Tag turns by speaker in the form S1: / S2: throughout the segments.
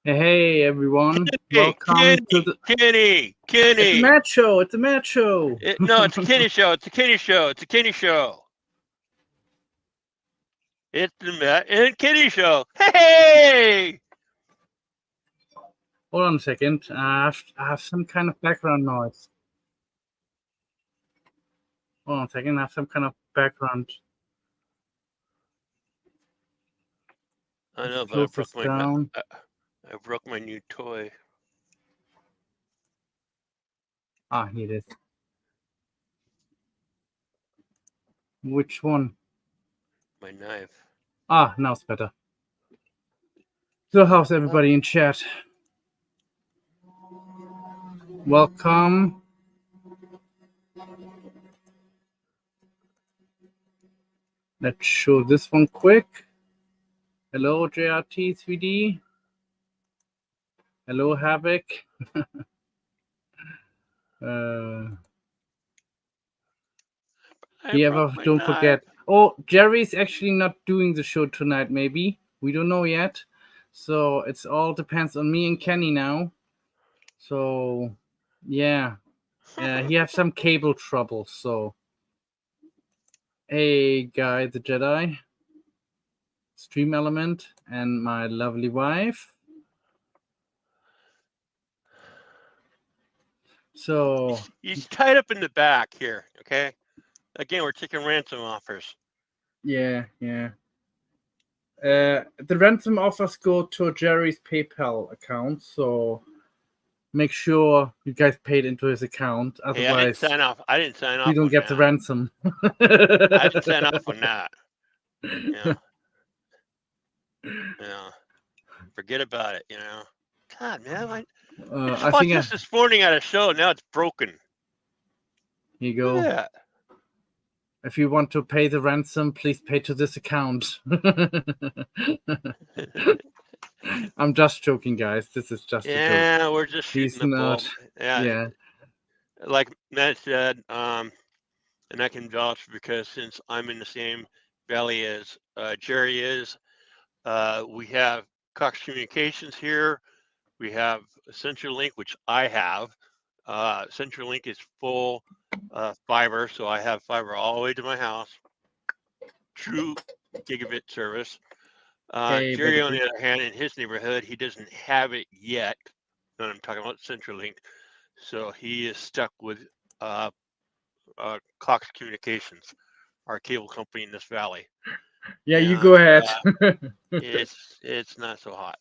S1: Hey everyone,
S2: Hey,
S1: welcome to the. It's a
S2: Kenny.
S1: Matt show. It's a Matt show.
S2: No, it's a Kenny show. It's a Kenny show. It's a Kenny show. It's the Matt and Kenny show. Hey!
S1: Hold on a second. I have some kind of background noise. Hold on a second. I have some kind of background.
S2: I know, but
S1: Close this down.
S2: I broke my new toy.
S1: Here it is. Which one?
S2: My knife.
S1: Now it's better. So how's everybody in chat? Welcome. Let's show this one quick. Hello, JRT3D. Hello, Havoc. Don't forget. Oh, Jerry's actually not doing the show tonight, maybe. We don't know yet. So it's all depends on me and Kenny now. So, yeah. He has some cable trouble, so. Hey, Guy the Jedi. Stream Element and my lovely wife. So.
S2: He's tied up in the back here, okay? Again, we're taking ransom offers.
S1: Yeah. The ransom offers go to Jerry's PayPal account, so make sure you guys paid into his account. Otherwise,
S2: hey, I didn't sign off.
S1: We don't get the ransom.
S2: I didn't sign off on that. Yeah. Forget about it. God, man, I watched this morning at a show. Now it's broken.
S1: Here you go.
S2: Yeah.
S1: If you want to pay the ransom, please pay to this account. I'm just joking, guys. This is just a joke.
S2: Yeah, we're just shooting the bulb.
S1: Yeah.
S2: Like Matt said, and I can vouch because since I'm in the same valley as Jerry is, we have Cox Communications here. We have CenturyLink, which I have. CenturyLink is full fiber, so I have fiber all the way to my house. True gigabit service. Jerry, on the other hand, in his neighborhood, he doesn't have it yet. And I'm talking about CenturyLink. So he is stuck with Cox Communications, our cable company in this valley.
S1: Yeah, you go ahead.
S2: It's not so hot.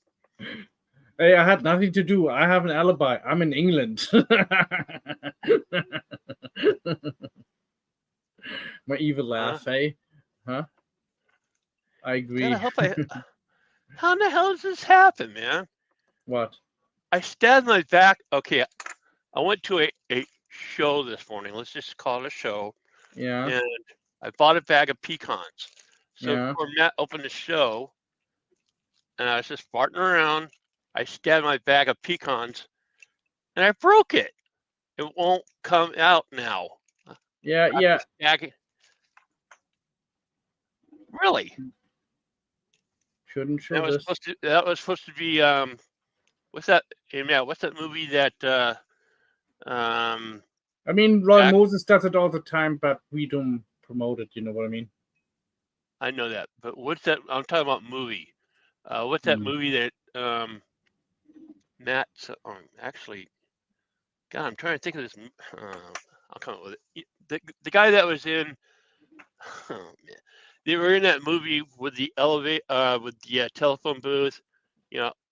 S1: Hey, I had nothing to do. I have an alibi. I'm in England. My evil laugh, eh? Huh? I agree.
S2: How in the hell does this happen, man?
S1: What?
S2: I stabbed my back. Okay, I went to a show this morning. Let's just call it a show.
S1: Yeah.
S2: And I bought a bag of pecans. So before Matt opened the show, and I was just farting around, I stabbed my bag of pecans, and I broke it. It won't come out now.
S1: Yeah.
S2: Really?
S1: Shouldn't show this.
S2: That was supposed to be what's that? Hey, Matt, what's that movie that?
S1: I mean, Roy Moses does it all the time, but we don't promote it. You know what I mean?
S2: I know that, but what's that? I'm talking about movie. What's that movie that Matt? Actually, God, I'm trying to think of this. I'll come up with it. The guy that was in. Oh man, they were in that movie with the with the telephone booth.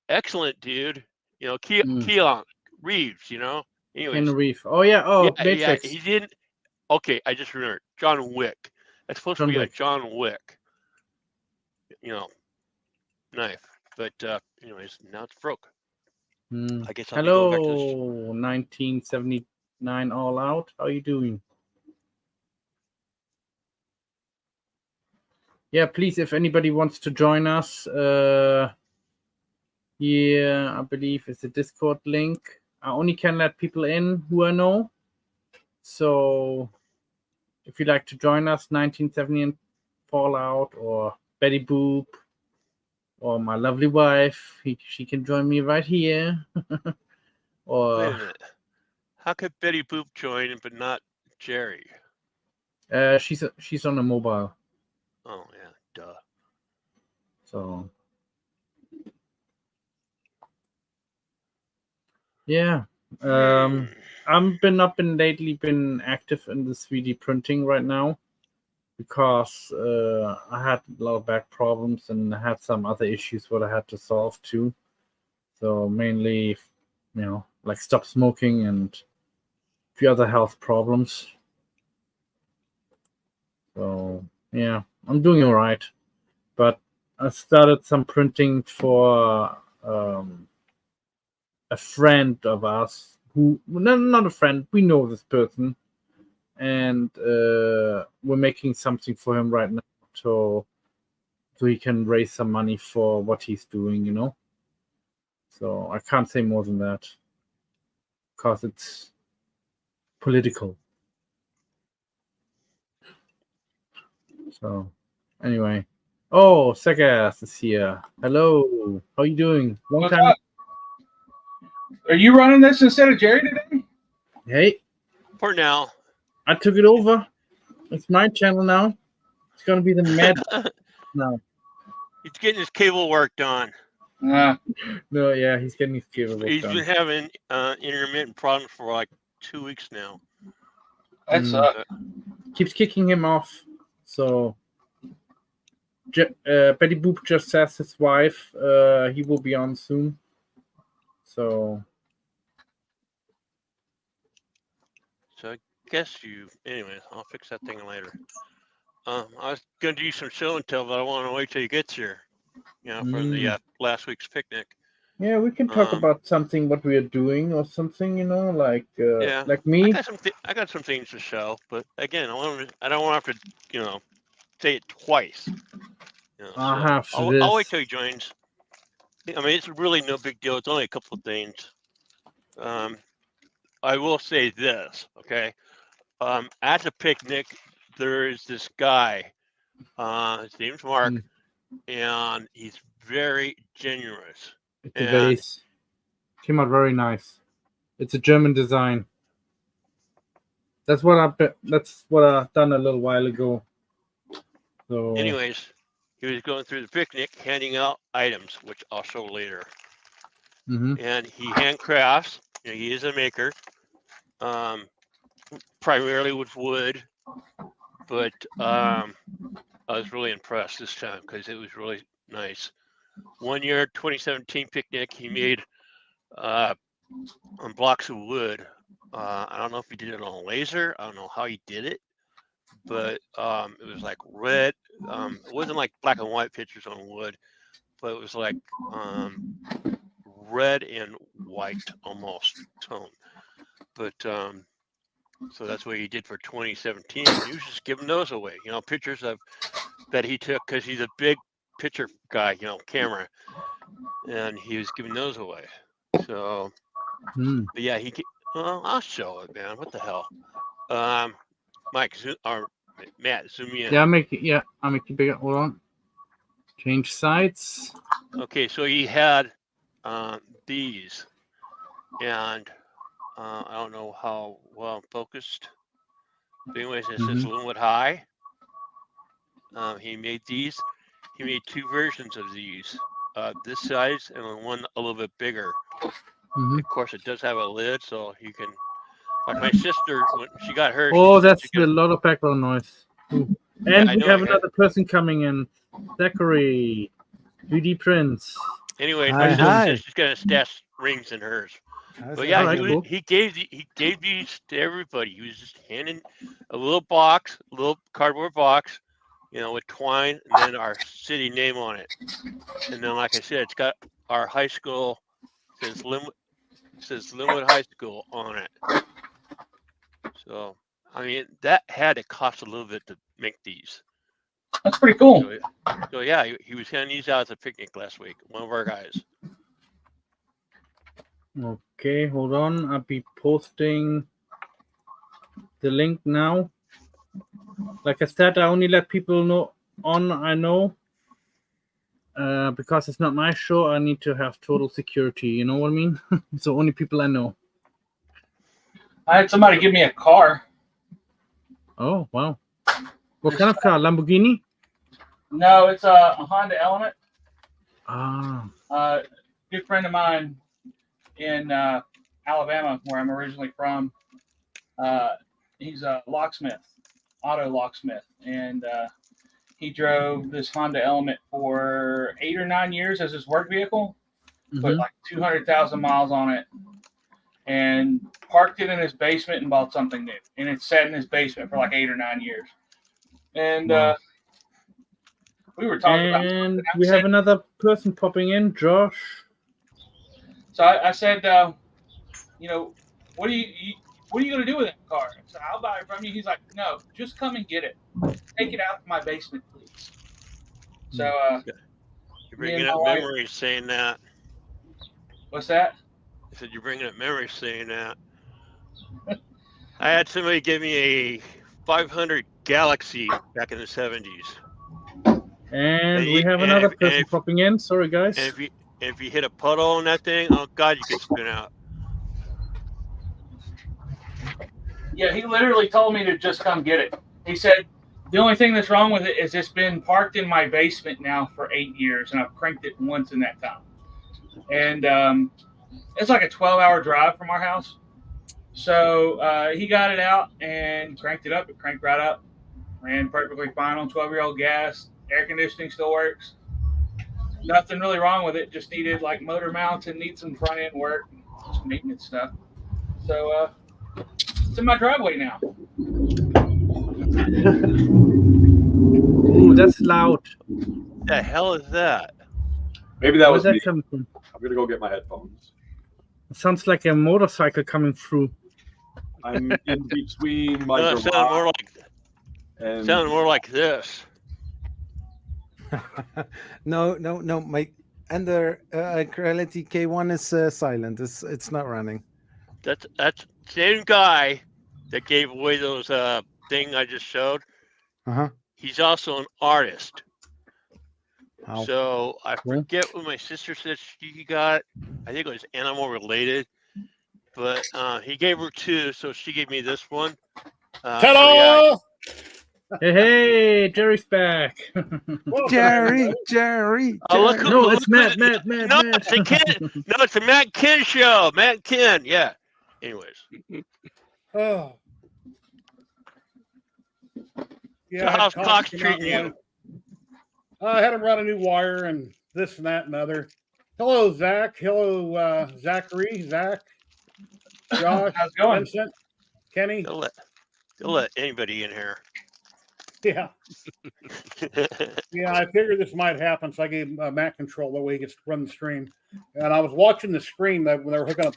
S2: Excellent dude. Keanu Reeves. Anyways.
S1: Keanu Reeves. Oh yeah. Oh, Matrix.
S2: Yeah. He didn't. Okay, I just remembered. John Wick. That's supposed to be a John Wick. Knife. But anyways, now it's broke. I guess I'll be going back to this.
S1: 1979 All Out. How are you doing? Yeah, please, if anybody wants to join us, I believe it's a Discord link. I only can let people in who I know. So if you'd like to join us, 1970 Fallout or Betty Boop, or my lovely wife. She can join me right here.
S2: Wait
S1: Or
S2: a minute. How could Betty Boop join but not Jerry?
S1: she's on a mobile.
S2: Oh yeah, duh.
S1: So yeah.
S2: Hmm.
S1: I've been lately been active in this 3D printing right now because I had a lot of back problems and I had some other issues what I had to solve too. So mainly, like stop smoking and a few other health problems. So yeah, I'm doing all right. But I started some printing for a friend of ours who, no, not a friend, we know this person, and we're making something for him right now, so he can raise some money for what he's doing. So I can't say more than that because it's political. So anyway, oh, Segas is here. Hello, how you doing? Long
S3: What's
S1: time.
S3: up? Are you running this instead of Jerry today?
S1: Hey,
S2: For now.
S1: I took it over. It's my channel now. It's gonna be the mad now.
S2: He's getting his cable work done.
S3: Uh,
S1: No, yeah, he's getting his cable work
S2: He's
S1: done.
S2: been having intermittent problems for like 2 weeks now.
S3: that sucks.
S1: Keeps kicking him off. So Betty Boop just says his wife he will be on soon. So
S2: I guess anyway, I'll fix that thing later. I was gonna do some show and tell, but I want to wait till he gets here. For the last week's picnic.
S1: yeah, we can talk about something what we are doing or something, like me.
S2: I got some things to show, but again, I don't want to have to say it twice. I'll wait till he joins. I mean, it's really no big deal. It's only a couple of things. I will say this, okay? At the picnic, there is this guy. His name's Mark, and he's very generous.
S1: It's a vase. Came out very nice. It's a German design. That's what I've done a little while ago. So
S2: anyways, he was going through the picnic, handing out items, which I'll show later. And he handcrafts. He is a maker, primarily with wood. But I was really impressed this time because it was really nice. 1 year, 2017 picnic, he made on blocks of wood. I don't know if he did it on a laser. I don't know how he did it, but it was like red. It wasn't like black and white pictures on wood, but it was like red and white almost tone. But so that's what he did for 2017. He was just giving those away, pictures that he took because he's a big picture guy, camera, and he was giving those away. So, but yeah, I'll show it, man. What the hell? Mike, or Matt, zoom in.
S1: Yeah, I'll make it bigger. Hold on. Change sides.
S2: Okay, so he had these, and I don't know how well focused. But anyways, it says Linwood High. He made these. He made 2 versions of these, this size and then one a little bit bigger. Of course, it does have a lid, so you can. Like my sister, when she got hers.
S1: Oh, that's a lot of background noise. And
S2: yeah,
S1: we have another person coming in. Zachary, 3D prints.
S2: Anyway, my sister says she's gonna stash rings in hers. But yeah, he gave these to everybody. He was just handing a little cardboard box, with twine and then our city name on it. And then, like I said, it's got our high school, says Linwood High School on it. So, I mean, that had to cost a little bit to make these.
S3: That's pretty cool.
S2: So yeah, he was handing these out at the picnic last week. One of our guys.
S1: Okay, hold on. I'll be posting the link now. Like I said, I only let people know I know. because it's not my show, I need to have total security. You know what I mean? So only people I know.
S3: I had somebody give me a car.
S1: Oh wow! What kind of car? Lamborghini?
S3: No, it's a Honda Element.
S1: Ah.
S3: Good friend of mine in Alabama, where I'm originally from. He's a locksmith, auto locksmith, and he drove this Honda Element for 8 or 9 years as his work vehicle. Put like 200,000 miles on it, and parked it in his basement and bought something new. And it's sat in his basement for like 8 or 9 years. And we were talking about.
S1: And we have another person popping in, Josh.
S3: So I said, you know, what are you going to do with that car? I said, I'll buy it from you. He's like, no, just come and get it. Take it out to my basement, please. So
S2: you're bringing up memories saying that.
S3: What's that?
S2: I said you're bringing up memories saying that. I had somebody give me a 500 Galaxy back in the 70s.
S1: And we have another person popping in. Sorry, guys.
S2: And if you hit a puddle on that thing, oh God, you could spin out.
S3: Yeah, he literally told me to just come get it. He said, the only thing that's wrong with it is it's been parked in my basement now for 8 years, and I've cranked it once in that time. And it's like a 12-hour drive from our house. So he got it out and cranked it up. It cranked right up. Ran perfectly fine on 12-year-old gas. Air conditioning still works. Nothing really wrong with it. Just needed like motor mounts and need some front-end work, some maintenance stuff. So it's in my driveway now.
S1: Ooh, that's loud.
S2: What the hell is that?
S4: Maybe that was me.
S1: Coming from?
S4: I'm gonna go get my headphones.
S1: It sounds like a motorcycle coming through.
S4: I'm in between my
S2: No,
S4: garage
S2: and sounded more like this.
S5: No. My Ender Creality K1 is silent. It's not running.
S2: That's same guy that gave away those thing I just showed. He's also an artist.
S5: Oh.
S2: So I forget what my sister said she got. I think it was animal related, but he gave her two, so she gave me this one.
S6: Ta-da!
S1: Hey, Jerry's back.
S5: Jerry.
S2: Oh, look,
S1: no, it's Matt.
S2: No, it's a Ken. No, it's a Matt Ken show. Matt Ken, yeah. Anyways.
S6: Oh.
S2: So how's Cox treating you?
S6: I had him run a new wire and this and that and other. Hello, Zach. Hello, Zachary. Zach. Josh.
S3: How's it going?
S6: Vincent. Kenny.
S2: They'll let anybody in here.
S6: Yeah. Yeah, I figured this might happen, so I gave Matt control that way he gets to run the stream. And I was watching the screen that when they were rehooking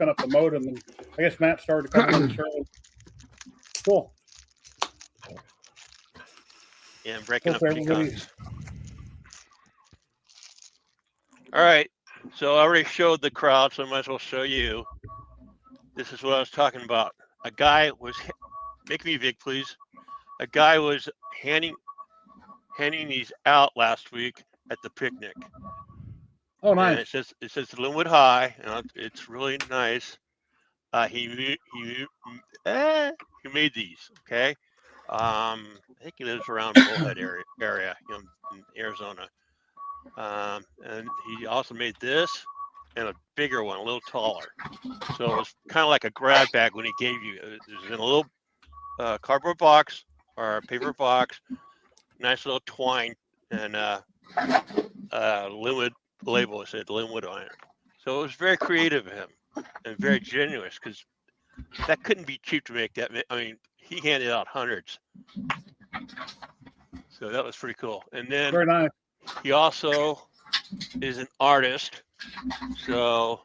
S6: up the modem, and I guess Matt started to come on the show. Cool.
S2: Yeah, I'm breaking up any comments. All right, so I already showed the crowd, so I might as well show you. This is what I was talking about. A guy was, make me Vic, please. A guy was handing these out last week at the picnic.
S6: Oh, nice.
S2: And it says Linwood High, and it's really nice. He made these. Okay. I think he lives around Bullhead area in Arizona. And he also made this and a bigger one, a little taller. So it was kind of like a grab bag when he gave you. It was in a little cardboard box or a paper box, nice little twine, and Linwood label. It said Linwood on it. So it was very creative of him and very generous, because that couldn't be cheap to make that. I mean, he handed out hundreds. So that was pretty cool. And then
S6: Very nice.
S2: he also is an artist. So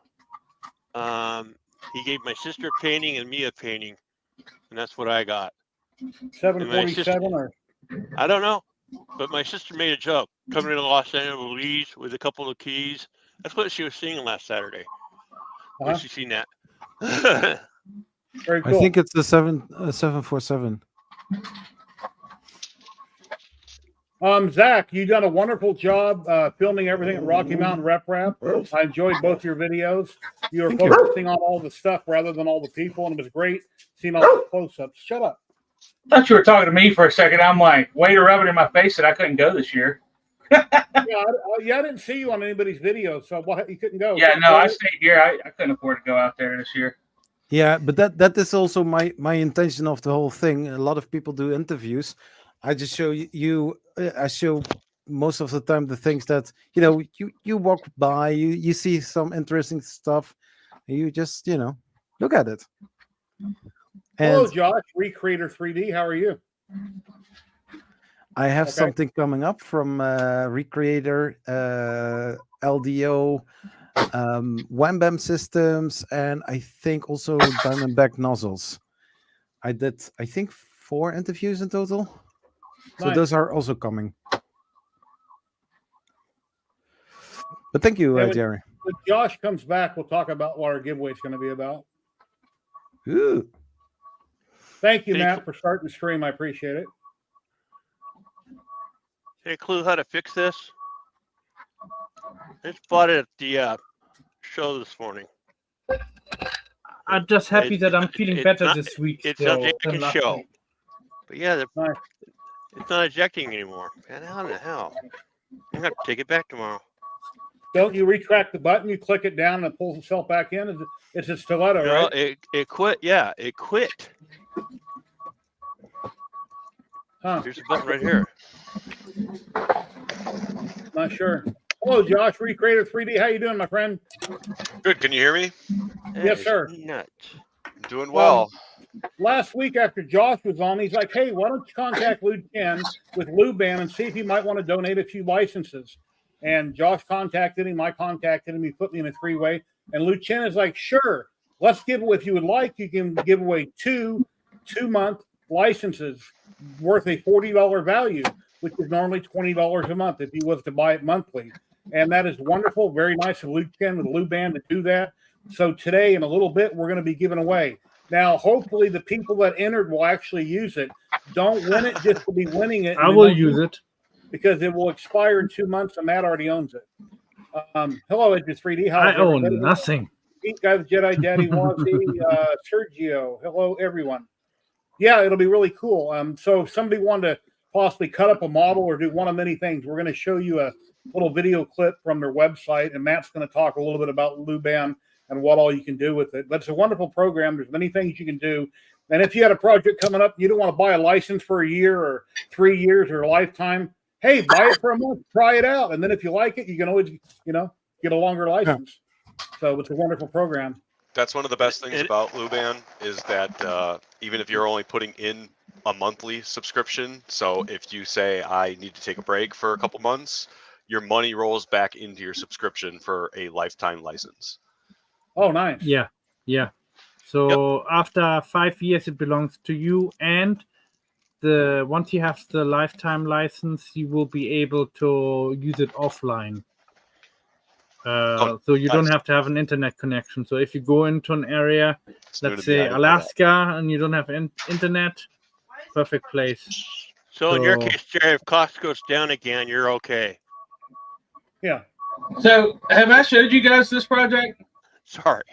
S2: he gave my sister a painting and me a painting, and that's what I got.
S6: 747 or?
S2: I don't know, but my sister made a joke coming into Los Angeles with a couple of keys. That's what she was singing last Saturday. When she seen that.
S6: Very cool.
S5: I think it's the 747.
S6: Zach, you done a wonderful job filming everything at Rocky Mountain Rep Rap. I enjoyed both your videos. You were focusing on all the stuff rather than all the people, and it was great seeing all the close-ups. Shut up.
S3: Thought you were talking to me for a second. I'm like, way to rub it in my face that I couldn't go this year.
S6: I didn't see you on anybody's videos, so what? You couldn't go.
S3: Yeah, no, I stayed here. I couldn't afford to go out there this year.
S5: Yeah, but that is also my intention of the whole thing. A lot of people do interviews. I just show you. I show most of the time the things that you walk by, you see some interesting stuff, and you just look at it.
S6: Hello,
S5: And
S6: Josh, Recreator 3D. How are you?
S5: I have
S6: Okay.
S5: something coming up from Recreator, LDO, Wham Bam Systems, and I think also Diamondback Nozzles. I did, I think, 4 interviews in total. So
S6: Nice.
S5: those are also coming. But thank you,
S6: Yeah,
S5: Jerry.
S6: When Josh comes back, we'll talk about what our giveaway is going to be about.
S5: Ooh.
S6: Thank you, Matt, for starting the stream. I appreciate it.
S2: Any clue how to fix this? I just bought it at the show this morning.
S1: I'm just happy that I'm feeling better this week.
S2: It's
S1: still
S2: on the
S1: than last
S2: show.
S1: week.
S2: But yeah,
S6: Nice.
S2: it's not ejecting anymore. Man, how the hell? I'm gonna have to take it back tomorrow.
S6: Don't you retract the button? You click it down and it pulls itself back in. It's a stiletto,
S2: No,
S6: right?
S2: it quit. Yeah, it quit.
S6: Huh?
S2: Here's the button right here.
S6: Not sure. Hello, Josh, Recreator 3D. How you doing, my friend?
S7: Good. Can you hear me?
S6: Yes, sir.
S2: Nuts.
S7: I'm doing well.
S6: Last week after Josh was on, he's like, hey, why don't you contact Lou Chen with Luban and see if he might want to donate a few licenses. And Josh contacted him. I contacted him. He put me in a 3-way. And Lou Chen is like, sure, let's give away. If you would like, you can give away 2-month licenses worth a $40 value, which is normally $20 a month if he was to buy it monthly. And that is wonderful. Very nice of Lou Chen with Luban to do that. So today, in a little bit, we're going to be giving away. Now, hopefully, the people that entered will actually use it. Don't win it just to be winning it.
S1: I will use it.
S6: Because it will expire in 2 months, and Matt already owns it. Hello, Edge 3D.
S1: I own nothing.
S6: Pete Guy, the Jedi Daddy Wazzy, Sergio. Hello, everyone. Yeah, it'll be really cool. So if somebody wanted to possibly cut up a model or do one of many things, we're going to show you a little video clip from their website, and Matt's going to talk a little bit about Luban and what all you can do with it. But it's a wonderful program. There's many things you can do. And if you had a project coming up, you don't want to buy a license for a year or 3 years or a lifetime, hey, buy it for a month, try it out. And then if you like it, you can always, get a longer license. So it's a wonderful program.
S7: That's one of the best things about Luban is that even if you're only putting in a monthly subscription, so if you say I need to take a break for a couple months, your money rolls back into your subscription for a lifetime license.
S6: Oh, nice.
S1: Yeah. So after 5 years, it belongs to you, and once you have the lifetime license, you will be able to use it offline. So you don't have to have an internet connection. So if you go into an area, let's say Alaska, and you don't have internet, perfect place.
S2: So in your case, Jerry, if cost goes down again, you're okay.
S6: Yeah.
S3: So have I showed you guys this project?
S2: Sorry.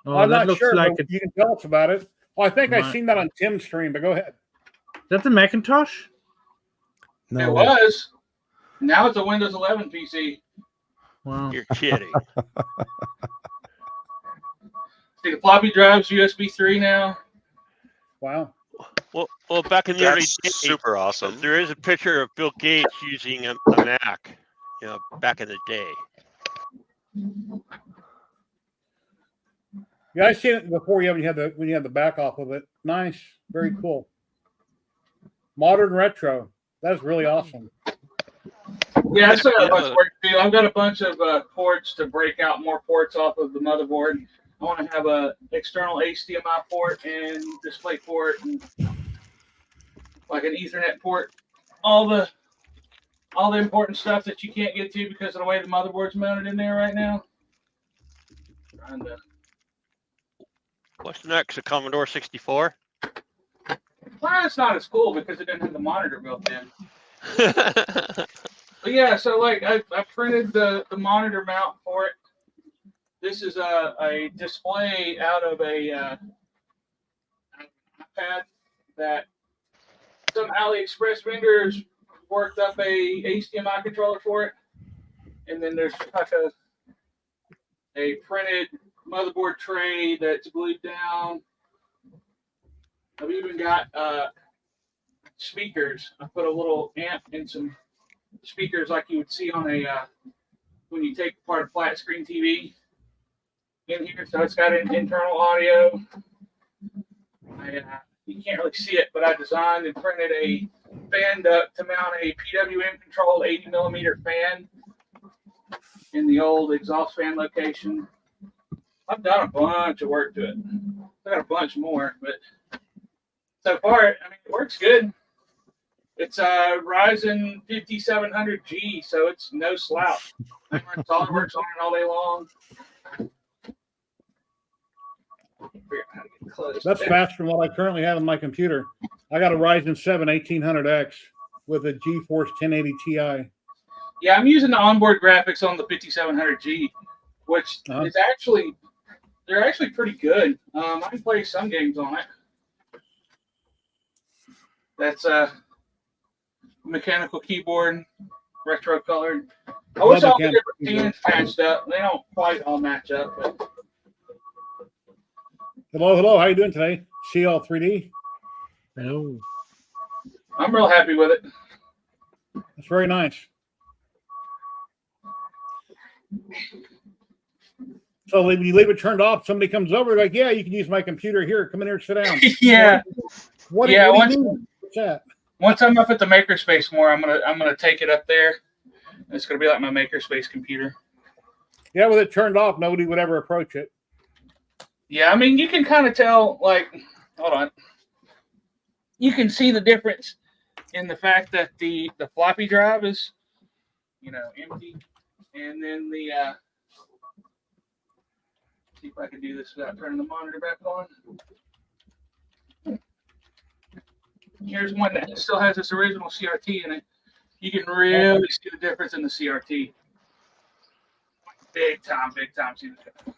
S1: Oh,
S6: I'm
S1: that
S6: not
S1: looks
S6: sure,
S1: like
S6: but you can tell us about it. Well, I think I've seen that on Tim's stream, but go ahead.
S1: That's a Macintosh?
S5: No.
S3: It was. Now it's a Windows 11 PC.
S1: Wow.
S2: You're kidding.
S3: See, the floppy drive's USB 3 now.
S6: Wow.
S2: Well, back in the early
S7: That's
S2: days,
S7: super awesome.
S2: there is a picture of Bill Gates using a Mac, back in the day.
S6: Yeah, I seen it before. When you had the back off of it. Nice, very cool. Modern retro. That is really awesome.
S3: Yeah, I still got a bunch of work to do. I've got a bunch of ports to break out more ports off of the motherboard. I want to have a external HDMI port and display port, and like an Ethernet port. All the important stuff that you can't get to because of the way the motherboard's mounted in there right now.
S2: What's next? A Commodore 64?
S3: Well, it's not as cool because it didn't have the monitor built in. But yeah, so like I printed the monitor mount for it. This is a display out of a iPad that some AliExpress vendors worked up a HDMI controller for it, and then there's like a printed motherboard tray that's glued down. I've even got speakers. I put a little amp and some speakers like you would see on a when you take apart a flat screen TV in here. So it's got an internal audio. You can't really see it, but I designed and printed a fan duct to mount a PWM controlled 80 millimeter fan in the old exhaust fan location. I've done a bunch of work to it. I got a bunch more, but so far, I mean, it works good. It's a Ryzen 5700G, so it's no slouch. I run SolidWorks on it all day long.
S6: That's faster than what I currently have on my computer. I got a Ryzen 7 1800X with a GeForce 1080 Ti.
S3: Yeah, I'm using the onboard graphics on the 5700G, which is actually, they're actually pretty good. I can play some games on it. That's a mechanical keyboard, retro colored. I wish all the different pins matched up. They don't quite all match up, but.
S6: Hello. How you doing today? CL3D.
S5: Hello.
S3: I'm real happy with it.
S6: That's very nice. So when you leave it turned off, somebody comes over, like, yeah, you can use my computer here. Come in here and sit down.
S3: Yeah.
S6: What do you mean? What's that?
S3: Once I'm up at the makerspace more, I'm gonna take it up there. It's gonna be like my makerspace computer.
S6: Yeah, with it turned off, nobody would ever approach it.
S3: Yeah, I mean, you can kind of tell, like, hold on. You can see the difference in the fact that the floppy drive is, empty. And then the, see if I can do this without turning the monitor back on. Here's one that still has this original CRT in it. You can really see the difference in the CRT. Big time see the difference.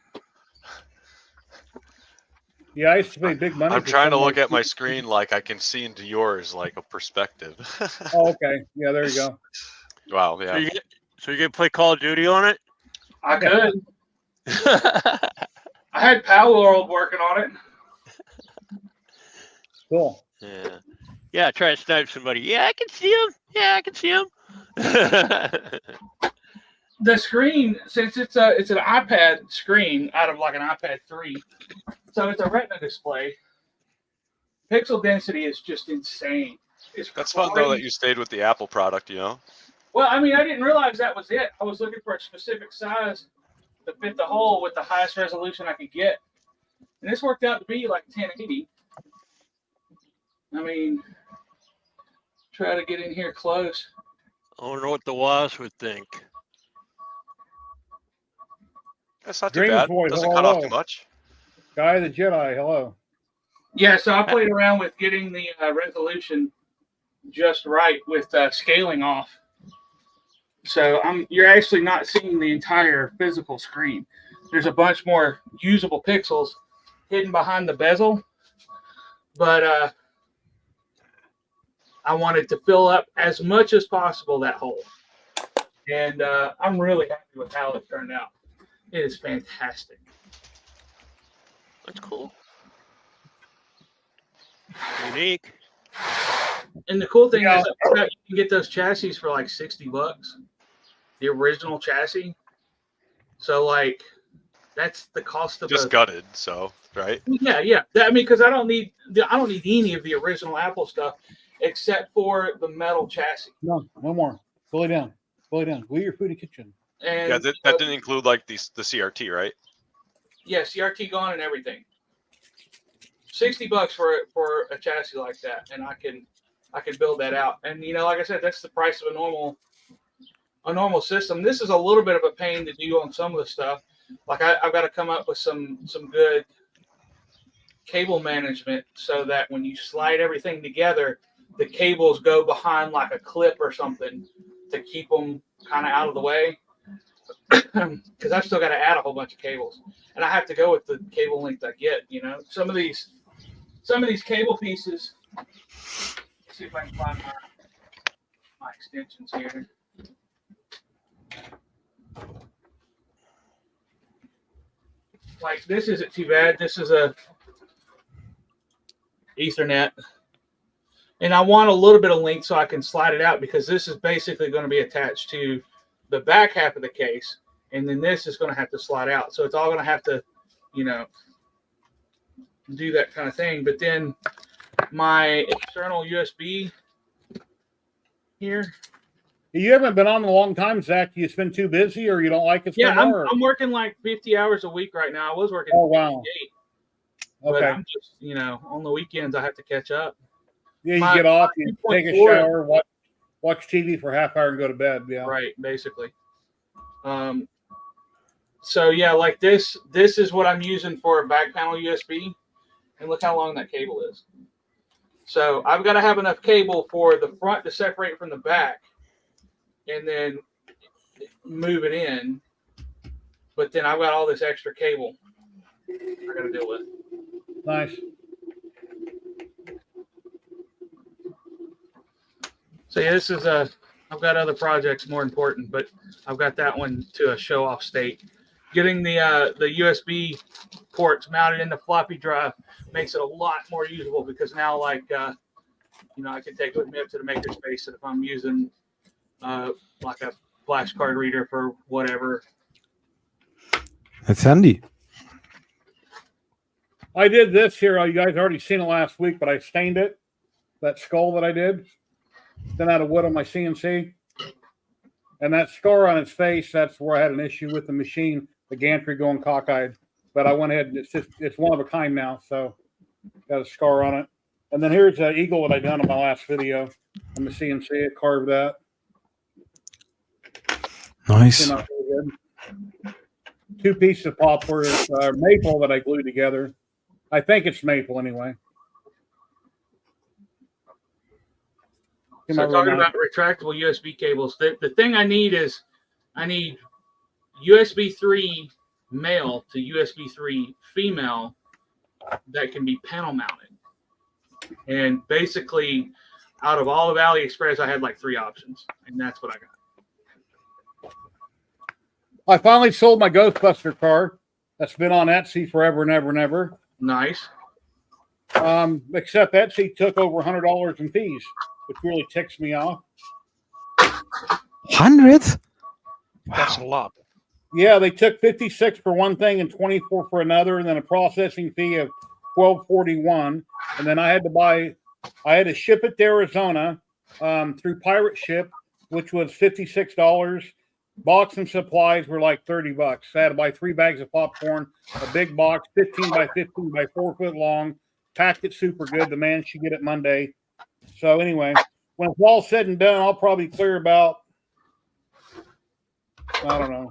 S6: Yeah, I used to pay big money.
S7: I'm trying to look at my screen like I can see into yours, like a perspective.
S6: Oh, okay. Yeah, there you go.
S7: Wow, yeah.
S2: So you can play Call of Duty on it?
S3: I could. I had Power World working on it.
S6: Cool.
S2: Yeah. Yeah, try to snipe somebody. Yeah, I can see him. Yeah, I can see him.
S3: The screen, since it's an iPad screen out of like an iPad 3, so it's a Retina display. Pixel density is just insane.
S7: That's fun though that you stayed with the Apple product,
S3: Well, I mean, I didn't realize that was it. I was looking for a specific size to fit the hole with the highest resolution I could get, and this worked out to be like 1080. I mean, try to get in here close.
S2: I wonder what the WAS would think.
S7: That's not too bad. Doesn't cut off too much.
S6: Guy the Jedi, hello.
S3: Yeah, so I played around with getting the resolution just right with scaling off. So you're actually not seeing the entire physical screen. There's a bunch more usable pixels hidden behind the bezel, but I wanted to fill up as much as possible that hole. And I'm really happy with how it turned out. It is fantastic.
S2: That's cool. Unique.
S3: And the cool thing is you can get those chassis for like $60. The original chassis. So like that's the cost of
S7: just gutted, so right?
S3: Yeah. I mean, because I don't need any of the original Apple stuff except for the metal chassis.
S6: No more. Fully down. Go eat your food in the kitchen.
S3: And
S7: yeah, that didn't include like the CRT, right?
S3: Yeah, CRT gone and everything. $60 for a chassis like that, and I can build that out. And like I said, that's the price of a normal system. This is a little bit of a pain to do on some of the stuff. Like I've got to come up with some good cable management so that when you slide everything together, the cables go behind like a clip or something to keep them kind of out of the way. Because I've still got to add a whole bunch of cables, and I have to go with the cable length I get. You know, some of these cable pieces. Let's see if I can find my extensions here. Like this isn't too bad. This is a Ethernet, and I want a little bit of length so I can slide it out, because this is basically going to be attached to the back half of the case, and then this is going to have to slide out. So it's all going to have to, you know, do that kind of thing. But then my external USB here.
S6: You haven't been on in a long time, Zach. You just been too busy, or you don't like it?
S3: Yeah, I'm working like 50 hours a week right now. I was working.
S6: Oh wow.
S3: But
S6: Okay.
S3: I'm just, you know, on the weekends I have to catch up.
S6: Yeah, you get off, you take a shower, watch TV for a half hour, and go to bed. Yeah.
S3: Right, basically. So yeah, like this is what I'm using for a back panel USB, and look how long that cable is. So I've got to have enough cable for the front to separate from the back, and then move it in. But then I've got all this extra cable I got to deal with.
S6: Nice.
S3: So yeah, this is I've got other projects more important, but I've got that one to a show off state. Getting the USB ports mounted in the floppy drive makes it a lot more usable, because now, like, you know, I can take it with me up to the makerspace, and if I'm using like a flashcard reader for whatever.
S5: That's handy.
S6: I did this here. You guys already seen it last week, but I stained it. That skull that I did. Then out of wood on my CNC. And that scar on its face, that's where I had an issue with the machine, the gantry going cockeyed. But I went ahead and it's one of a kind now, so got a scar on it. And then here's an eagle that I done in my last video on the CNC. I carved that.
S5: Nice.
S6: Came out really good. 2 pieces of poplar, maple that I glued together. I think it's maple anyway.
S3: So talking about retractable USB cables, the thing I need is I need USB 3 male to USB 3 female that can be panel mounted. And basically, out of all of AliExpress, I had like 3 options, and that's what I got.
S6: I finally sold my Ghostbuster car. That's been on Etsy forever and ever and ever.
S3: Nice.
S6: Except Etsy took over $100 in fees, which really ticks me off.
S5: 100?
S8: That's a lot.
S6: Yeah, they took 56 for one thing and 24 for another, and then a processing fee of $12.41. And then I had to ship it to Arizona through Pirate Ship, which was $56. Box and supplies were like $30. I had to buy 3 bags of popcorn, a big box, 15 by 15 by 4 foot long. Packed it super good. The man should get it Monday. So anyway, when it's all said and done, I'll probably clear about, I don't know,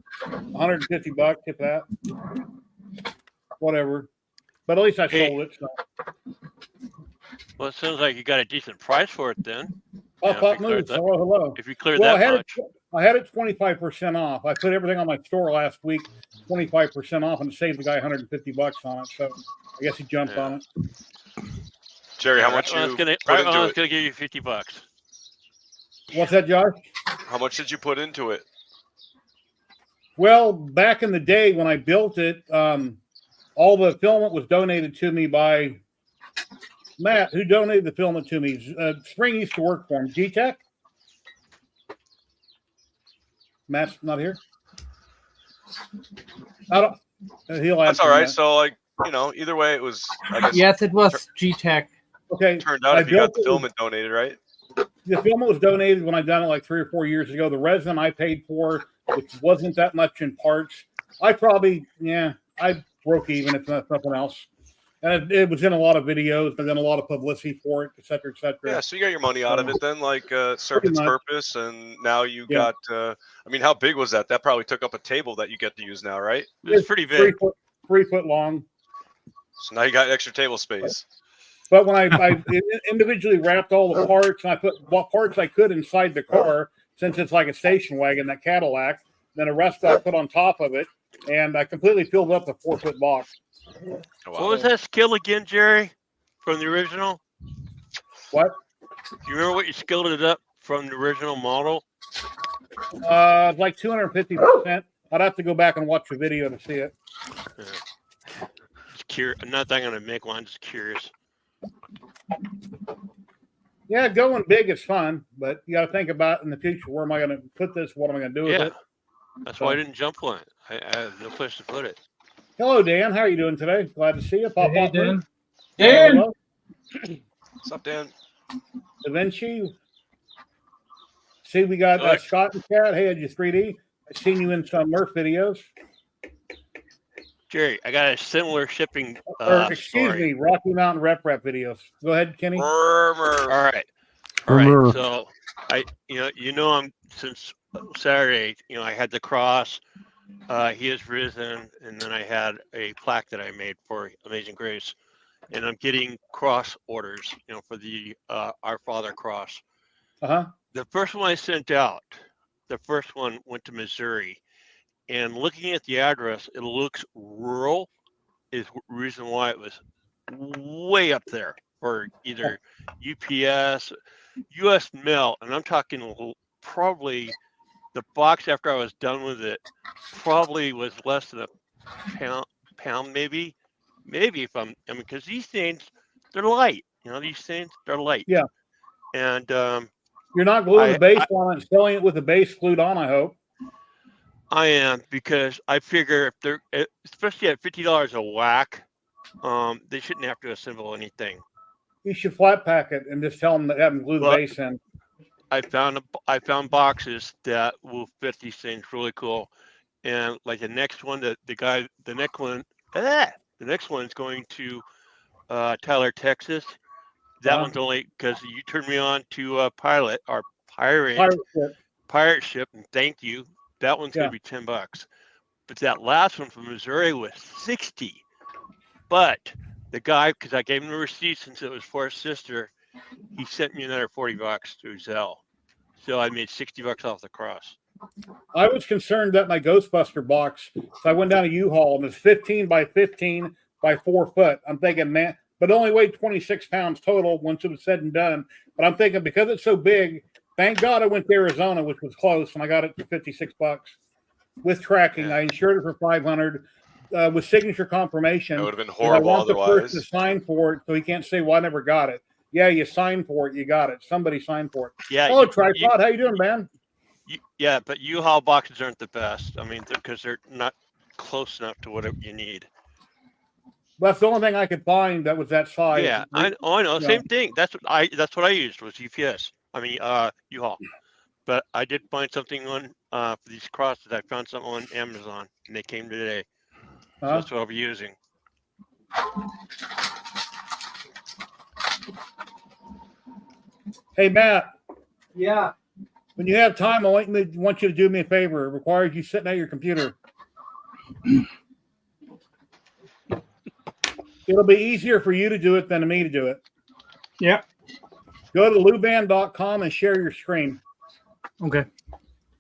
S6: $150 if that. Whatever. But at least I sold it. So.
S2: Well, it sounds like you got a decent price for it then.
S6: Pop moves. Hello, hello.
S2: If you cleared that much.
S6: I had it 25% off. I put everything on my store last week, 25% off, and saved the guy $150 on it. So I guess he jumped on it.
S7: Jerry, how much you put into it?
S2: Gonna give you $50.
S6: What's that, Josh?
S7: How much did you put into it?
S6: Well, back in the day when I built it, all the filament was donated to me by Matt, who donated the filament to me. Spring used to work for him. G-Tech? Matt's not here. I don't.
S7: That's all right. So, like, you know, either way, it was. I guess,
S1: yes, it was G-Tech.
S6: Okay.
S7: Turned out if you got the filament donated, right?
S6: The filament was donated when I done it like 3 or 4 years ago. The resin I paid for, which wasn't that much in parts. I probably, I broke even if not something else. And it was in a lot of videos, but then a lot of publicity for it, et cetera, et cetera.
S7: Yeah, so you got your money out of it then, like served its purpose, and now you got. I mean, how big was that? That probably took up a table that you get to use now, right?
S2: It's pretty big.
S6: 3 foot long.
S7: So now you got extra table space.
S6: But when I individually wrapped all the parts, and I put what parts I could inside the car, since it's like a station wagon, that Cadillac, then the rest I put on top of it, and I completely filled up the 4-foot box.
S7: Oh, wow.
S2: What was that skill again, Jerry, from the original?
S6: What?
S2: Do you remember what you skilled it up from the original model?
S6: Like 250%. I'd have to go back and watch the video to see it.
S2: Yeah. Just curious. I'm not going to make one. Just curious.
S6: Yeah, going big is fun, but you got to think about in the future, where am I going to put this? What am I going to do with
S2: Yeah,
S6: it?
S2: that's why I didn't jump on it. I have no place to put it.
S6: Hello, Dan. How are you doing today? Glad to see you. Pop
S1: Hey,
S6: up.
S1: Dan.
S3: Dan!
S6: Hello.
S7: What's up, Dan?
S6: Da Vinci. See, we got
S2: Alex.
S6: Scott in chat. Hey, you 3D. I've seen you in some Murph videos.
S2: Jerry, I got a similar shipping
S6: Or, excuse
S2: story.
S6: me, Rocky Mountain Rep videos. Go ahead, Kenny.
S2: All right. So I'm since Saturday. I had the cross. He has risen, and then I had a plaque that I made for Amazing Grace, and I'm getting cross orders. For the Our Father cross. The first one I sent out, the first one went to Missouri, and looking at the address, it looks rural. Is the reason why it was way up there for either UPS, US Mail, and I'm talking probably the box after I was done with it probably was less than a pound maybe if because these things, they're light. These things, they're light.
S6: Yeah.
S2: And
S6: you're not gluing the base on it and selling it with the base glued on, I hope.
S2: I am, because I figure if they're, especially at $50 a whack, they shouldn't have to assemble anything.
S6: You should flat pack it and just tell them that have them glue the base in.
S2: I found boxes that will fit these things really cool, and like the next one, the next one is going to Tyler, Texas. That one's only because you turned me on to pirate ship, and thank you. That one's gonna be $10, but that last one from Missouri was $60. But the guy, because I gave him the receipt since it was for his sister, he sent me another $40 through Zelle, so I made $60 off the cross.
S6: I was concerned that my Ghostbuster box, so I went down to U-Haul and it's 15 by 15 by 4 foot. I'm thinking, man, but it only weighed 26 pounds total once it was said and done. But I'm thinking, because it's so big, thank God I went to Arizona, which was close, and I got it for $56 with tracking.
S7: Yeah.
S6: I insured it for $500 with signature confirmation.
S7: That would have been horrible
S6: I want
S7: otherwise.
S6: the person to sign for it, so he can't say, "Well, I never got it." Yeah, you signed for it. You got it. Somebody signed for it.
S2: Yeah.
S6: Oh, Tripod, how you doing, man?
S2: Yeah, but U-Haul boxes aren't the best. I mean, because they're not close enough to what you need.
S6: That's the only thing I could find that was that size.
S2: Yeah, I know. Same thing. That's what I used was UPS. I mean, U-Haul. But I did find something on for these crosses. I found something on Amazon, and they came today. So that's what I'll be using.
S6: Hey, Matt.
S1: Yeah.
S6: When you have time, I want you to do me a favor. It requires you sitting at your computer. It'll be easier for you to do it than me to do it.
S1: Yeah.
S6: Go to luban.com and share your screen.
S1: Okay.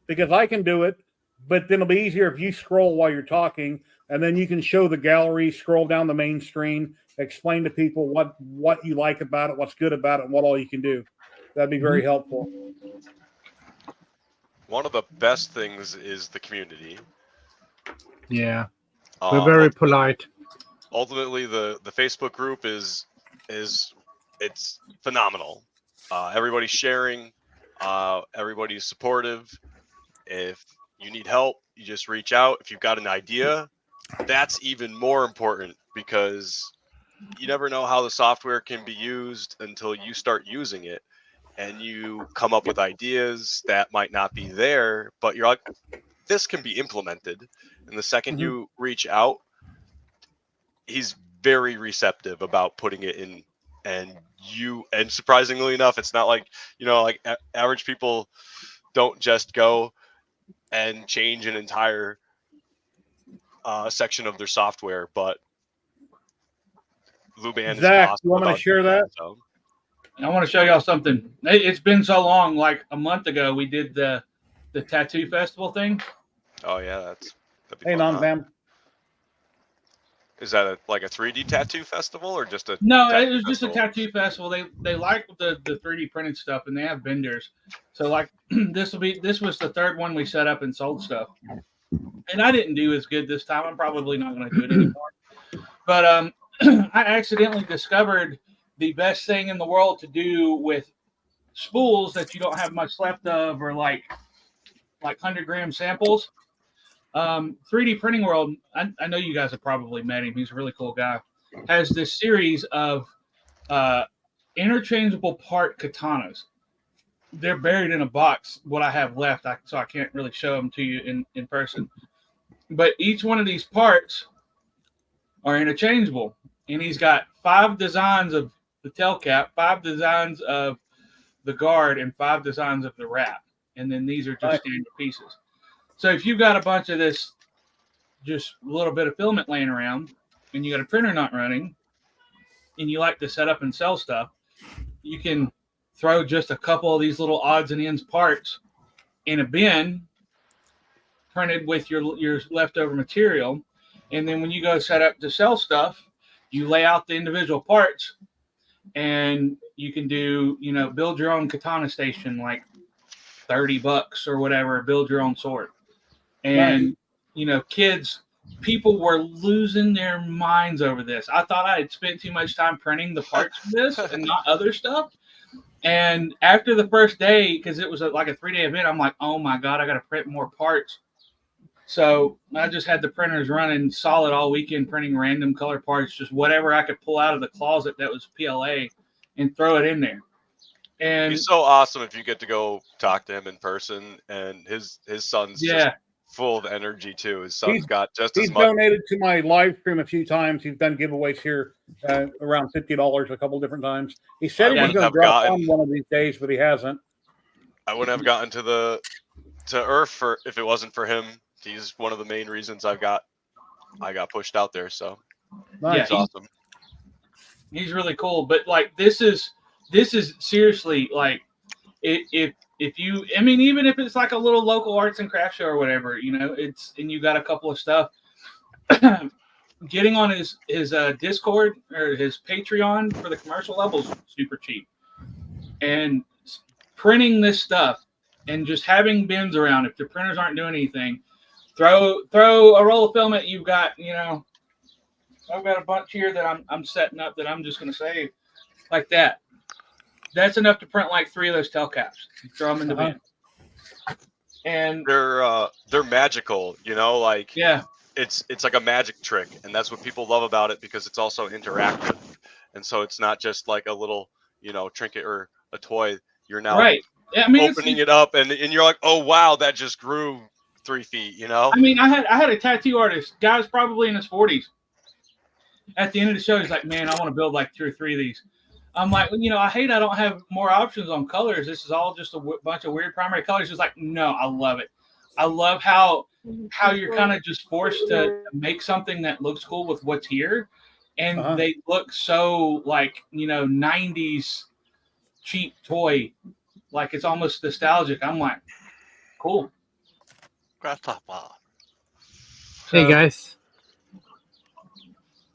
S6: Because I can do it, but then it'll be easier if you scroll while you're talking, and then you can show the gallery, scroll down the main screen, explain to people what you like about it, what's good about it, and what all you can do. That'd be very helpful.
S7: One of the best things is the community.
S1: Yeah. We're very polite.
S7: Ultimately, the Facebook group is it's phenomenal. Everybody's sharing. Everybody's supportive. If you need help, you just reach out. If you've got an idea, that's even more important, because you never know how the software can be used until you start using it, and you come up with ideas that might not be there, but you're like, this can be implemented. And the second you reach out, he's very receptive about putting it in. And surprisingly enough, it's not like, like average people don't just go and change an entire section of their software, but Luban is
S6: Zach,
S7: awesome
S6: you want me to
S7: about
S6: share that?
S7: So.
S3: I want to show y'all something. It's been so long. Like a month ago, we did the tattoo festival thing.
S7: Oh yeah, that'd be
S6: Hey,
S7: fun,
S6: non
S7: huh?
S6: fam.
S7: Is that like a 3D tattoo festival or just a
S3: No, it
S7: tattoo
S3: was just a
S7: festival?
S3: tattoo festival. They like the 3D printed stuff, and they have vendors. So like this was the third one we set up and sold stuff. And I didn't do as good this time. I'm probably not going to do it anymore. But I accidentally discovered the best thing in the world to do with spools that you don't have much left of, or like 100-gram samples. 3D Printing World, I know you guys have probably met him. He's a really cool guy. Has this series of interchangeable part katanas. They're buried in a box, what I have left, so I can't really show them to you in person. But each one of these parts are interchangeable. And he's got 5 designs of the tail cap, 5 designs of the guard, and 5 designs of the wrap. And then these are just standard pieces. So if you've got a bunch of this, just a little bit of filament laying around, and you got a printer not running, and you like to set up and sell stuff, you can throw just a couple of these little odds and ends parts in a bin printed with your leftover material. And then when you go set up to sell stuff, you lay out the individual parts, and you can do, build your own katana station, like $30 or whatever, build your own sword. And, people were losing their minds over this. I thought I had spent too much time printing the parts for this and not other stuff. And after the first day, because it was like a 3-day event, I'm like, oh my God, I got to print more parts. So I just had the printers running solid all weekend, printing random color parts, just whatever I could pull out of the closet that was PLA and throw it in there. And
S7: he's so awesome if you get to go talk to him in person. And his son's just full of energy too. His son's got just as much.
S6: He's donated to my live stream a few times. He's done giveaways here around $50 a couple different times. He said he was going to drop on one of these days, but he hasn't.
S7: I wouldn't have gotten to Earth if it wasn't for him. He's one of the main reasons I got pushed out there. So
S6: nice.
S7: He's awesome.
S3: He's really cool. But like this is seriously, like, if you, I mean, even if it's like a little local arts and craft show or whatever, it's, and you got a couple of stuff, getting on his Discord or his Patreon for the commercial level is super cheap. And printing this stuff and just having bins around, if the printers aren't doing anything, throw a roll of filament you've got, I've got a bunch here that I'm setting up that I'm just going to save like that. That's enough to print like 3 of those tail caps. You throw them in the bin. And
S7: they're magical, like it's like a magic trick, and that's what people love about it, because it's also interactive. And so it's not just like a little, trinket or a toy. You're now opening it up and you're like, oh wow, that just grew 3 feet, I
S3: mean, I had a tattoo artist, guy's probably in his 40s. At the end of the show, he's like, man, I want to build like 2 or 3 of these. I'm like, I hate I don't have more options on colors. This is all just a bunch of weird primary colors. He's like, no, I love it. I love how you're kind of just forced to make something that looks cool with what's here. And they look so like, 90s cheap toy. Like it's almost nostalgic. I'm like, cool.
S1: Hey guys.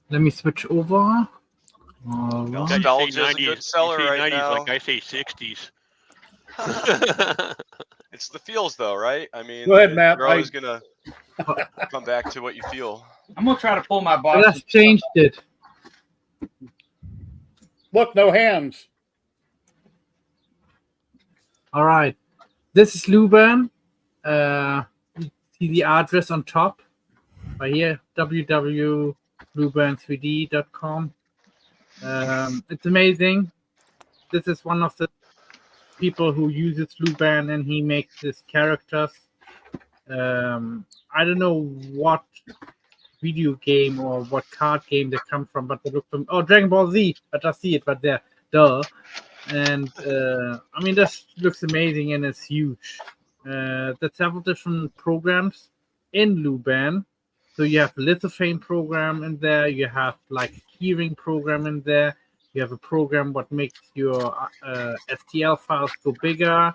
S1: Let me switch over.
S7: Nostalgia is a good seller right
S2: 90s,
S7: now.
S2: like I say 60s.
S7: It's the feels, though, right? I mean,
S6: go ahead, Matt.
S7: You're always gonna come back to what you feel.
S3: I'm gonna try to pull my boss.
S1: Let's change it.
S6: Look, no hands.
S1: All right. This is Luban. See the address on top right here, www.luban3d.com. It's amazing. This is one of the people who uses Luban, and he makes his characters. I don't know what video game or what card game they come from, but they look from Dragon Ball Z. I just see it, but there, duh. And I mean, this looks amazing and it's huge. There's several different programs in Luban. So you have lithophane program in there. You have like tiering program in there. You have a program what makes your STL files go bigger,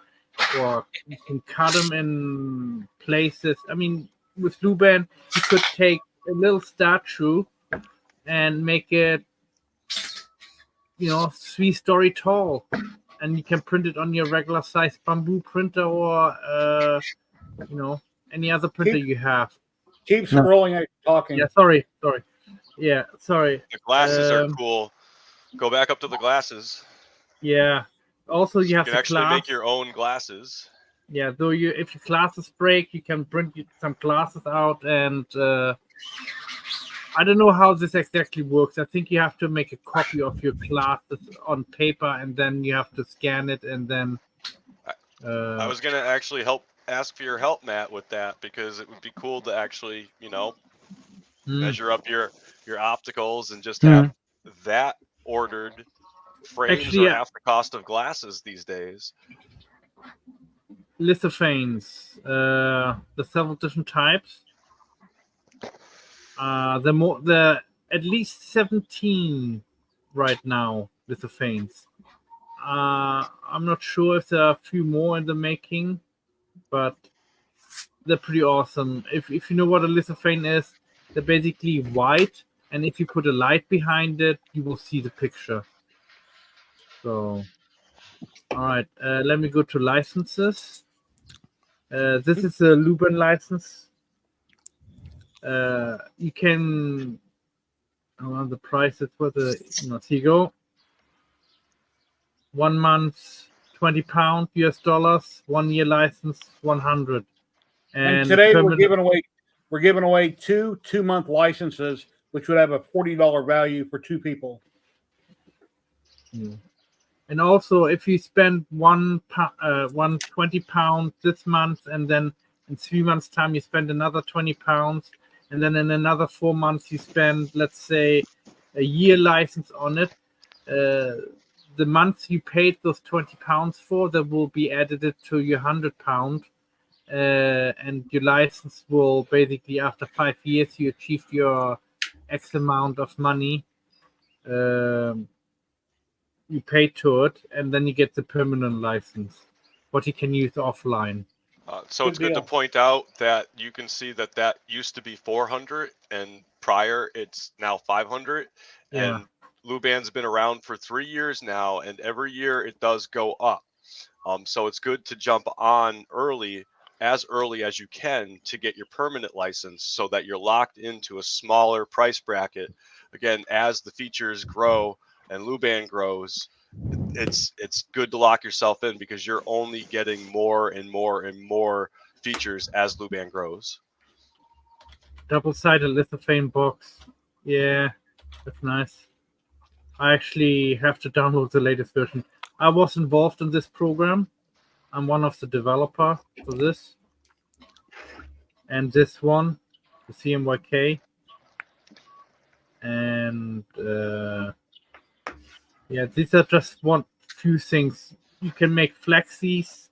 S1: or you can cut them in places. I mean, with Luban, you could take a little statue and make it, 3-story tall, and you can print it on your regular size bamboo printer or any other printer you have.
S6: Keep scrolling and talking.
S1: Yeah, sorry. Yeah, sorry.
S7: The glasses are cool. Go back up to the glasses.
S1: Yeah. Also, you have
S7: You can
S1: the
S7: actually
S1: glass.
S7: make your own glasses.
S1: Yeah, though if your glasses break, you can print some glasses out, and I don't know how this exactly works. I think you have to make a copy of your glasses on paper, and then you have to scan it, and then.
S7: I was gonna actually ask for your help, Matt, with that, because it would be cool to actually, measure up your opticals and just have that ordered. Frames
S1: Actually,
S7: are half the cost of glasses these days.
S1: Lithophanes, the several different types. The at least 17 right now, Lithophanes. I'm not sure if there are a few more in the making, but they're pretty awesome. If you know what a lithophane is, they're basically white, and if you put a light behind it, you will see the picture. So, all right, let me go to licenses. This is a Luban license. You can. The price is for the. Here you go. 1 month, £20 US. 1 year license, 100.
S6: And today we're giving away 2 2-month licenses, which would have a $40 value for 2 people.
S1: And also, if you spend £120 this month, and then in 3 months' time you spend another £20, and then in another 4 months you spend, let's say, a year license on it, the months you paid those £20 for, that will be added to your £100, and your license will basically, after 5 years, you achieved your X amount of money. You pay to it, and then you get the permanent license, what you can use offline.
S7: So it's good to point out that you can see that used to be 400, and prior it's now 500.
S1: Yeah.
S7: And Luban's been around for 3 years now, and every year it does go up. So it's good to jump on early as you can to get your permanent license, so that you're locked into a smaller price bracket. Again, as the features grow and Luban grows, it's good to lock yourself in, because you're only getting more and more and more features as Luban grows.
S1: Double-sided lithophane box. Yeah, that's nice. I actually have to download the latest version. I was involved in this program. I'm one of the developers for this. And this one, the CMYK. And yeah, these are just few things. You can make flexies,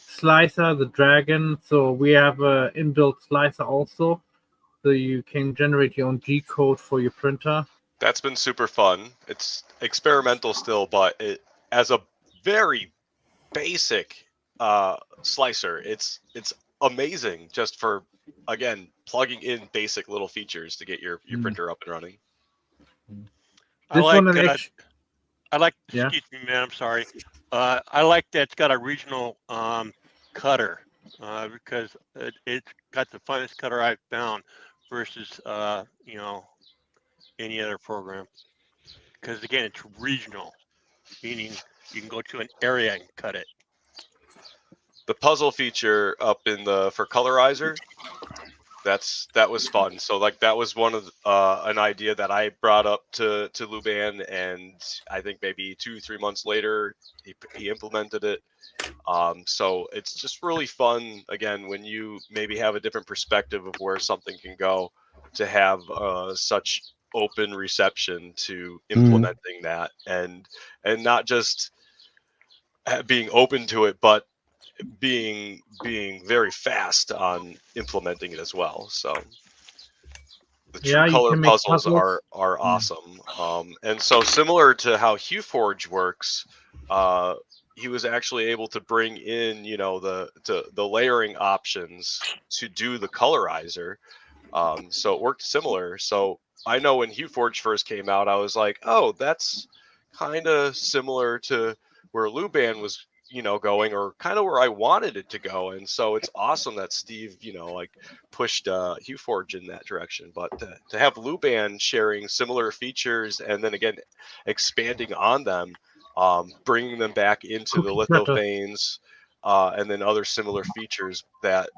S1: slicer, the dragon. So we have an inbuilt slicer also, so you can generate your own G code for your printer.
S7: That's been super fun. It's experimental still, but as a very basic slicer, it's amazing, just for, again, plugging in basic little features to get your printer up and running.
S2: I like.
S1: Yeah.
S2: Excuse me, man. I'm sorry. I like that it's got a regional cutter, because it's got the finest cutter I've found versus any other program. Because again, it's regional, meaning you can go to an area and cut it.
S7: The puzzle feature up for Colorizer, that was fun. So that was one of an idea that I brought up to Luban, and I think maybe 2-3 months later he implemented it. So it's just really fun, again, when you maybe have a different perspective of where something can go, to have such open reception to implementing that, and not just being open to it, but being very fast on implementing it as well. So The
S1: Yeah,
S7: true
S1: you
S7: color
S1: can make
S7: puzzles
S1: puzzles.
S7: are awesome. And so similar to how HueForge works, he was actually able to bring in, you know, the layering options to do the colorizer. So it worked similar. So I know when HueForge first came out, I was like, oh, that's kind of similar to where Luban was, you know, going, or kind of where I wanted it to go. And so it's awesome that Steve, you know, like pushed HueForge in that direction. But to have Luban sharing similar features and then again expanding on them, bringing them back into the
S1: Cookie cutter.
S7: lithophanes, and then other similar features that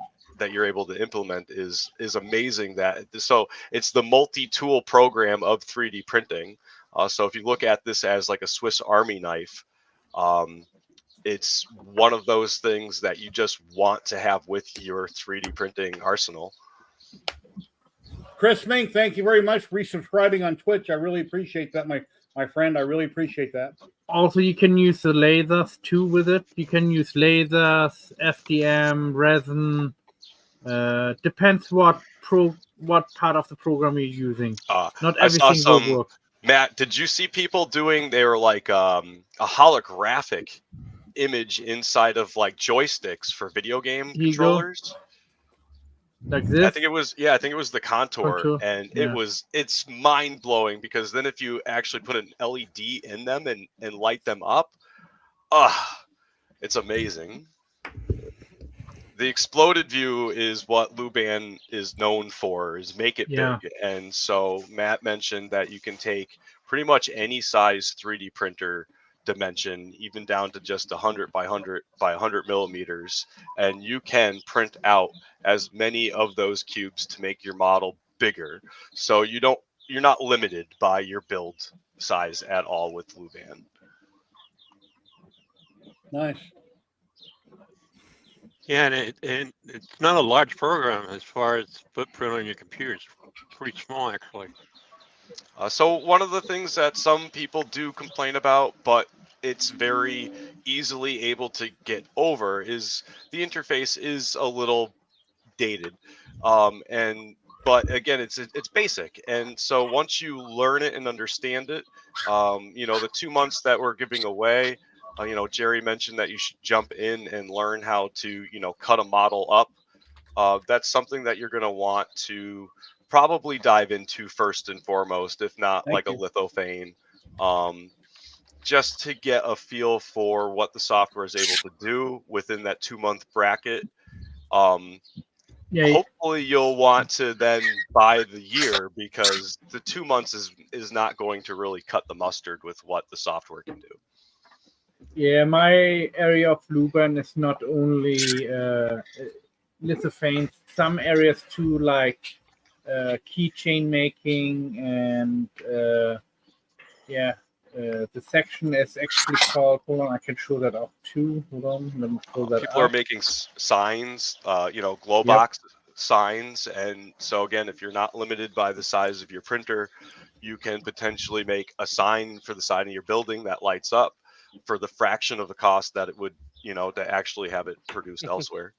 S7: you're able to implement is amazing. That so it's the multi-tool program of 3D printing. So if you look at this as like a Swiss Army knife, it's one of those things that you just want to have with your 3D printing arsenal.
S6: Chris Mink, thank you very much for resubscribing on Twitch. I really appreciate that, my friend. I really appreciate that.
S1: Also, you can use the lasers too with it. You can use lasers, FDM, resin. Depends what part of the program you're using. Not
S7: I saw
S1: everything will
S7: some.
S1: work.
S7: Matt, did you see people doing? They were like a holographic image inside of like joysticks for video game
S1: Here you go.
S7: controllers.
S1: Like this.
S7: I think it was the Contour, and
S1: yeah.
S7: it's mind blowing because then if you actually put an LED in them and light them up, it's amazing. The exploded view is what Luban is known for, is make it
S1: Yeah.
S7: big. And so Matt mentioned that you can take pretty much any size 3D printer dimension, even down to just 100 by 100 by 100 millimeters, and you can print out as many of those cubes to make your model bigger. So you're not limited by your build size at all with Luban.
S6: Nice.
S2: Yeah, and it's not a large program as far as footprint on your computer. It's pretty small, actually.
S7: So one of the things that some people do complain about, but it's very easily able to get over, is the interface is a little dated. But again, it's basic. And so once you learn it and understand it, you know, the 2 months that we're giving away, you know, Jerry mentioned that you should jump in and learn how to, you know, cut a model up. That's something that you're going to want to probably dive into first and foremost, if not like a lithophane, just to get a feel for what the software is able to do within that 2-month bracket.
S1: Yeah.
S7: Hopefully you'll want to then buy the year, because the 2 months is not going to really cut the mustard with what the software can do.
S1: Yeah, my area of Luban is not only lithophane, some areas too, like keychain making, and the section is actually called, hold on, I can show that up too. Hold on, let me pull that
S7: People
S1: up.
S7: are making signs, you know, glow box signs. And so again, if you're not limited by the size of your printer, you can potentially make a sign for the side of your building that lights up for the fraction of the cost that it would, you know, to actually have it produced elsewhere.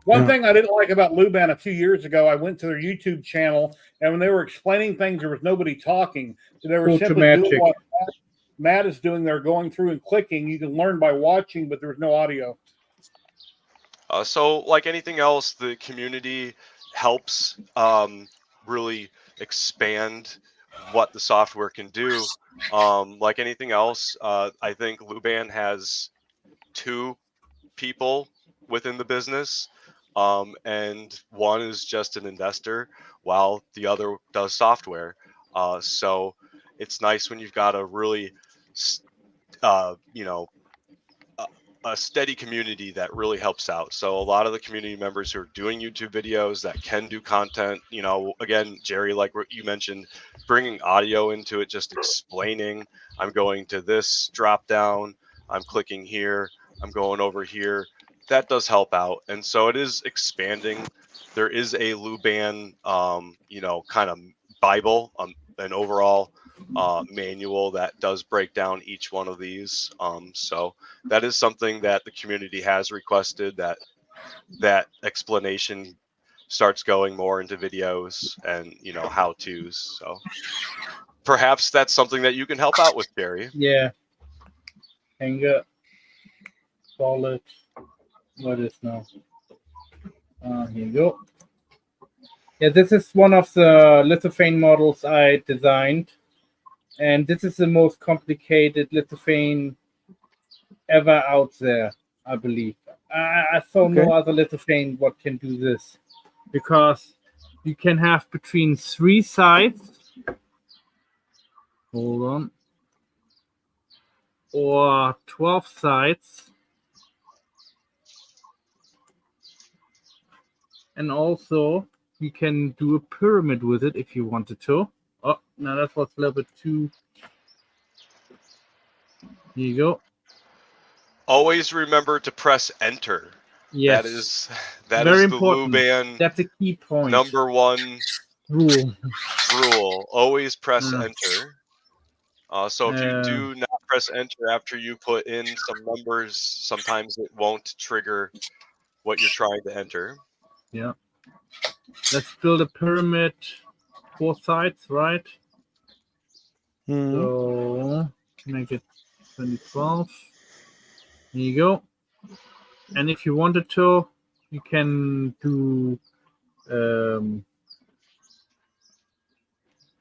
S6: One thing I didn't like about Luban a few years ago, I went to their YouTube channel, and when they were explaining things, there was nobody talking. They were simply doing what Matt is doing. They're going through and clicking. You can learn by watching, but there was no audio.
S7: So like anything else, the community helps really expand what the software can do. Like anything else, I think Luban has 2 people within the business, and one is just an investor while the other does software. So it's nice when you've got a really, you know, a steady community that really helps out. So a lot of the community members who are doing YouTube videos that can do content, you know, again, Jerry, like what you mentioned, bringing audio into it, just explaining, I'm going to this drop down, I'm clicking here, I'm going over here. That does help out. And so it is expanding. There is a Luban, you know, kind of Bible, an overall manual that does break down each one of these. So that is something that the community has requested, that explanation starts going more into videos and how to's. So perhaps that's something that you can help out with, Jerry.
S1: Yeah. Hanger. Solid. What is now? Here you go. Yeah, this is one of the lithophane models I designed, and this is the most complicated lithophane ever out there, I believe. I saw no other lithophane what can do this, because you can have between 3 sides. Hold on. Or 12 sides. And also, you can do a pyramid with it if you wanted to. Oh, now that was a little bit too... Here you go.
S7: Always remember to press enter.
S1: Yes.
S7: That
S1: Very
S7: is
S1: important.
S7: the Luban
S1: That's a key point.
S7: #1
S1: rule.
S7: Always press enter. So if you do not press enter after you put in some numbers, sometimes it won't trigger what you're trying to enter.
S1: Yeah. Let's build a pyramid, 4 sides, right? So make it 2012. Here you go. And if you wanted to, you can do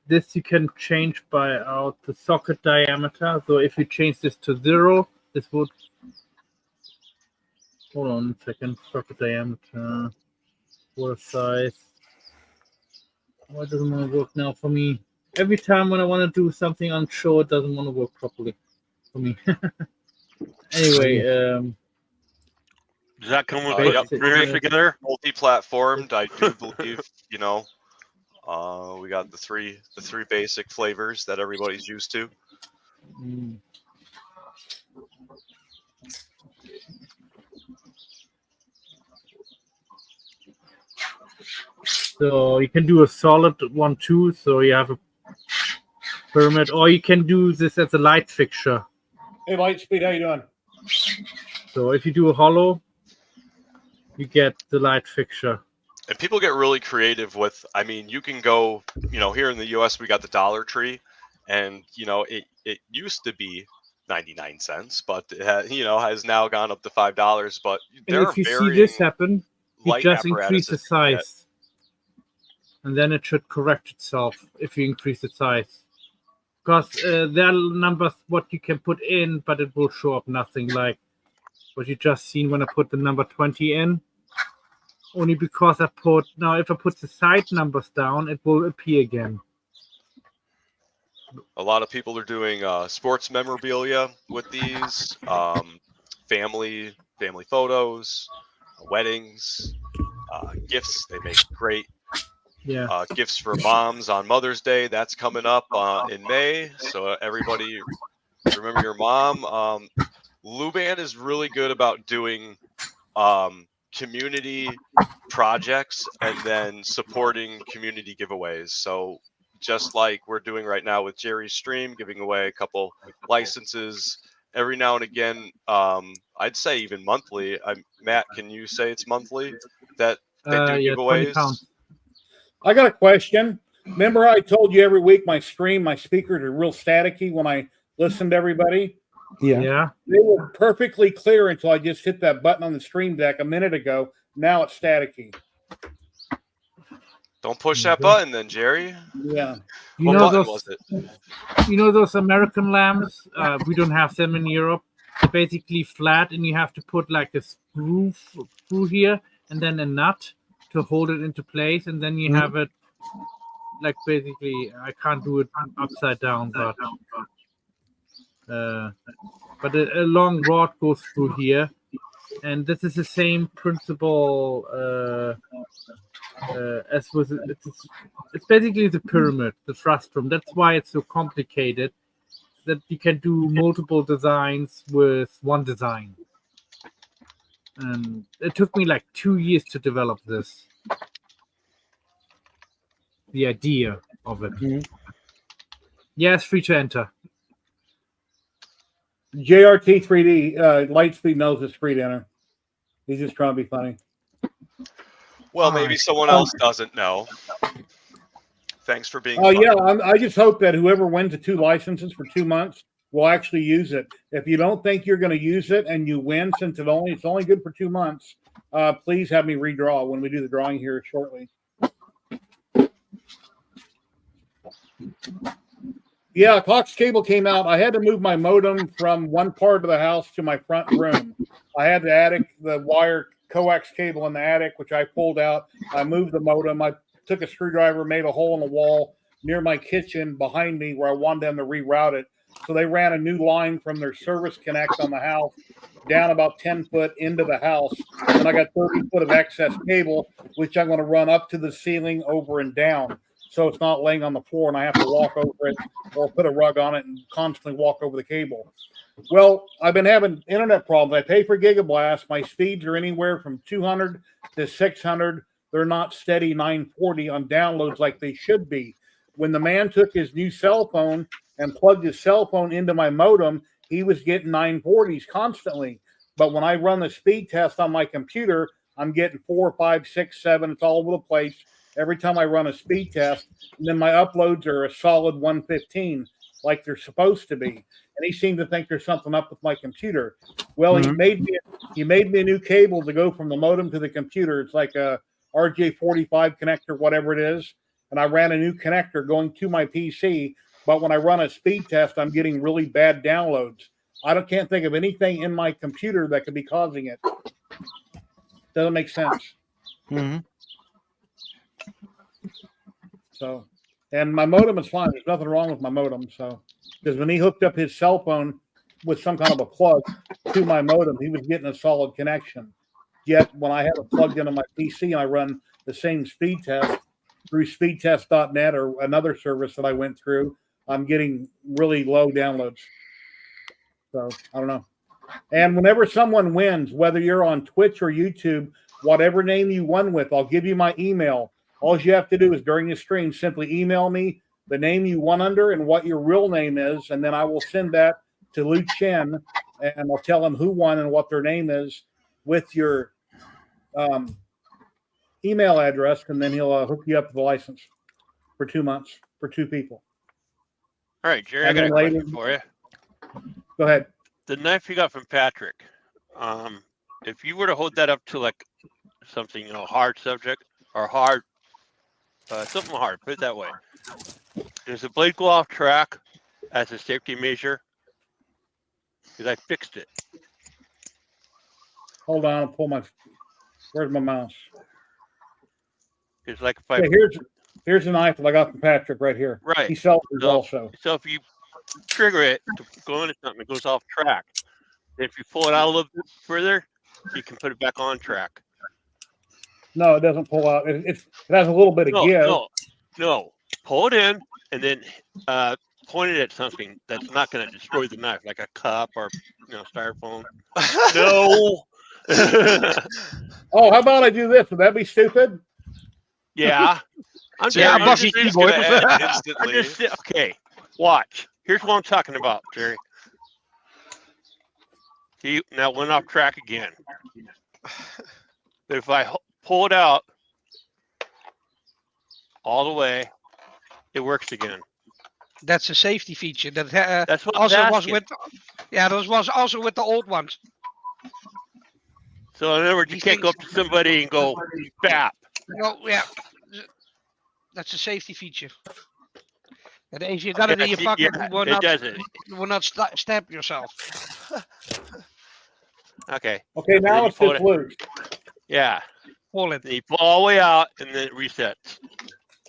S1: this. You can change by out the socket diameter. So if you change this to 0, this would. Hold on a second. Socket diameter. What size? Why doesn't want to work now for me? Every time when I want to do something on show, it doesn't want to work properly for me. Anyway,
S2: does that come with putting printers together?
S7: Multi-platformed, I do believe. We got the three basic flavors that everybody's used to.
S1: So you can do a solid one too. So you have a pyramid, or you can do this as a light fixture.
S6: Hey, Lightspeed, how you doing?
S1: So if you do a hollow, you get the light fixture.
S7: And people get really creative with, I mean, you can go, here in the US, we got the Dollar Tree, and, it used to be 99 cents, but it has now gone up to $5. But
S1: and if you see this happen, you just increase the size. And then it should correct itself if you increase the size. Because there are numbers what you can put in, but it will show up nothing like what you just seen when I put the number 20 in. Only because if I put the side numbers down, it will appear again.
S7: A lot of people are doing sports memorabilia with these, family photos, weddings, gifts. They make great gifts for moms on Mother's Day. That's coming up in May. So everybody remember your mom. Luban is really good about doing community projects and then supporting community giveaways. So just like we're doing right now with Jerry's stream, giving away a couple licenses every now and again. I'd say even monthly. Matt, can you say it's monthly that they do giveaways?
S6: I got a question. Remember I told you every week my speakers are real staticky when I listen to everybody?
S5: Yeah.
S6: They were perfectly clear until I just hit that button on the stream deck a minute ago. Now it's staticky.
S7: Don't push that button then, Jerry.
S6: Yeah.
S7: What button was it?
S1: You know those American lamps? We don't have them in Europe. They're basically flat, and you have to put like a screw through here and then a nut to hold it into place, and then you have it like basically, I can't do it upside down, but a long rod goes through here, and this is the same principle as with it's basically the pyramid, the frustrum. That's why it's so complicated, that you can do multiple designs with one design. And it took me like 2 years to develop this. The idea of it. Yes, free to enter.
S6: JRT 3D Lightspeed knows it's free to enter. He's just trying to be funny.
S7: Well, maybe someone else doesn't know. Thanks for being.
S6: Yeah, I just hope that whoever wins the 2 licenses for 2 months will actually use it. If you don't think you're going to use it and you win, since it's only good for 2 months, please have me redraw when we do the drawing here shortly. Yeah, Cox Cable came out. I had to move my modem from one part of the house to my front room. I had the wire coax cable in the attic, which I pulled out. I moved the modem. I took a screwdriver, made a hole in the wall near my kitchen behind me where I wanted them to reroute it. So they ran a new line from their service connect on the house down about 10 foot into the house. And I got 30 foot of excess cable, which I'm going to run up to the ceiling, over and down. So it's not laying on the floor and I have to walk over it or put a rug on it and constantly walk over the cable. Well, I've been having internet problems. I pay for Gigablast. My speeds are anywhere from 200 to 600. They're not steady 940 on downloads like they should be. When the man took his new cell phone and plugged his cell phone into my modem, he was getting 940s constantly. But when I run the speed test on my computer, I'm getting 4, 5, 6, 7. It's all over the place every time I run a speed test. And then my uploads are a solid 115 like they're supposed to be. And he seemed to think there's something up with my computer. Well, he made me a new cable to go from the modem to the computer. It's like a RJ45 connector, whatever it is. And I ran a new connector going to my PC. But when I run a speed test, I'm getting really bad downloads. Can't think of anything in my computer that could be causing it. Doesn't make sense.
S5: Mm-hmm.
S6: So, and my modem is fine. There's nothing wrong with my modem. So, because when he hooked up his cell phone with some kind of a plug to my modem, he was getting a solid connection. Yet when I have it plugged into my PC and I run the same speed test through speedtest.net or another service that I went through, I'm getting really low downloads. So I don't know. And whenever someone wins, whether you're on Twitch or YouTube, whatever name you won with, I'll give you my email. All you have to do is during the stream, simply email me the name you won under and what your real name is. And then I will send that to Lu Chen and I'll tell him who won and what their name is with your email address. And then he'll hook you up with the license for 2 months for 2 people.
S2: All right, Jerry, I got a question for you.
S6: Go ahead.
S2: The knife you got from Patrick, if you were to hold that up to like something, hard subject or hard, something hard, put it that way. Does the blade go off track as a safety measure? Because I fixed it.
S6: Hold on, I'll pull where's my mouse?
S2: It's like if I
S6: here's the knife that I got from Patrick right here.
S2: Right.
S6: He sells it also.
S2: So if you trigger it to go into something, it goes off track. If you pull it out a little bit further, you can put it back on track.
S6: No, it doesn't pull out. It has a little bit of give.
S2: No. Pull it in and then point it at something that's not going to destroy the knife, like a cup or styrofoam. No.
S6: Oh, how about I do this? Would that be stupid?
S2: Yeah. Okay. Watch. Here's what I'm talking about, Jerry. See, now it went off track again. But if I pull it out all the way, it works again.
S8: That's a safety feature.
S2: That's what
S8: also was with. Yeah, that was also with the old ones.
S2: So in other words, you can't go up to somebody and go bap.
S8: No, yeah, that's a safety feature. And if you got it in your pocket, will not stab yourself.
S2: Okay.
S6: Okay, now it's just loose.
S2: Yeah.
S8: Pull it.
S2: You pull all the way out and then it resets.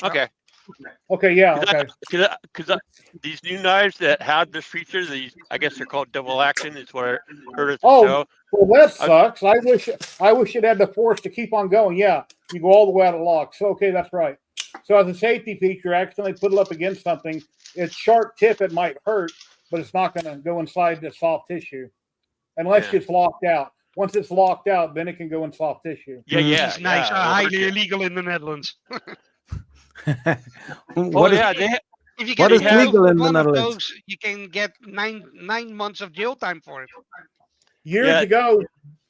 S2: Okay.
S6: Okay, yeah, okay.
S2: Because these new knives that have this feature, I guess they're called double action, is what I heard at the show.
S6: Well, that sucks. I wish it had the force to keep on going. Yeah, you go all the way out of lock. So, okay, that's right. So as a safety feature, accidentally put it up against something. It's sharp tip. It might hurt, but it's not going to go inside the soft tissue unless it's locked out. Once it's locked out, then it can go in soft tissue.
S2: Yeah.
S8: These knives are highly illegal in the Netherlands.
S5: What
S8: if you get
S5: is legal in the Netherlands?
S8: Those, you can get nine months of jail time for it.
S6: Years ago,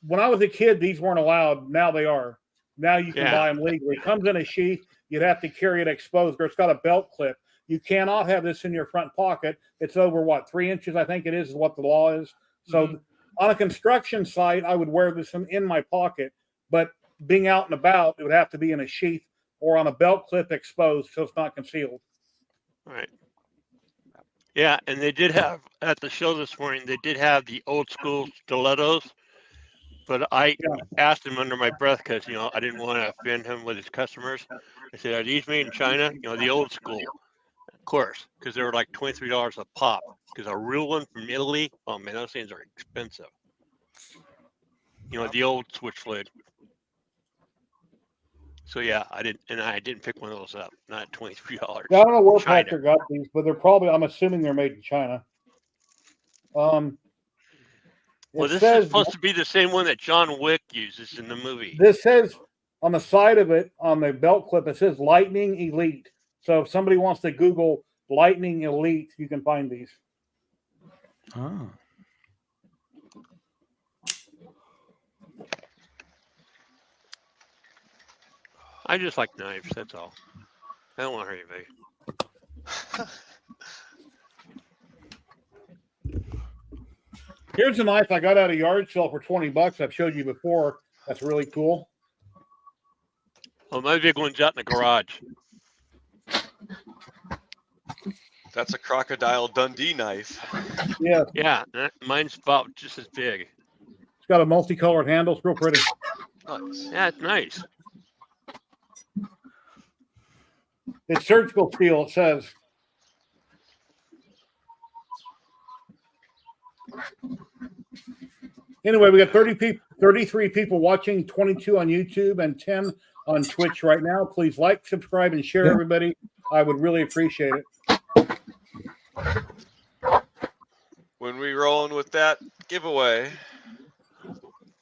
S6: when I was a kid, these weren't allowed. Now they are. Now you can buy them legally. It comes in a sheath. You'd have to carry it exposed, or it's got a belt clip. You cannot have this in your front pocket. It's over, 3 inches, I think it is what the law is. So on a construction site, I would wear this in my pocket. But being out and about, it would have to be in a sheath or on a belt clip exposed so it's not concealed.
S2: All right. Yeah, and they did have, at the show this morning, they did have the old school stilettos. But I asked him under my breath because, I didn't want to offend him with his customers. I said, are these made in China? The old school. Of course, because they were like $23 a pop. Because a real one from Italy, oh man, those things are expensive. The old switchblade. So yeah, I didn't pick one of those up. Not $23.
S6: Yeah, I don't know where Patrick got these, but they're probably, I'm assuming they're made in China.
S2: Well, this is supposed to be the same one that John Wick uses in the movie.
S6: This says on the side of it, on the belt clip, it says Lightning Elite. So if somebody wants to Google Lightning Elite, you can find these.
S5: Oh.
S2: I just like knives, that's all. I don't want to hurt anybody.
S6: Here's a knife I got at a yard sale for $20. I've showed you before. That's really cool.
S2: Well, my big one's out in the garage.
S7: That's a Crocodile Dundee knife.
S6: Yeah.
S2: Yeah, mine's about just as big.
S6: It's got a multicolored handle. It's real pretty.
S7: Nice.
S2: Yeah, it's nice.
S6: It's surgical steel, it says. Anyway, we got 33 people watching, 22 on YouTube and 10 on Twitch right now. Please like, subscribe, and share, everybody. I would really appreciate it.
S7: When we rolling with that giveaway?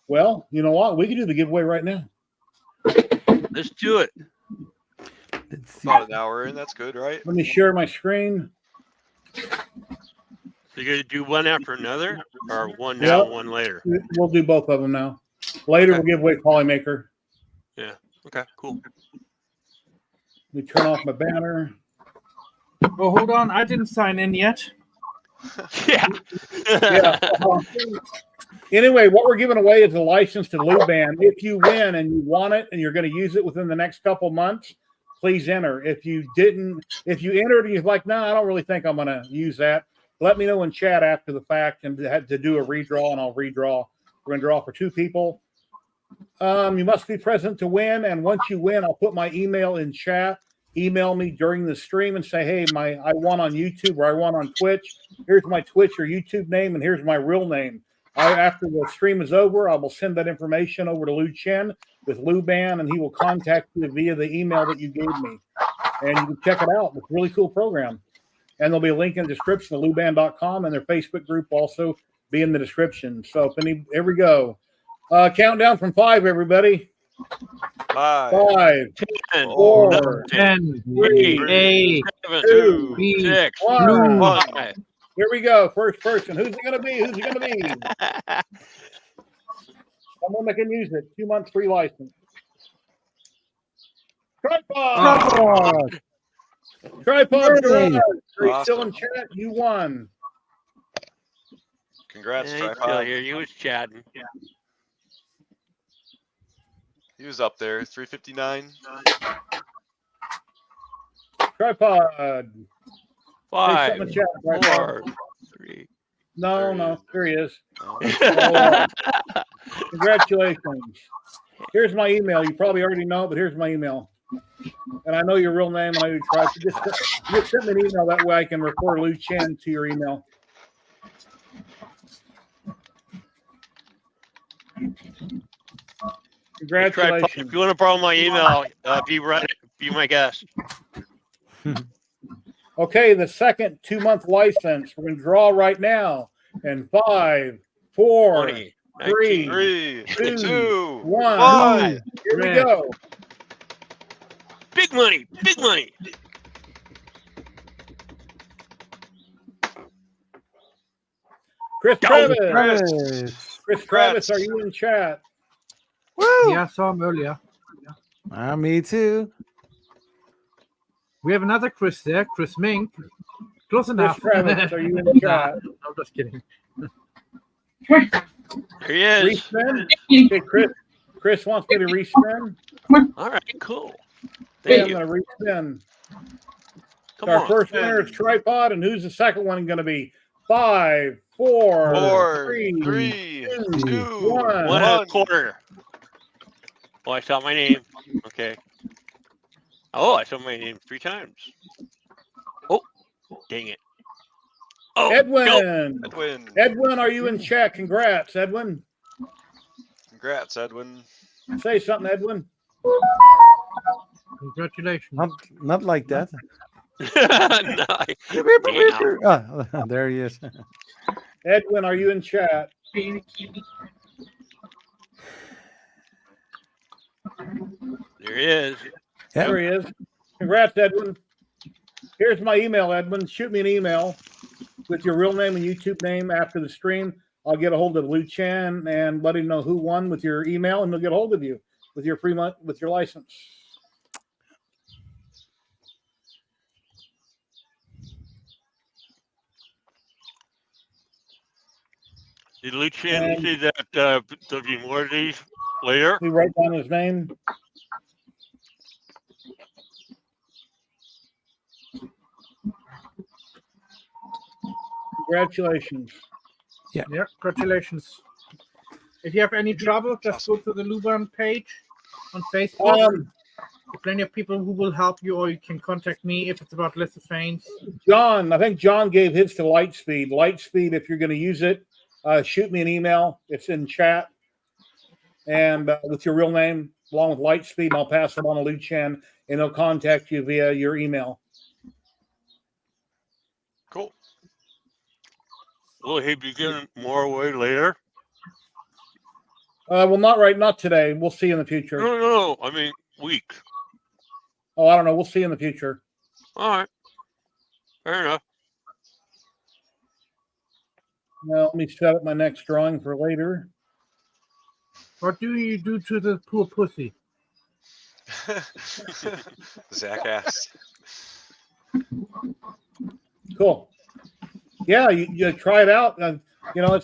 S6: Well, you know what? We can do the giveaway right now.
S2: Let's do it.
S7: About an hour in. That's good, right?
S6: Let me share my screen.
S2: So you're going to do one after another, or one now, one later?
S6: We'll do both of them now. Later, we'll give away Polymaker.
S2: Yeah. Okay, cool.
S6: Let me turn off my banner.
S1: Oh, hold on. I didn't sign in yet.
S2: Yeah.
S6: Anyway, what we're giving away is a license to Luban. If you win and you want it and you're going to use it within the next couple months, please enter. If you entered and you're like, no, I don't really think I'm going to use that, let me know in chat after the fact and to do a redraw, and I'll redraw. We're going to draw for 2 people. You must be present to win, and once you win, I'll put my email in chat. Email me during the stream and say, hey, I won on YouTube or I won on Twitch. Here's my Twitch or YouTube name, and here's my real name. After the stream is over, I will send that information over to Lou Chen with Luban, and he will contact you via the email that you gave me. And you can check it out. It's a really cool program. And there'll be a link in the description of luban.com, and their Facebook group will also be in the description. So here we go. Countdown from 5, everybody.
S7: 5,
S2: 10,
S6: 4,
S1: 10,
S2: 3,
S1: 8,
S2: 7,
S6: 2,
S2: 6,
S6: 1.
S2: 5.
S6: Here we go. First person. Who's it going to be? Who's it going to be? Someone that can use it. 2 months free license. Tripod. Tripod. Are you still in chat? You won.
S7: Congrats,
S2: Still
S7: Tripod.
S2: here. You was chatting.
S7: He was up there, 359.
S6: Tripod.
S2: 5,
S6: Hey, chat,
S2: 4, 3.
S6: No, here he is.
S7: Oh.
S6: Congratulations. Here's my email. You probably already know, but here's my email. And I know your real name, and I do try to just send me an email. That way I can record Lou Chen to your email. Congratulations.
S2: If you want to borrow my email, be my guest.
S6: Okay, the second 2-month license. We're going to draw right now. And 5, 4,
S2: 20,
S6: 3,
S7: 3, 2,
S6: 1.
S7: 1.
S6: Here we go.
S2: Big money. Big money.
S6: Chris Travis.
S7: Chris.
S6: Chris Travis, are you in chat?
S1: Yeah, I saw him earlier.
S5: Me too.
S1: We have another Chris there, Chris Mink. Close
S6: Chris
S1: enough.
S6: Kravitz, are you in the chat?
S1: I'm just kidding.
S2: There he is.
S6: Respin? Okay, Chris wants me to respin.
S2: All right, cool.
S6: Okay,
S2: Thank
S6: I'm
S2: you.
S6: going to respin.
S2: Come
S6: Our
S2: on.
S6: first winner is Tripod, and who's the second one going to be? 5, 4,
S7: 4,
S6: 3,
S7: 3, 2,
S6: 1.
S2: One and a quarter. Oh, I saw my name. Okay. Oh, I saw my name 3 times. Oh, dang it. Oh, go.
S6: Edwin.
S7: Edwin.
S6: Edwin, are you in chat? Congrats, Edwin.
S7: Congrats, Edwin.
S6: Say something, Edwin.
S1: Congratulations.
S5: Not like that.
S2: No,
S5: There he is.
S6: Edwin, are you in chat?
S2: there he is.
S6: There he is. Congrats, Edwin. Here's my email, Edwin. Shoot me an email with your real name and YouTube name after the stream. I'll get a hold of Lou Chan and let him know who won with your email, and he'll get a hold of you with your free month with your license.
S2: Did Lou Chan say that there'll be more of these later?
S6: We write down his name. Congratulations.
S1: Yeah, congratulations. If you have any trouble, just go to the Luban page on Facebook. Plenty of people who will help you, or you can contact me if it's about Lithofanes.
S6: John, I think John gave his to Lightspeed. Lightspeed, if you're going to use it, shoot me an email. It's in chat. And with your real name, along with Lightspeed, and I'll pass it on to Lou Chen, and he'll contact you via your email.
S7: Cool.
S2: Will he be giving more away later?
S6: Well, not today. We'll see in the future.
S2: No. I mean, week.
S6: Oh, I don't know. We'll see in the future.
S2: All right. Fair enough.
S6: Now, let me set up my next drawing for later.
S1: What do you do to the poor pussy?
S7: Zach asked.
S6: Cool. Yeah, you try it out. It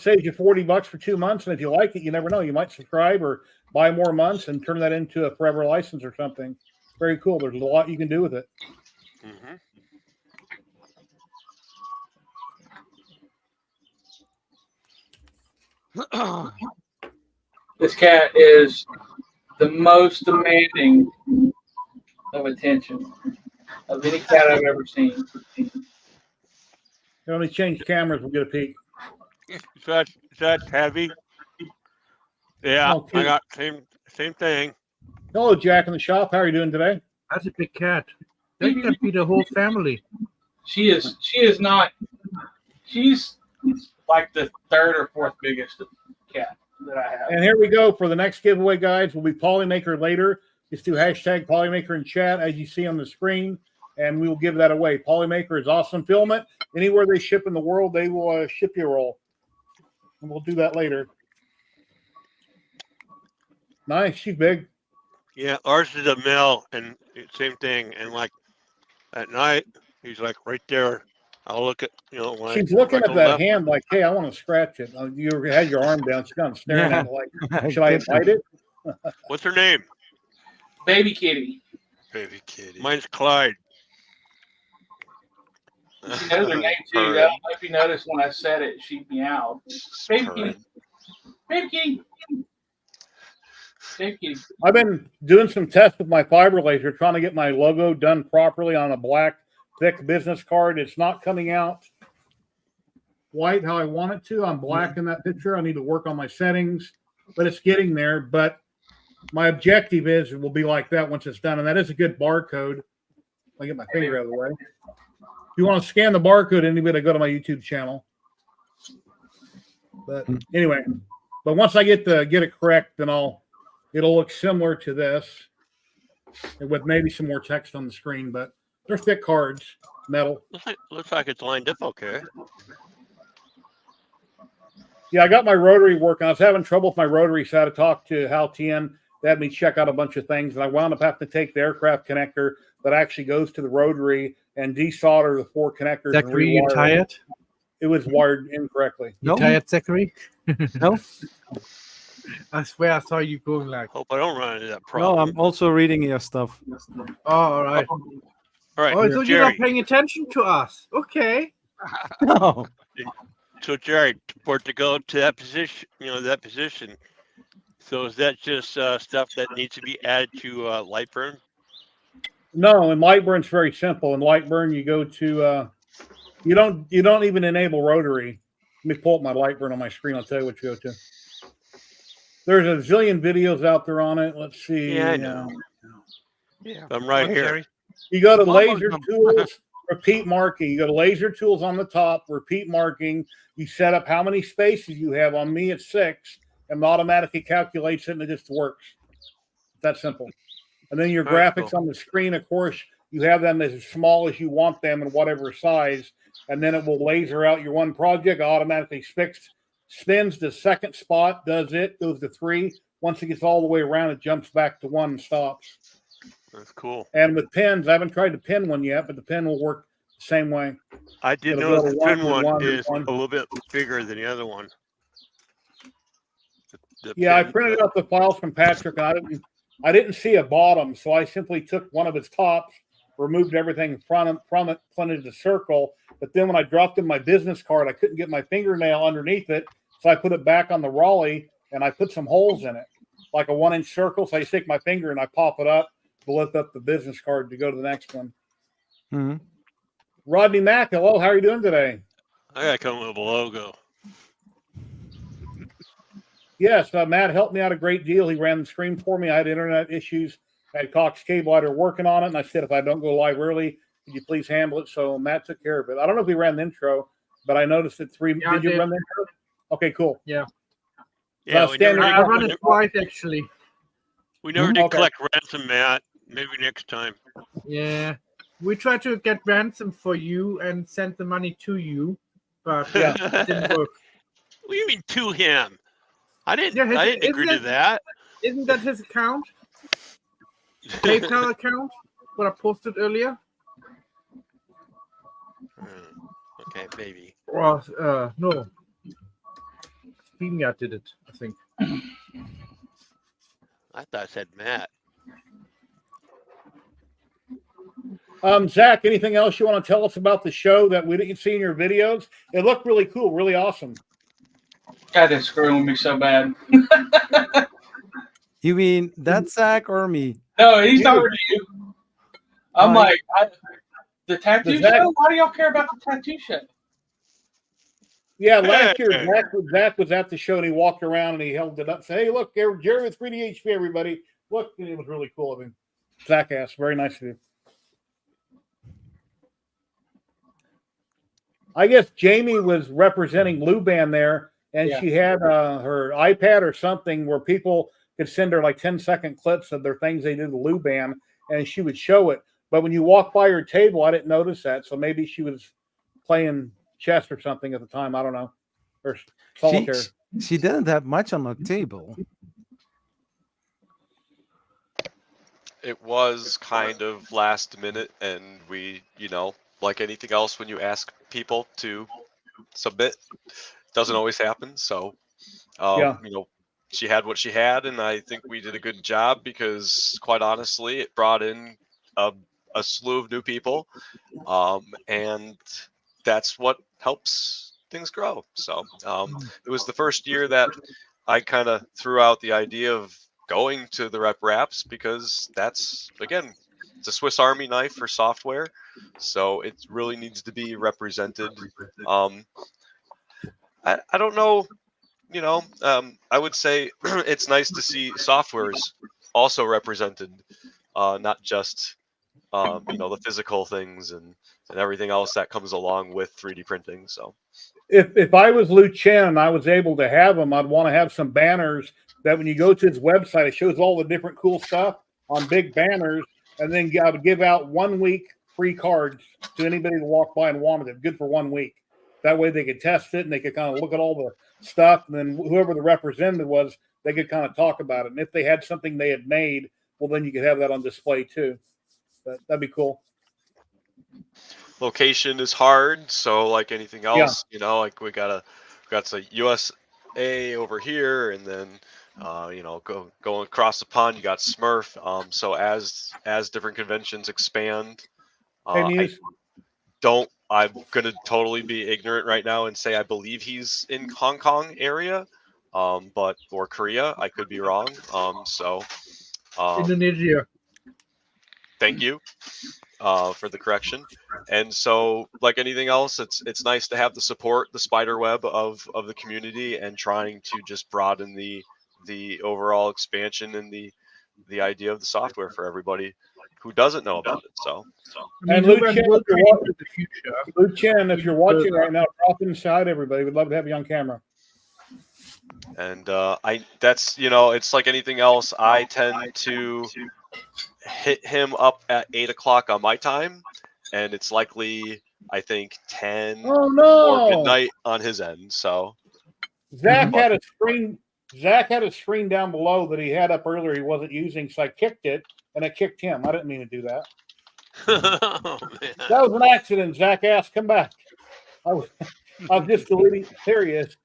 S6: saves you $40 for 2 months, and if you like it, you never know. You might subscribe or buy more months and turn that into a forever license or something. Very cool. There's a lot you can do with it.
S3: Mm-hmm. This cat is the most demanding of attention of any cat I've ever seen.
S6: Let me change cameras. We'll get a peek.
S2: Is that heavy? Yeah,
S6: Okay.
S2: I got same thing.
S6: Hello, Jack in the shop. How are you doing today?
S1: That's a big cat. That could be the whole family.
S3: She is not. She's like the third or fourth biggest cat that I have.
S6: And here we go for the next giveaway, guys. We'll be Polymaker later. Just do hashtag Polymaker in chat as you see on the screen, and we will give that away. Polymaker is awesome filament. Anywhere they ship in the world, they will ship you a roll. And we'll do that later. Nice. She's big.
S2: Yeah, ours is a male, and same thing. And like at night, he's like right there. I'll look at when
S6: she's looking at that hand like, hey, I want to scratch it. You had your arm down. She's kind of staring at it like, should I invite it?
S2: What's her name?
S3: Baby Kitty.
S7: Baby Kitty.
S2: Mine's Clyde.
S3: She knows her name too. I don't know if you noticed when I said it, she'd meow. Baby Kitty. Baby Kitty. Baby Kitty.
S6: I've been doing some tests with my fiber laser, trying to get my logo done properly on a black, thick business card. It's not coming out white how I want it to. I'm black in that picture. I need to work on my settings, but it's getting there. But my objective is it will be like that once it's done. And that is a good barcode. I'll get my finger out of the way. If you want to scan the barcode, anybody go to my YouTube channel. But anyway, but once I get it correct, then it'll look similar to this with maybe some more text on the screen, but they're thick cards, metal.
S2: Looks like it's lined up okay.
S6: Yeah, I got my rotary working. I was having trouble with my rotary, so I had to talk to Hal Tien They had me check out a bunch of things, and I wound up having to take the aircraft connector that actually goes to the rotary and desolder the 4 connectors.
S1: Zachary,
S6: and
S1: you
S6: rewire
S1: tired?
S6: It was wired incorrectly.
S1: You tired, Zachary?
S5: No,
S1: I swear I saw you going like.
S2: Hope I don't run into that
S5: no,
S2: problem.
S5: I'm also reading your stuff.
S1: Oh, all right.
S2: All right,
S1: Oh, so you're
S2: Jerry.
S1: not paying attention to us? Okay.
S5: No.
S2: So Jerry, for it to go to that position, that position. So is that just stuff that needs to be added to Lightburn?
S6: No, in Lightburn it's very simple. In Lightburn, you go to you don't even enable rotary. Let me pull up my Lightburn on my screen. I'll tell you what you go to. There's a zillion videos out there on it. Let's see.
S2: Yeah, I know.
S8: Yeah.
S2: I'm right here.
S8: Jerry.
S6: You go to
S8: Almost
S6: laser
S8: done.
S6: tools, repeat marking. You go to laser tools on the top, repeat marking. You set up how many spaces you have. On me, it's 6, and it automatically calculates it, and it just works. That simple. And then your
S2: All right,
S6: graphics
S2: cool.
S6: on the screen, of course, you have them as small as you want them in whatever size, and then it will laser out your one project, automatically spins the second spot, does it, goes to 3. Once it gets all the way around, it jumps back to 1 and stops.
S2: That's cool.
S6: And with pins, I haven't tried to pin one yet, but the pin will work the same way.
S2: I did
S6: It'll
S2: know
S6: go
S2: the
S6: to
S2: pin
S6: one,
S2: one
S6: one,
S2: is
S6: one.
S2: a little bit bigger than the other one. The
S6: Yeah, I
S2: pin,
S6: printed out the files from Patrick, and I didn't see a bottom, so I simply took one of its tops, removed everything from it, planted a circle. But then when I dropped in my business card, I couldn't get my fingernail underneath it, so I put it back on the Raleigh, and I put some holes in it, like a 1-inch circle. So I stick my finger and I pop it up to lift up the business card to go to the next one.
S5: Mhm.
S6: Rodney Mack, hello, how are you doing today?
S2: I gotta come with a logo.
S6: Yes, Matt helped me out a great deal. He ran the stream for me. I had internet issues. I had Cox Cable out there working on it, and I said, if I don't go live early, could you please handle it? So Matt took care of it. I don't know if he ran the intro, but I noticed that 3.
S1: Yeah, I
S6: did you
S1: did.
S6: run the intro? Okay, cool.
S2: Yeah, we
S6: Stanley,
S2: never,
S1: I run it twice actually.
S2: we never did
S6: Okay.
S2: collect ransom, Matt. Maybe next time.
S1: Yeah. We tried to get ransom for you and send the money to you, but
S6: Yeah.
S1: it didn't work.
S2: What do you mean to him? I didn't.
S1: Yeah,
S2: I didn't agree to that.
S1: Isn't that his account? PayPal account? What I posted earlier?
S2: Okay, maybe.
S1: Or no. StreamYard did it, I think.
S2: I thought I said Matt.
S6: Zach, anything else you want to tell us about the show that we didn't see in your videos? It looked really cool, really awesome.
S3: God, that's screwing with me so bad.
S5: You mean that Zach or me?
S3: No, he's talking to you. I'm
S5: Hi.
S3: like, the tattoo
S6: Does that-
S3: show? Why do y'all care about the tattoo show?
S6: Yeah, last year Zach was at the show and he walked around and he held it up and said, hey, look, Jerry with 3DHP, everybody. Look, and it was really cool of him. Zach asked, very nice of you. I guess Jamie was representing Luban there, and
S3: Yeah.
S6: she had her iPad or something where people could send her like 10-second clips of their things they did to Luban, and she would show it. But when you walk by her table, I didn't notice that. So maybe she was playing chess or something at the time. I don't know. Or solitaire.
S5: She didn't have much on the table.
S7: It was kind of last minute, and we, like anything else, when you ask people to submit, doesn't always happen. So,
S6: Yeah.
S7: she had what she had, and I think we did a good job because, quite honestly, it brought in a slew of new people, and that's what helps things grow. So, it was the first year that I kind of threw out the idea of going to the rep wraps because that's, again, it's a Swiss Army knife for software, so it really needs to be represented. I don't know, I would say it's nice to see softwares also represented, not just the physical things and everything else that comes along with 3D printing. So
S6: If I was Lou Chen and I was able to have him, I'd want to have some banners that when you go to his website, it shows all the different cool stuff on big banners. And then I would give out 1 week free cards to anybody that walked by and wanted it. Good for 1 week. That way they could test it and they could kind of look at all the stuff. And then whoever the representative was, they could kind of talk about it. And if they had something they had made, well, then you could have that on display too. But that'd be cool.
S7: Location is hard, so like anything else, you know, like we got the USA over here, and then you know, going across the pond, you got Smurf. So as different conventions expand, I'm gonna totally be ignorant right now and say I believe he's in Hong Kong area, but or Korea. I could be wrong.
S1: Indonesia.
S7: Thank you for the correction. And so, like anything else, it's nice to have the support, the spider web of the community, and trying to just broaden the overall expansion and the idea of the software for everybody who doesn't know about it. So,
S6: and Lu Chen, if you're watching right now, drop inside everybody. We'd love to have you on camera.
S7: And that's, you know, it's like anything else. I tend to hit him up at 8 o'clock on my time, and it's likely, I think, 10 or midnight on his end. So
S6: Zach had a screen. Zach had a screen down below that he had up earlier. He wasn't using, so I kicked it, and it kicked him. I didn't mean to do that.
S2: Oh, man.
S6: That was an accident. Zach asked, "Come back." I was just deleting. There he is.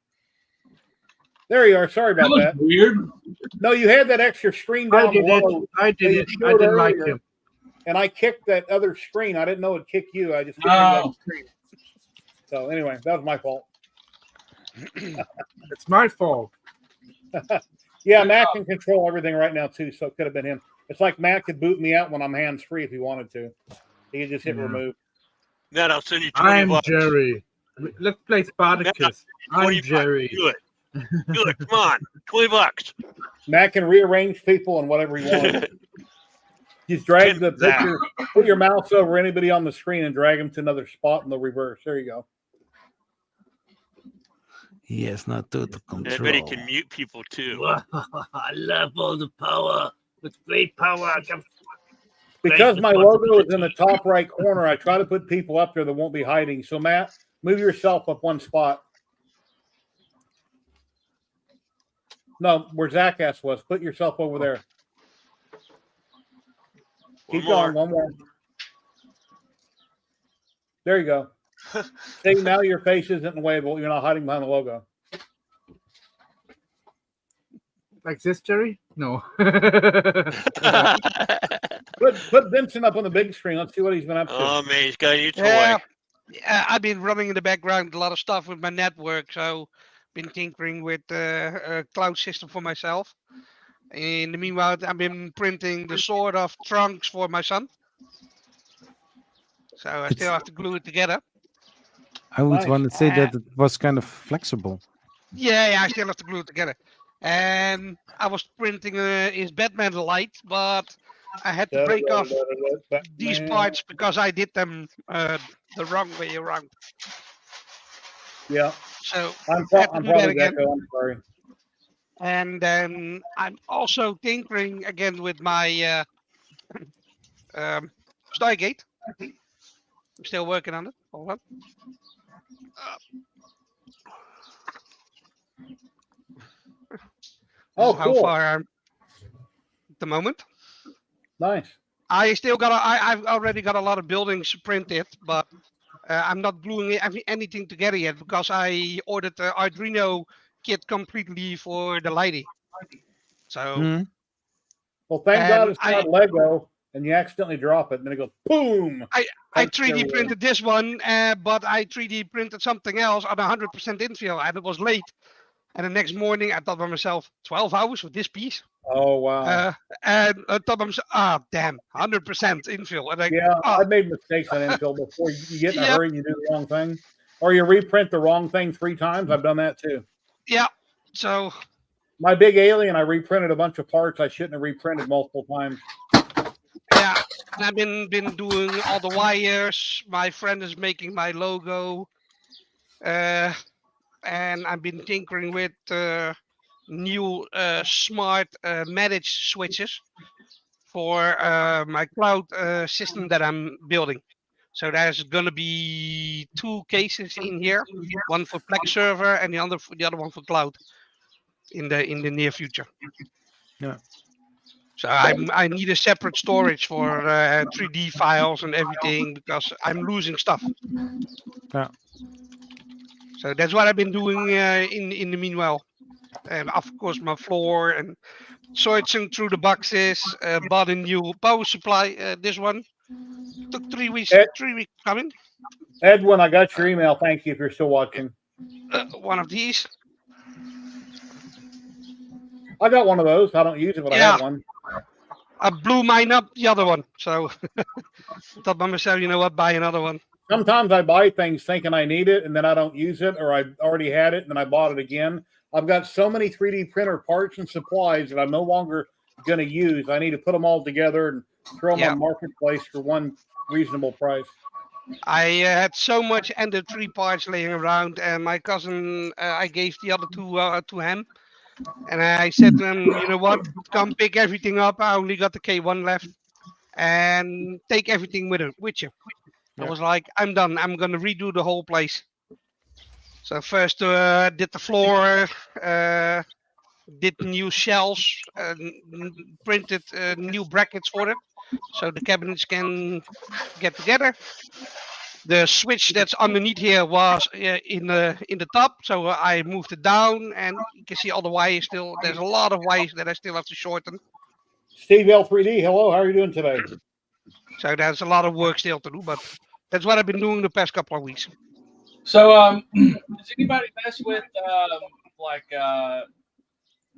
S6: There you are. Sorry about that.
S3: Weird.
S6: No, you had that extra screen down below.
S1: I did it. I didn't like it.
S6: And I kicked that other screen. I didn't know it'd kick you. I just kicked that screen. So anyway, that was my fault.
S1: It's my fault.
S6: Yeah, Matt can control everything right now too, so it could have been him. It's like Matt could boot me out when I'm hands free if he wanted to. He could just hit remove.
S2: Ned, I'll send you 20
S1: I'm
S2: bucks.
S1: Jerry. Let's play Spartacus. I'm Jerry.
S2: Do it. Do it. Come on. 20 bucks.
S6: Matt can rearrange people and whatever he wants. Just drag the picture, put your mouse over anybody on the screen and drag them to another spot in the reverse. There you go.
S5: He has not total control.
S2: I bet he can mute people too.
S1: I love all the power. With great power comes.
S6: Because my logo is in the top right corner, I try to put people up there that won't be hiding. So, Matt, move yourself up one spot. No, where Zackass was. Put yourself over there. Keep going. One more. There you go. See, now your face isn't in the way, but you're not hiding behind the logo.
S1: Like this, Jerry? No.
S6: Put Vincent up on the big screen. Let's see what he's been up to.
S2: Oh, man, he's got a new toy.
S8: Yeah, I've been running in the background a lot of stuff with my network, so been tinkering with a cloud system for myself. In the meanwhile, I've been printing the sort of trunks for my son. So I still have to glue it together.
S5: I would want to say that it was kind of flexible.
S8: Yeah, I still have to glue it together. And I was printing his Batman light, but I had to break off these parts because I did them the wrong way around.
S6: Yeah.
S8: So
S6: I'm probably Gecko. I'm sorry.
S8: And then I'm also tinkering again with my Stargate. I'm still working on it. Hold on.
S6: Oh,
S8: how
S6: cool.
S8: far I'm at the moment.
S6: Nice.
S8: I still got. I've already got a lot of buildings printed, but I'm not gluing anything together yet because I ordered the Arduino kit completely for the lighting. So.
S6: Well, thank God it's not Lego, and you accidentally drop it, and then it goes boom.
S8: I 3D printed this one, but I 3D printed something else on 100% infill, and it was late. And the next morning, I thought by myself, 12 hours with this piece.
S6: Oh wow!
S8: And I thought by myself, damn, 100% infill. And
S6: I made mistakes on infill before. You get in a hurry and you do the wrong thing, or you reprint the wrong thing 3 times. I've done that too.
S8: Yeah. So
S6: my big alien, I reprinted a bunch of parts I shouldn't have reprinted multiple times.
S8: Yeah, and I've been doing all the wires. My friend is making my logo, and I've been tinkering with new smart managed switches for my cloud system that I'm building. So there's going to be 2 cases in here, one for Plex server and the other one for cloud. in the near future.
S5: Yeah.
S8: So I need a separate storage for 3D files and everything because I'm losing stuff.
S5: Yeah.
S8: So that's what I've been doing in the meanwhile. And of course my floor and searching through the boxes. Bought a new power supply. This one took 3 weeks.
S6: Ed-
S8: 3 weeks coming.
S6: Edwin, I got your email. Thank you if you're still watching.
S8: One of these.
S6: I got one of those. I don't use it, but I
S8: Yeah.
S6: have one.
S8: I blew mine up, the other one. So thought by myself, you know what, buy another one.
S6: Sometimes I buy things thinking I need it, and then I don't use it, or I already had it, and then I bought it again. I've got so many 3D printer parts and supplies that I'm no longer going to use. I need to put them all together and throw them on Marketplace for one reasonable price.
S8: I had so much Ender 3 parts laying around, and my cousin, I gave the other two to him. And I said to him, you know what, come pick everything up. I only got the K1 left. And take everything with you. I was like, I'm done. I'm going to redo the whole place. So first did the floor, did new shelves, printed new brackets for it. So the cabinets can get together. The switch that's underneath here was in the top, so I moved it down, and you can see all the wires still. There's a lot of wires that I still have to shorten.
S6: Steve L3D, hello. How are you doing today?
S8: So there's a lot of work still to do, but that's what I've been doing the past couple of weeks.
S3: So, does anybody mess with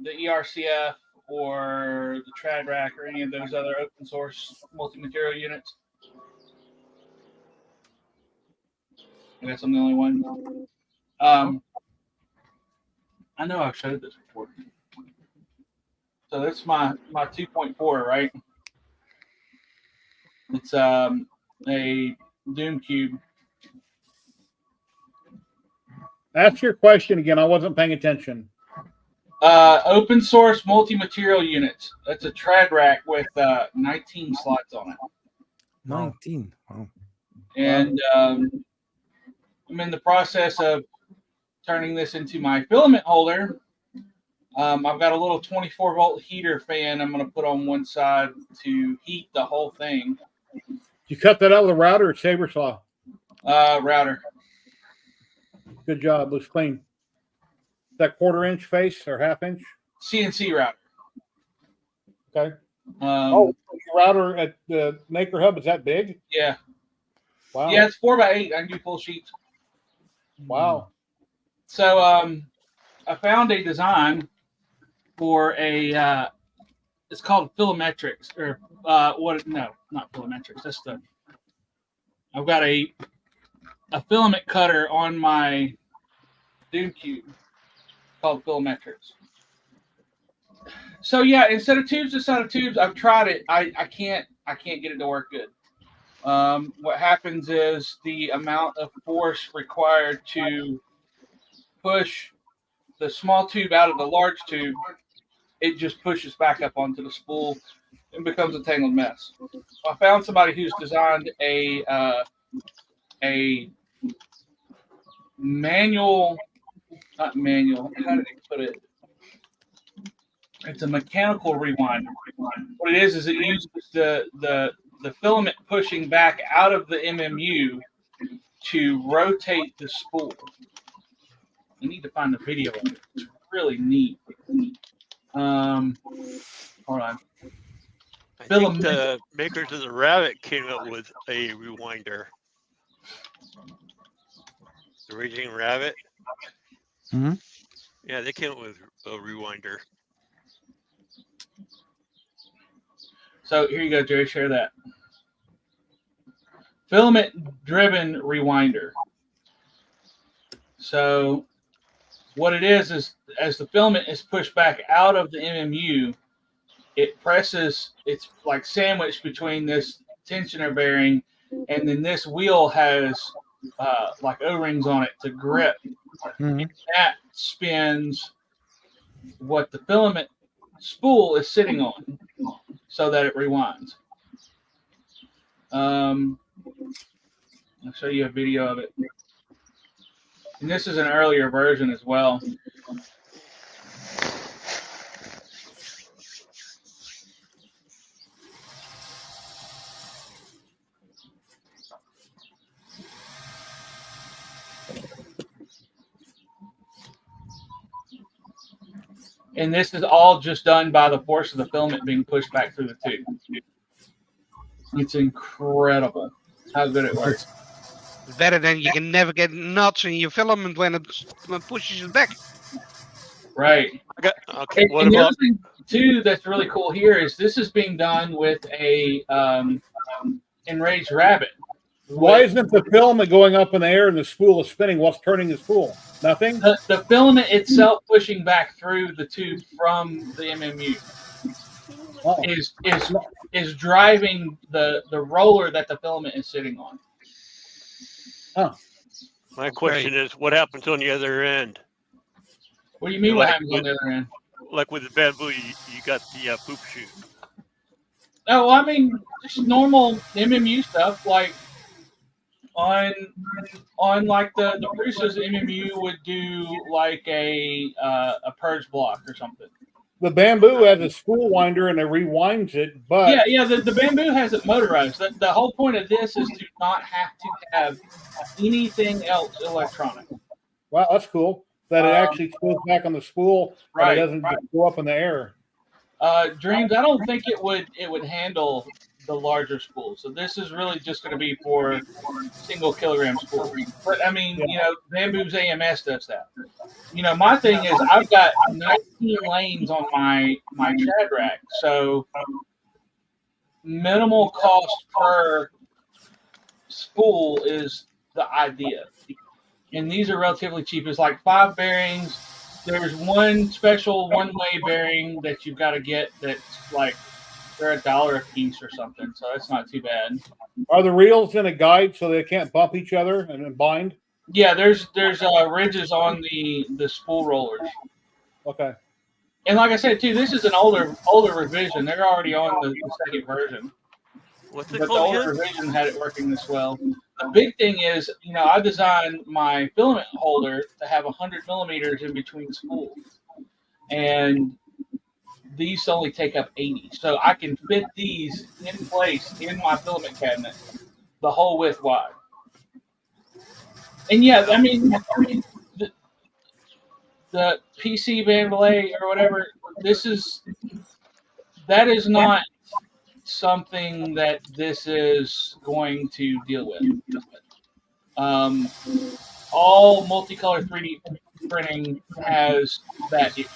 S3: the ERCF or the Trad Rack or any of those other open source multi-material units? I guess I'm the only one. I know I've showed this before. So that's my 2.4, right? It's a Doom Cube.
S6: Ask your question again. I wasn't paying attention.
S3: Open source multi-material units. That's a Trad Rack with 19 slots on it.
S5: 19. Wow.
S3: And I'm in the process of turning this into my filament holder. I've got a little 24-volt heater fan I'm going to put on one side to heat the whole thing.
S6: You cut that out with a router or saber saw?
S3: Router.
S6: Good job. Looks clean. Is that 1/4 inch face or 1/2 inch?
S3: CNC router.
S6: Okay. Your router at the Maker Hub, is that big?
S3: Yeah.
S6: Wow.
S3: Yeah, it's 4x8. I can do full sheets.
S6: Wow.
S3: So I found a design for a it's called Filometrics or what? No, not Filometrics. That's the. I've got a filament cutter on my Doom Cube called Filometrics. So yeah, instead of tubes, I've tried it. I can't get it to work good. What happens is the amount of force required to push the small tube out of the large tube, it just pushes back up onto the spool and becomes a tangled mess. I found somebody who's designed a manual, not manual, how did he put it? It's a mechanical rewinder. What it is it uses the filament pushing back out of the MMU to rotate the spool. I need to find the video of it. It's really neat. Hold on.
S2: I think the makers of the Rabbit came up with a rewinder. The Raging Rabbit.
S5: Mm-hmm.
S2: Yeah, they came up with a rewinder.
S3: So here you go, Jerry. Share that. Filament-driven rewinder. So what it is as the filament is pushed back out of the MMU, it presses, it's like sandwiched between this tensioner bearing, and then this wheel has like O-rings on it to grip.
S5: Mm-hmm.
S3: And that spins what the filament spool is sitting on so that it rewinds. I'll show you a video of it. And this is an earlier version as well. And this is all just done by the force of the filament being pushed back through the tube. It's incredible how good it works.
S8: Better than you can never get nuts in your filament when it pushes it back.
S3: Right.
S2: Okay. What
S3: And the
S2: about?
S3: other thing too that's really cool here is this is being done with a enraged rabbit.
S6: Why isn't the filament going up in the air and the spool is spinning? What's turning the spool? Nothing?
S3: The filament itself pushing back through the tube from the MMU is driving the roller that the filament is sitting on.
S6: Huh.
S2: My question is, what happens on the other end?
S3: What do you mean?
S2: Like
S3: What happens on the other end?
S2: Like with the bamboo, you got the poop chute.
S3: Oh, I mean, just normal MMU stuff. Like on like the Prusa's MMU would do like a purge block or something.
S6: The bamboo has a spool winder and it rewinds it, but
S3: yeah, the bamboo has it motorized. The whole point of this is to not have to have anything else electronic.
S6: wow, that's cool. That it actually goes back on the spool,
S3: Right,
S6: and it doesn't just go up in the air.
S3: Dreams, I don't think it would handle the larger spool. So this is really just going to be for single kilogram spool. But I mean, you know, Bamboo's AMS does that. You know, my thing is I've got 19 lanes on my trad rack, so minimal cost per spool is the idea. And these are relatively cheap. It's like 5 bearings. There's one special one-way bearing that you've got to get that's like they're $1 a piece or something, so that's not too bad.
S6: Are the reels in a guide so they can't bump each other and then bind?
S3: Yeah, there's ridges on the spool rollers.
S6: Okay.
S3: And like I said too, this is an older revision. They're already on the second version.
S2: What's it
S3: But the
S2: called
S3: older
S2: again?
S3: revision had it working this well. The big thing is, you know, I designed my filament holder to have 100 millimeters in between spools, and these only take up 80. So I can fit these in place in my filament cabinet the whole width wide. And yeah, I mean the PC Van Valet or whatever, that is not something that this is going to deal with. All multicolor 3D printing has that issue.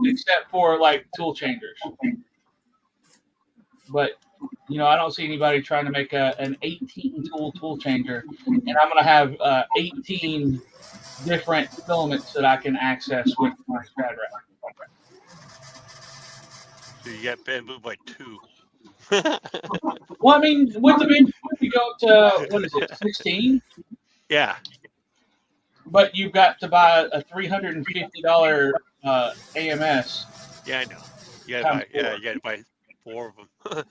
S3: Except for like tool changers. But you know, I don't see anybody trying to make an 18 tool changer, and I'm going to have 18 different filaments that I can access with my strad rack.
S2: So you got bamboo by 2.
S3: Well, I mean, with the bamboo, you go to what is it, 16?
S2: Yeah.
S3: But you've got to buy a $350 AMS.
S2: Yeah, I know. You got to buy 4 of them.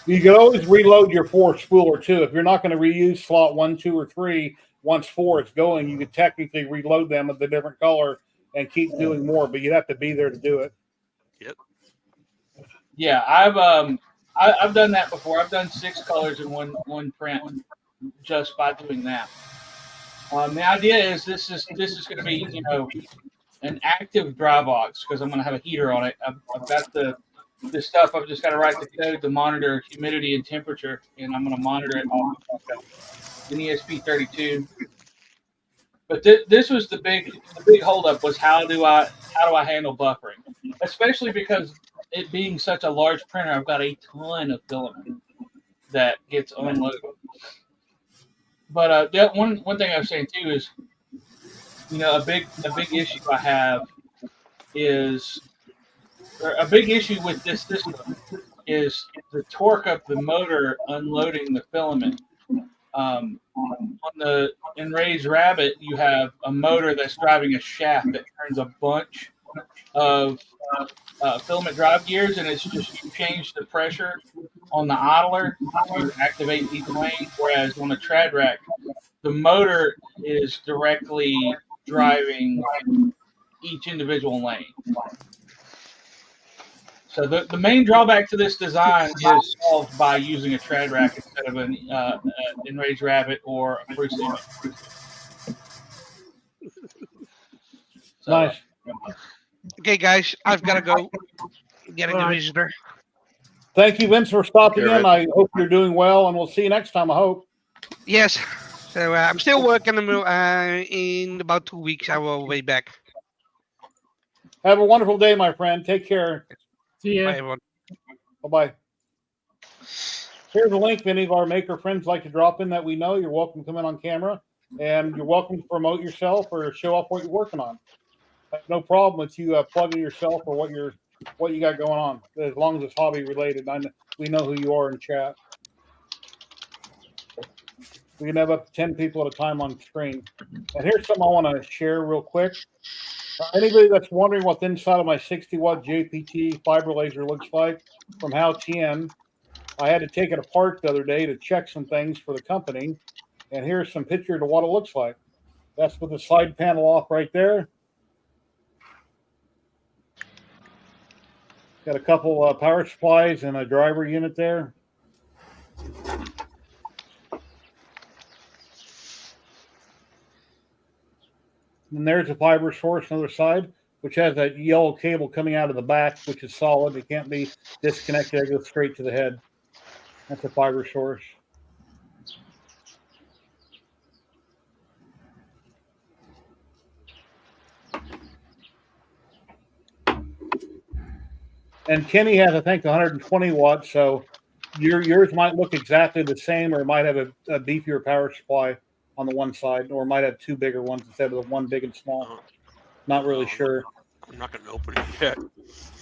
S6: You can always reload your 4 spooler too. If you're not going to reuse slot 1, 2, or 3, once 4 is going, you could technically reload them with a different color and keep doing more, but you'd have to be there to do it.
S2: Yep.
S3: Yeah, I've done that before. I've done 6 colors in one print just by doing that. The idea is this is going to be, you know, an active dry box because I'm going to have a heater on it. I've got this stuff. I've just got to write the code to monitor humidity and temperature, and I'm going to monitor it on an ESP32. But this was the big holdup was how do I handle buffering, especially because it being such a large printer, I've got a ton of filament that gets unloaded. But one thing I was saying too is, you know, a big issue I have is, or a big issue with this system is the torque of the motor unloading the filament. On the Enraged Rabbit, you have a motor that's driving a shaft that turns a bunch of filament drive gears, and it's just you change the pressure on the idler to activate each lane, whereas on the trad rack, the motor is directly driving each individual lane. So the main drawback to this design is solved by using a trad rack instead of an Enraged Rabbit or a Prusa. So,
S6: Nice.
S8: Okay, guys, I've got to go. Getting a
S1: Alright.
S8: visitor.
S6: Thank you, Vince, for stopping
S7: Care of
S6: in.
S7: it.
S6: I hope you're doing well, and we'll see you next time. I hope.
S8: Yes. So I'm still working. In about 2 weeks, I will be back.
S6: Have a wonderful day, my friend. Take care.
S1: See ya.
S8: Bye, everyone.
S6: Bye bye. Here's a link if any of our maker friends like to drop in that we know. You're welcome to come in on camera, and you're welcome to promote yourself or show off what you're working on. I have no problem with you plugging yourself or what you got going on, as long as it's hobby related. We know who you are in chat. We can have up to 10 people at a time on screen. And here's something I want to share real quick. Anybody that's wondering what the inside of my 60-watt JPT fiber laser looks like from How TN, I had to take it apart the other day to check some things for the company. And here's some pictures of what it looks like. That's with the side panel off right there. Got a couple power supplies and a driver unit there. And there's a fiber source on the other side, which has that yellow cable coming out of the back, which is solid. It can't be disconnected. It goes straight to the head. That's a fiber source. And Kenny has, I think, 120 watts. So yours might look exactly the same, or it might have a beefier power supply on the one side, or it might have two bigger ones instead of the one big and small. Not really sure.
S2: I'm not going to open it yet.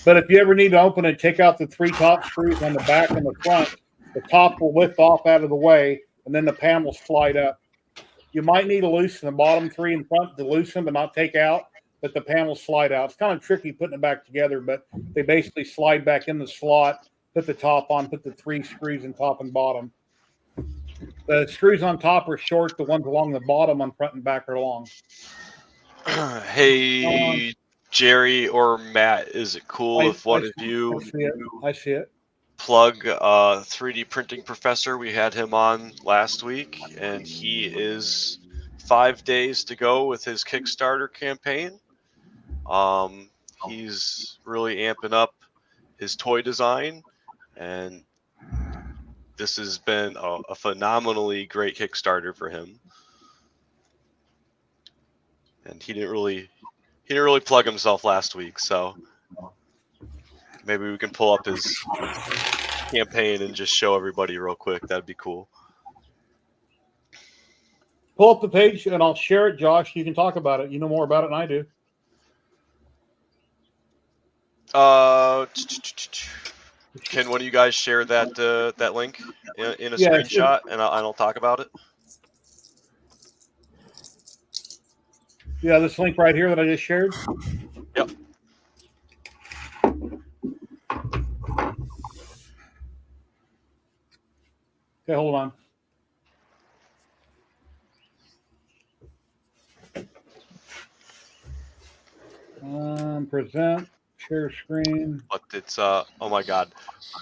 S6: But if you ever need to open it, take out the 3 top screws on the back and the front. The top will lift off out of the way, and then the pan will slide up. You might need to loosen the bottom 3 in front to loosen, but not take out. But the pan will slide out. It's kind of tricky putting it back together, but they basically slide back in the slot, put the top on, put the 3 screws in top and bottom. The screws on top are short. The ones along the bottom on front and back are long.
S7: Hey, Jerry or Matt, is it cool if one of you
S6: I see it.
S7: plug 3D printing professor? We had him on last week, and he is 5 days to go with his Kickstarter campaign. He's really amping up his toy design, and this has been a phenomenally great Kickstarter for him. And he didn't really plug himself last week, so maybe we can pull up his campaign and just show everybody real quick. That'd be cool.
S6: Pull up the page and I'll share it, Josh. You can talk about it. You know more about it than I do.
S7: Can one of you guys share that link in a screenshot, and I'll talk about it?
S6: Yeah, this link right here that I just shared.
S7: Yep.
S6: Okay, hold on. Present, share screen.
S7: But it's oh my god,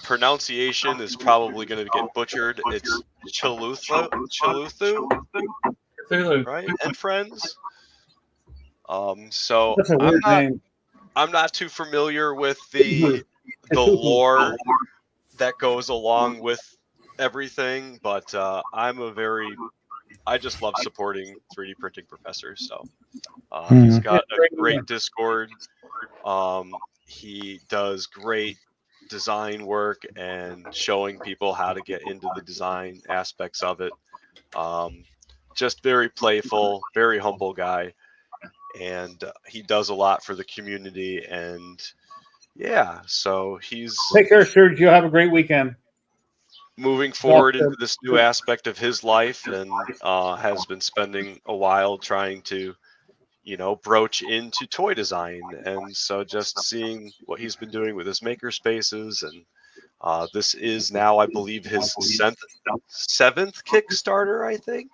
S7: pronunciation is probably going to get butchered. It's Chiluthu, right? And friends. So
S6: That's a weird name.
S7: I'm not too familiar with the lore that goes along with everything, but I just love supporting 3D printing professors. So he's got a great Discord. He does great design work and showing people how to get into the design aspects of it. Just very playful, very humble guy. And he does a lot for the community, and yeah, so he's
S6: take care, Sergio. Have a great weekend.
S7: Moving forward into this new aspect of his life, and has been spending a while trying to, broach into toy design. And so just seeing what he's been doing with his maker spaces, and this is now, I believe, his seventh Kickstarter, I think.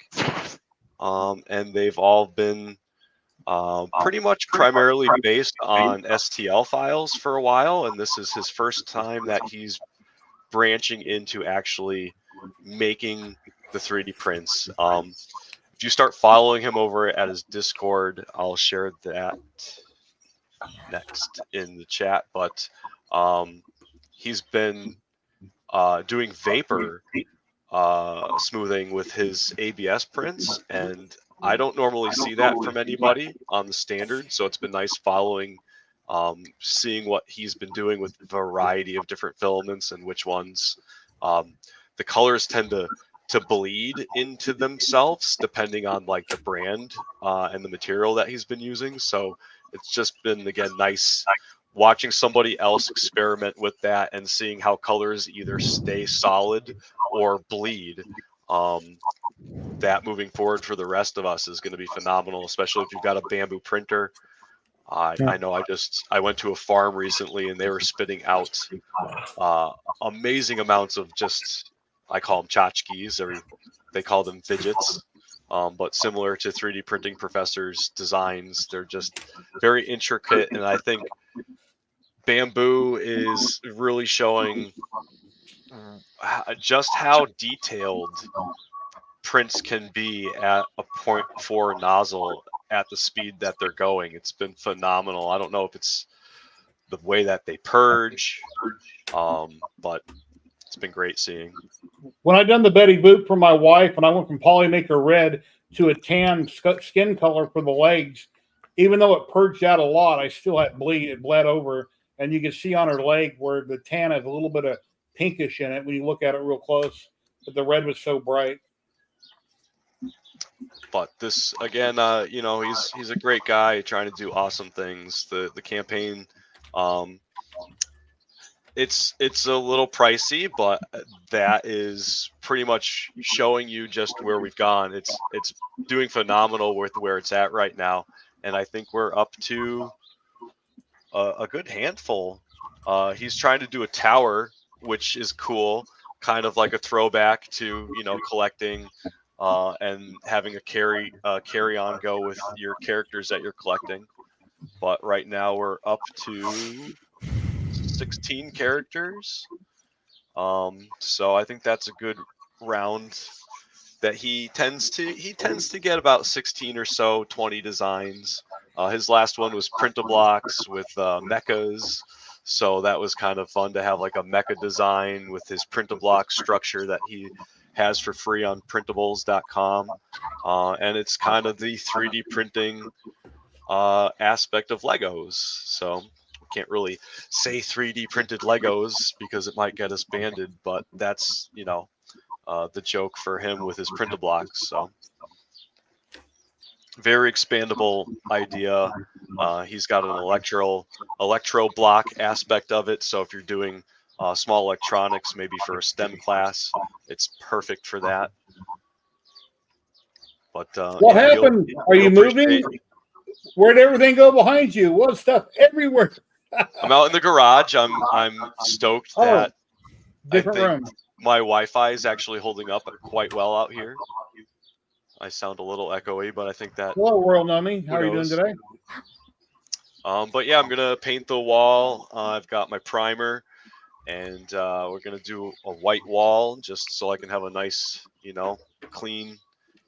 S7: And they've all been pretty much primarily based on STL files for a while, and this is his first time that he's branching into actually making the 3D prints. If you start following him over at his Discord, I'll share that. next in the chat, but he's been doing vapor smoothing with his ABS prints, and I don't normally see that from anybody on the standard, so it's been nice following, seeing what he's been doing with a variety of different filaments and which ones. The colors tend to bleed into themselves depending on like the brand and the material that he's been using. So it's just been, again, nice watching somebody else experiment with that and seeing how colors either stay solid or bleed. That moving forward for the rest of us is going to be phenomenal, especially if you've got a bamboo printer. I know I went to a farm recently and they were spitting out amazing amounts of just, I call them tchotchkes, they call them fidgets, but similar to 3D printing professors' designs. They're just very intricate, and I think bamboo is really showing just how detailed prints can be at a 0.4 nozzle at the speed that they're going. It's been phenomenal. I don't know if it's the way that they purge, but it's been great seeing.
S6: When I done the Betty Boop for my wife, and I went from Polymaker red to a tan skin color for the legs, even though it purged out a lot, I still had bleed. It bled over, and you can see on her leg where the tan has a little bit of pinkish in it when you look at it real close. But the red was so bright.
S7: But this, again, he's a great guy trying to do awesome things. The campaign, it's a little pricey, but that is pretty much showing you just where we've gone. It's doing phenomenal with where it's at right now, and I think we're up to a good handful. He's trying to do a tower, which is cool, kind of like a throwback to collecting and having a carry on go with your characters that you're collecting. But right now we're up to 16 characters. So I think that's a good round. That he tends to get about 16 or so, 20 designs. His last one was Print-A-Blocks with mechas. So that was kind of fun to have like a mecha design with his Print-A-Block structure that he has for free on printables.com. And it's kind of the 3D printing aspect of Legos. So we can't really say 3D printed Legos because it might get us banned, but that's, the joke for him with his Print-A-Blocks. So very expandable idea. He's got an electro block aspect of it. So if you're doing small electronics, maybe for a STEM class, it's perfect for that. But
S6: what happened? Are you moving? Where'd everything go behind you? What stuff everywhere?
S7: I'm out in the garage. I'm stoked that
S6: different room.
S7: My Wi-Fi is actually holding up quite well out here. I sound a little echoey, but I think that.
S6: Hello, World Nummy. How are you doing today?
S7: But yeah, I'm gonna paint the wall. I've got my primer, and we're gonna do a white wall just so I can have a nice, clean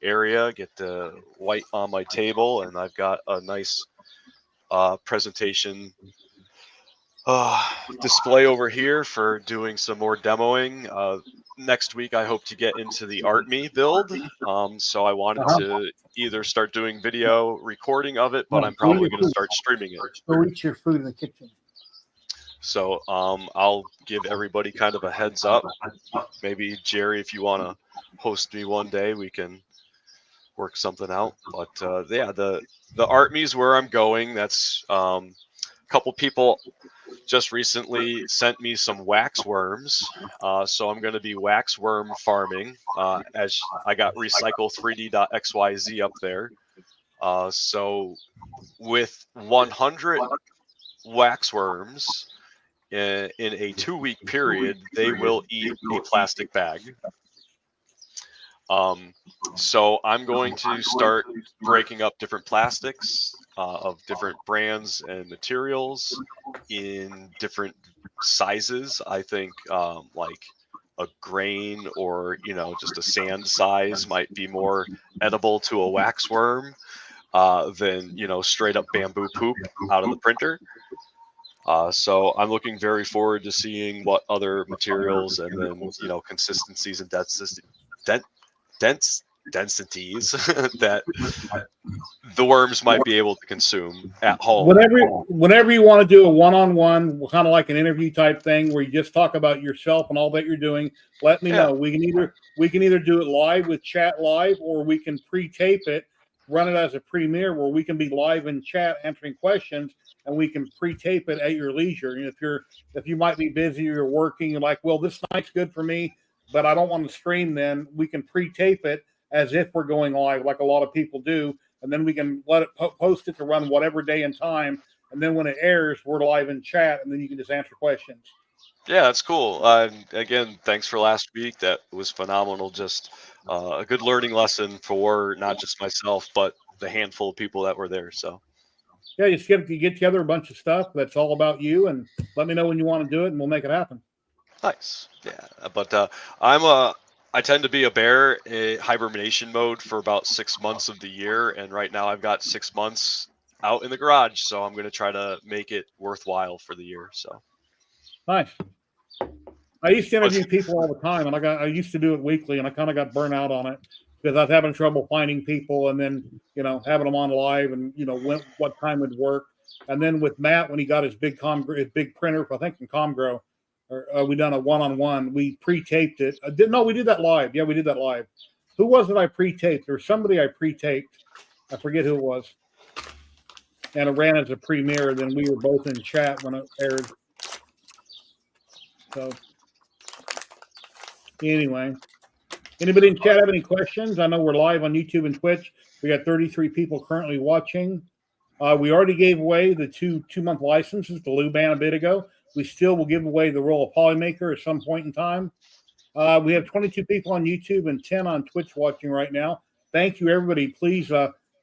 S7: area. Get the white on my table, and I've got a nice presentation display over here for doing some more demoing. Next week, I hope to get into the ArtMe build. So I wanted to either start doing video recording of it, but I'm probably going to start streaming it.
S6: Go eat your food in the kitchen.
S7: So I'll give everybody kind of a heads up. Maybe Jerry, if you want to host me one day, we can work something out. But yeah, the ArtMe is where I'm going. That's a couple people just recently sent me some wax worms. So I'm going to be wax worm farming as I got recycle3d.xyz up there. So with 100 wax worms in a 2-week period, they will eat a plastic bag. So I'm going to start breaking up different plastics of different brands and materials in different sizes. I think like a grain or just a sand size might be more edible to a wax worm. than straight up bamboo poop out of the printer. So I'm looking very forward to seeing what other materials and then consistencies and densities that the worms might be able to consume at home.
S6: Whenever you want to do a one-on-one, kind of like an interview type thing where you just talk about yourself and all that you're doing, let me know. We can either do it live with chat live, or we can pre-tape it, run it as a premiere where we can be live in chat answering questions, and we can pre-tape it at your leisure. And if you might be busy or you're working, you're like, well, this night's good for me, but I don't want to stream, then we can pre-tape it as if we're going live, like a lot of people do, and then we can let it post it to run whatever day and time, and then when it airs, we're live in chat, and then you can just answer questions.
S7: Yeah, that's cool. Again, thanks for last week. That was phenomenal. Just a good learning lesson for not just myself, but the handful of people that were there. So
S6: yeah, you get together a bunch of stuff that's all about you, and let me know when you want to do it, and we'll make it happen.
S7: Nice. Yeah, but I tend to be a bear in hibernation mode for about 6 months of the year, and right now I've got 6 months out in the garage, so I'm going to try to make it worthwhile for the year. So
S6: nice. I used to interview people all the time, and I used to do it weekly, and I kind of got burnt out on it because I was having trouble finding people, and then having them on live, and what time would work. And then with Matt, when he got his big printer, I think from Comgrow, we done a one-on-one. We pre-taped it. We did that live. Yeah, we did that live. Who was it I pre-taped? There was somebody I pre-taped. I forget who it was. And it ran as a premiere. Then we were both in chat when it aired. So anyway, anybody in chat have any questions? I know we're live on YouTube and Twitch. We got 33 people currently watching. We already gave away the two-month licenses to Luban a bit ago. We still will give away the roll of Polymaker at some point in time. We have 22 people on YouTube and 10 on Twitch watching right now. Thank you, everybody. Please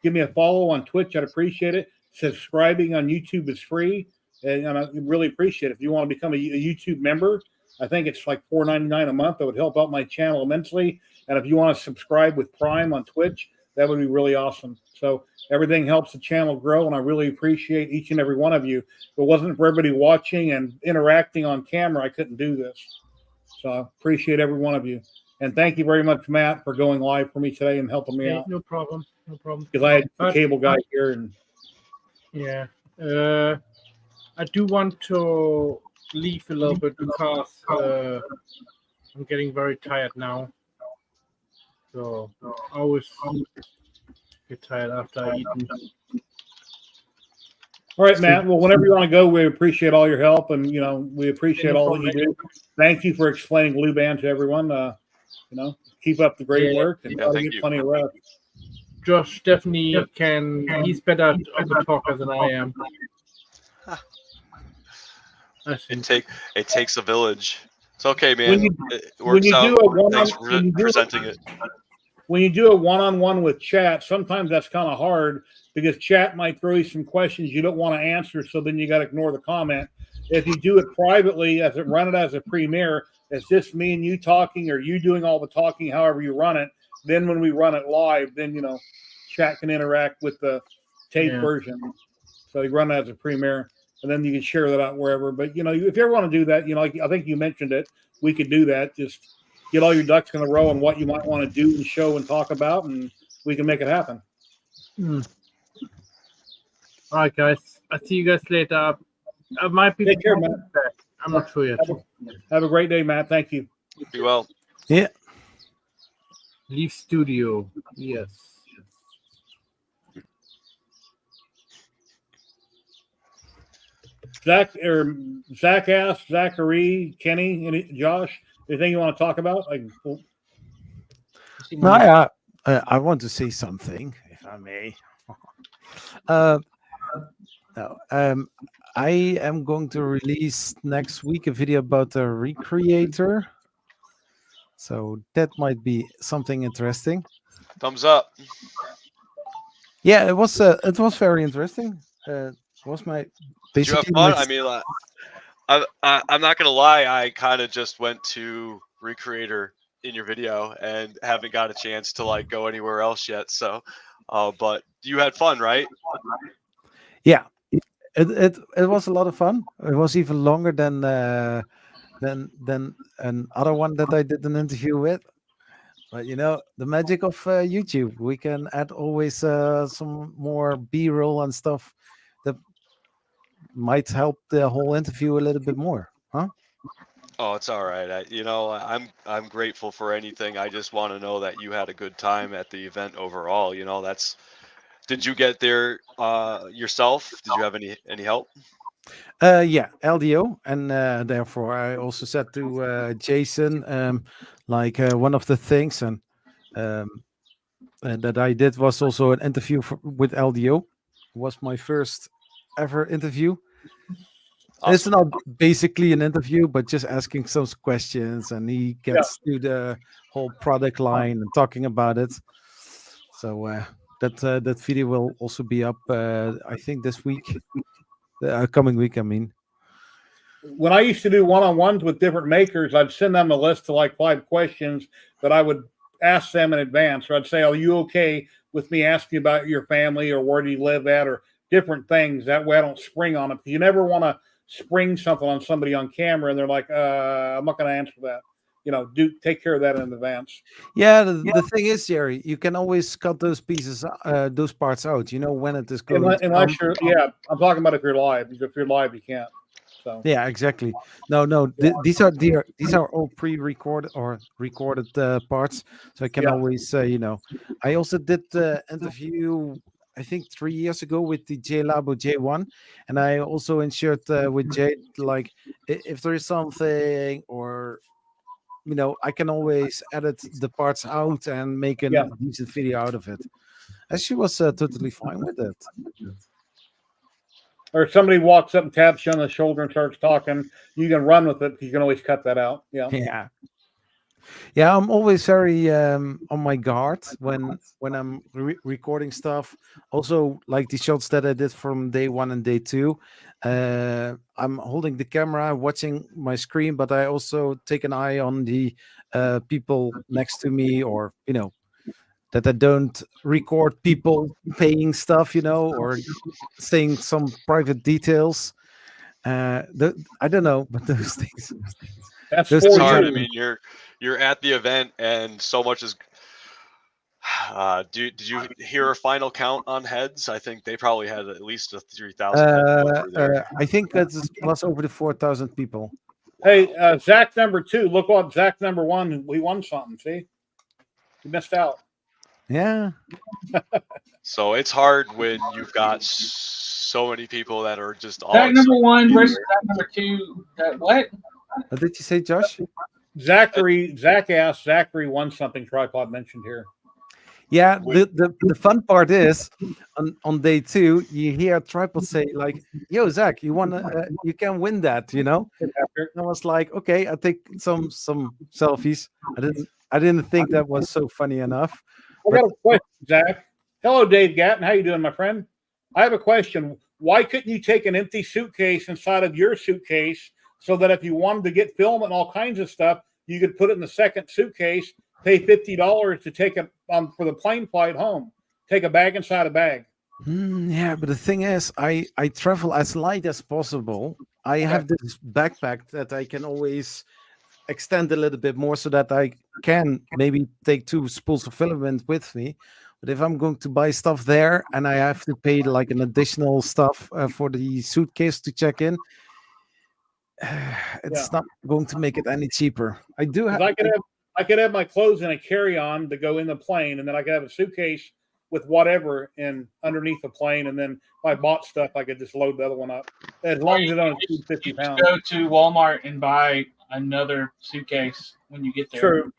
S6: give me a follow on Twitch. I'd appreciate it. Subscribing on YouTube is free, and I really appreciate it. If you want to become a YouTube member, I think it's like $4.99 a month. That would help out my channel immensely. And if you want to subscribe with Prime on Twitch, that would be really awesome. So everything helps the channel grow, and I really appreciate each and every one of you. If it wasn't for everybody watching and interacting on camera, I couldn't do this. So I appreciate every one of you. And thank you very much, Matt, for going live for me today and helping me out.
S1: No problem. No problem.
S6: Because I had the cable guy here. And
S1: yeah. I do want to leave a little bit because I'm getting very tired now. So I always get tired after I eat.
S6: All right, Matt. Well, whenever you want to go, we appreciate all your help, and we appreciate all that you do. Thank you for explaining Luban to everyone. Keep up the great work, and get plenty of rest.
S1: Josh definitely can. He's better of a talker than I am.
S7: It takes a village. It's okay, man.
S6: When you do a one-on-one with chat, sometimes that's kind of hard because chat might throw you some questions you don't want to answer, so then you got to ignore the comment. If you do it privately, run it as a premiere, it's just me and you talking, or you doing all the talking, however you run it. Then when we run it live, then chat can interact with the tape version. So you run it as a premiere, and then you can share that out wherever. But if you ever want to do that, I think you mentioned it, we could do that. Just get all your ducks in a row and what you might want to do and show and talk about, and we can make it happen.
S1: All right, guys. I'll see you guys later. I might be.
S6: Take care, Matt.
S1: I'm not sure yet.
S6: Have a great day, Matt. Thank you.
S7: Be well.
S5: Yeah.
S1: Leave studio. Yes.
S6: Zach asked, Zachary, Kenny, Josh, anything you want to talk about?
S5: I want to say something, if I may. I am going to release next week a video about the Recreator. So that might be something interesting.
S7: Thumbs up.
S5: Yeah, it was very interesting. It was my
S7: Did you have fun? I mean, I'm not gonna lie. I kind of just went to Recreator in your video and haven't got a chance to go anywhere else yet. So But you had fun, right?
S5: Yeah, it was a lot of fun. It was even longer than another one that I did an interview with. But the magic of YouTube, we can add always some more B-roll and stuff that might help the whole interview a little bit more, huh?
S7: Oh, it's all right. I'm grateful for anything. I just want to know that you had a good time at the event overall. That's. Did you get there yourself? Did you have any help?
S5: Yeah, LDO, and therefore I also said to Jason, one of the things um, that I did was also an interview with LDO. It was my first ever interview. It's
S7: Awesome.
S5: not basically an interview, but just asking some questions, and he gets to the whole product line and talking about it. So that video will also be up, I think, this week, the coming week. I mean,
S6: When I used to do one-on-ones with different makers, I'd send them a list of like 5 questions that I would ask them in advance. Or I'd say, "Are you okay with me asking about your family, or where do you live at, or different things?" That way, I don't spring on them. You never want to spring something on somebody on camera, and they're like, "I'm not going to answer that." Do take care of that in advance.
S5: yeah. The thing is, Jerry, you can always cut those pieces, those parts out. You know when it is going to come.
S6: Unless you're, I'm talking about if you're live. If you're live, you can't. So
S5: Yeah, exactly. No. These are all pre-recorded or recorded parts, so I can
S6: Yeah.
S5: always I also did the interview, I think 3 years ago, with the JLabo J1, and I also ensured with Jade, like, if there is something, or I can always edit the parts out and make a
S6: Yeah.
S5: decent video out of it. And she was totally fine with it.
S6: Or if somebody walks up and taps you on the shoulder and starts talking, you can run with it. You can always cut that out. Yeah.
S5: Yeah. Yeah, I'm always very on my guard when I'm recording stuff. Also, like the shots that I did from day 1 and day 2, I'm holding the camera, watching my screen, but I also take an eye on the people next to me, or that I don't record people paying stuff, or saying some private details. I don't know, but those things.
S6: That's
S5: Those
S7: It's
S6: for
S5: things
S7: hard. I
S6: you.
S7: mean, you're at the event, and so much is. Did you hear a final count on heads? I think they probably had at least 3,000 heads go through there.
S5: I think that was over the 4,000 people.
S6: Hey, Zach number 2. Look what Zach number 1. We won something. See, you missed out.
S5: Yeah.
S7: So it's hard when you've got so many people that are just all
S3: That number
S7: excited.
S3: 1 versus that number 2. What?
S5: What did you say, Josh?
S6: Zach asked. Zachary won something. Tripod mentioned here.
S5: Yeah, the fun part is on day 2, you hear Tripod say, like, "Yo, Zach, you can win that," And I was like, okay, I'll take some selfies. I didn't think that was so funny enough.
S6: I got a question, Zach. Hello, Dave Gatton. How you doing, my friend? I have a question. Why couldn't you take an empty suitcase inside of your suitcase, so that if you wanted to get film and all kinds of stuff, you could put it in the second suitcase, pay $50 to take it for the plane flight home? Take a bag inside a bag.
S5: Yeah, but the thing is, I travel as light as possible. I have this backpack that I can always extend a little bit more, so that I can maybe take 2 spools of filament with me. But if I'm going to buy stuff there and I have to pay like an additional stuff for the suitcase to check in, it's not going to make it any cheaper. I do have.
S6: I could have my clothes in a carry-on to go in the plane, and then I could have a suitcase with whatever in underneath the plane, and then if I bought stuff, I could just load the other one up. As long as it don't exceed 50 pounds.
S3: Go to Walmart and buy another suitcase when you get there.
S6: True.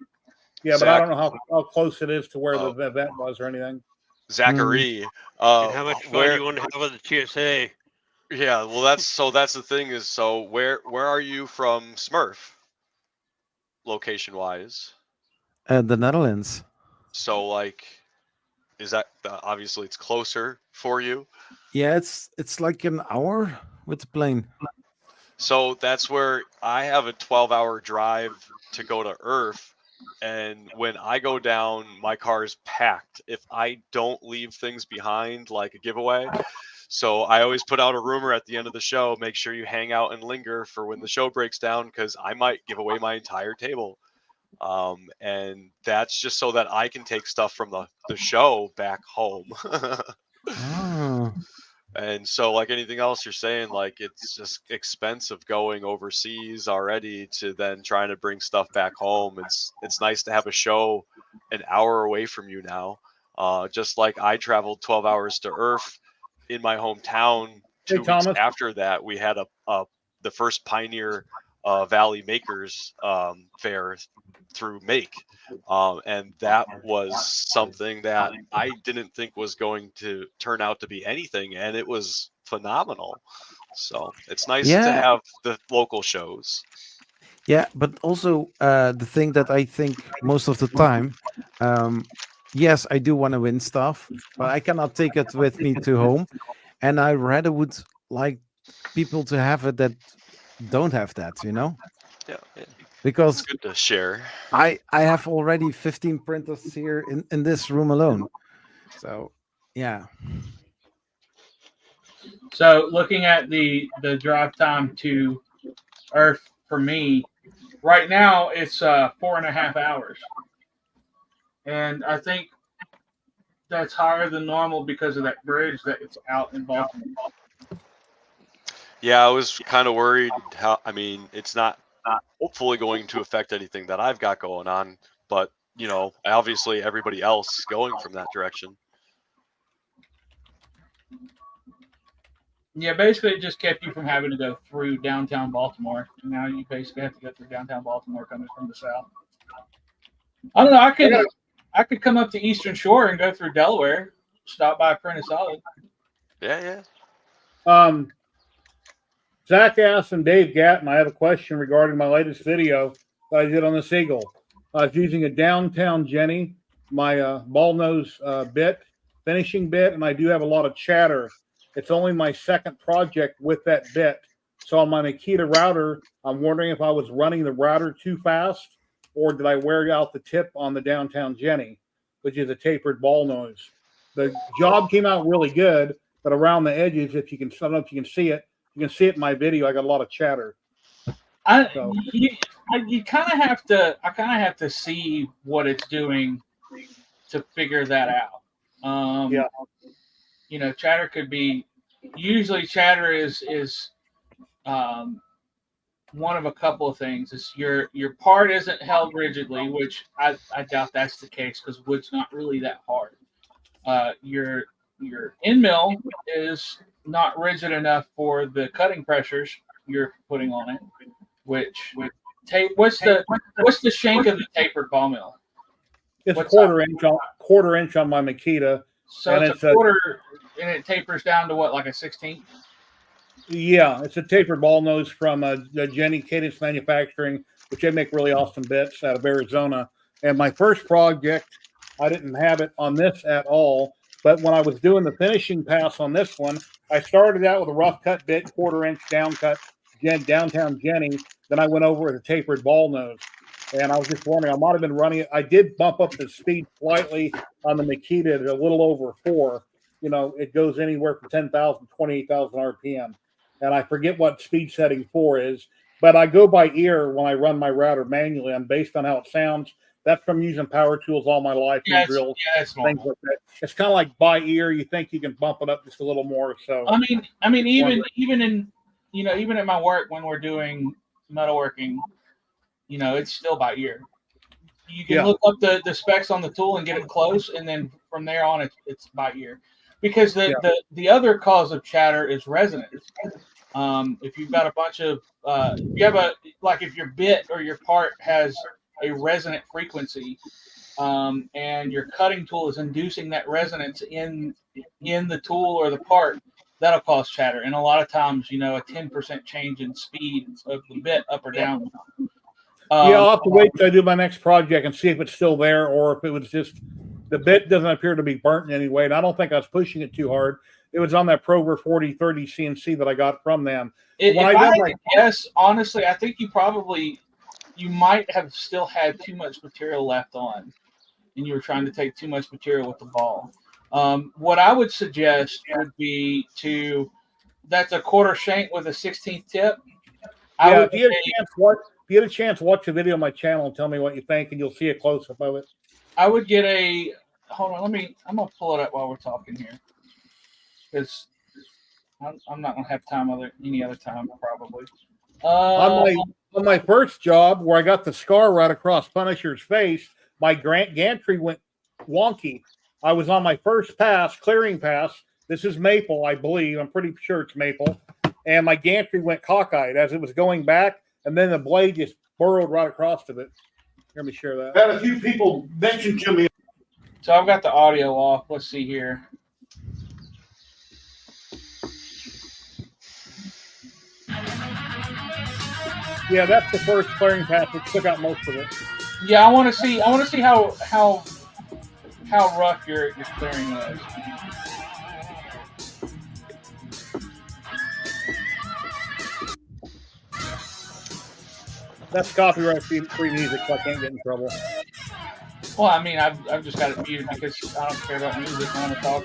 S6: Yeah, but
S7: Zach,
S6: I don't know how close it is to where the event was or anything.
S7: Zachary,
S2: And how much fun you want to have with the TSA?
S7: Yeah, well, that's the thing is, so where are you from, Smurf? Location wise.
S5: The Netherlands.
S7: So like, is that obviously it's closer for you?
S5: Yeah, it's like an hour with the plane.
S7: So that's where I have a 12-hour drive to go to Earth And when I go down, my car is packed if I don't leave things behind, like a giveaway. So I always put out a rumor at the end of the show, make sure you hang out and linger for when the show breaks down, because I might give away my entire table. And that's just so that I can take stuff from the show back home.
S5: Ah.
S7: And so, like anything else you're saying, like it's just expensive going overseas already to then trying to bring stuff back home. It's nice to have a show an hour away from you now. Just like I traveled 12 hours to Earth in my hometown. 2 weeks
S6: Thomas.
S7: after that, we had the first Pioneer Valley Makers Fair through Make. And that was something that I didn't think was going to turn out to be anything, and it was phenomenal. So it's nice to
S5: Yeah.
S7: have the local shows.
S5: Yeah, but also the thing that I think most of the time, yes, I do want to win stuff, but I cannot take it with me to home, and I rather would like people to have it that don't have that, you know,
S7: Yeah, yeah.
S5: because
S7: It's good to share.
S5: I have already 15 printers here in this room alone. So yeah.
S3: So looking at the drive time to Earth for me, right now it's 4.5 hours, and I think that's higher than normal because of that bridge that's out in Baltimore.
S7: Yeah, I was kind of worried I mean, it's not hopefully going to affect anything that I've got going on, but you know, obviously everybody else is going from that direction.
S3: Yeah, basically it just kept you from having to go through downtown Baltimore. Now you basically have to go through downtown Baltimore coming from the south. I don't know. I could come up to Eastern Shore and go through Delaware, stop by Prentice Solid.
S7: Yeah.
S6: Zach Ass and Dave Gatton, I have a question regarding my latest video that I did on the Seagull. I was using a Downtown Jenny, my ball nose finishing bit, and I do have a lot of chatter. It's only my second project with that bit. So on my Makita router, I'm wondering if I was running the router too fast, or did I wear out the tip on the Downtown Jenny, which is a tapered ball nose. The job came out really good, but around the edges, I don't know if you can see it. You can see it in my video. I got a lot of chatter.
S3: You kind of have to. I kind of have to see what it's doing to figure that out.
S6: Yeah.
S3: You know, chatter could be. Usually, chatter is one of a couple of things. Is your part isn't held rigidly, which I doubt that's the case because wood's not really that hard. Your end mill is not rigid enough for the cutting pressures you're putting on it. What's the shank of the tapered ball mill?
S6: It's quarter inch on my Makita.
S3: So it's a quarter, and it tapers down to what, like a 16th?
S6: Yeah, it's a tapered ball nose from the Jenny Cadence Manufacturing, which they make really awesome bits out of Arizona. And my first project, I didn't have it on this at all. But when I was doing the finishing pass on this one, I started out with a rough cut bit, quarter inch down cut, Downtown Jenny. Then I went over with a tapered ball nose. And I was just wondering, I might have been running it. I did bump up the speed slightly on the Makita to a little over 4. You know, it goes anywhere from 10,000 to 28,000 RPM. And I forget what speed setting 4 is. But I go by ear when I run my router manually. I'm based on how it sounds. That's from using power tools all my life.
S3: Yeah,
S6: drills,
S3: it's
S6: things like that. It's kind of like by ear. You think you can bump it up just a little more. So
S3: I mean, even in, you know, even at my work when we're doing metalworking, you know, it's still by ear. You can look up the specs on the tool and get it close, and then from there on, it's by ear. Because the other cause of chatter is resonance. If you've got a bunch of if your bit or your part has a resonant frequency, and your cutting tool is inducing that resonance in the tool or the part, that'll cause chatter. And a lot of times, you know, a 10% change in speed of the bit up or down.
S6: I'll have to wait till I do my next project and see if it's still there, or if it was just the bit doesn't appear to be burnt in any way. And I don't think I was pushing it too hard. It was on that Prover 4030 CNC that I got from them.
S3: Yes, honestly, I think you probably you might have still had too much material left on, and you were trying to take too much material with the ball. What I would suggest would be that's a quarter shank with a 16th tip.
S6: Yeah, if you had a chance, watch the video on my channel and tell me what you think, and you'll see a close up of it.
S3: I would get hold on, I'm gonna pull it up while we're talking here, because I'm not gonna have time any other time probably.
S6: On my first job, where I got the scar right across Punisher's face, my gantry went wonky. I was on my first pass, clearing pass. This is maple, I believe. I'm pretty sure it's maple. And my gantry went cockeyed as it was going back, and then the blade just burrowed right across of it. Let me share that.
S4: Had a few people mention to me.
S3: So I've got the audio off. Let's see here.
S6: Yeah, that's the first clearing pass. It took out most of it.
S3: Yeah, I want to see how rough your clearing was.
S6: That's copyright free music, so I can't get in trouble.
S3: Well, I mean, I've just got it muted because I don't care about music. I want to talk.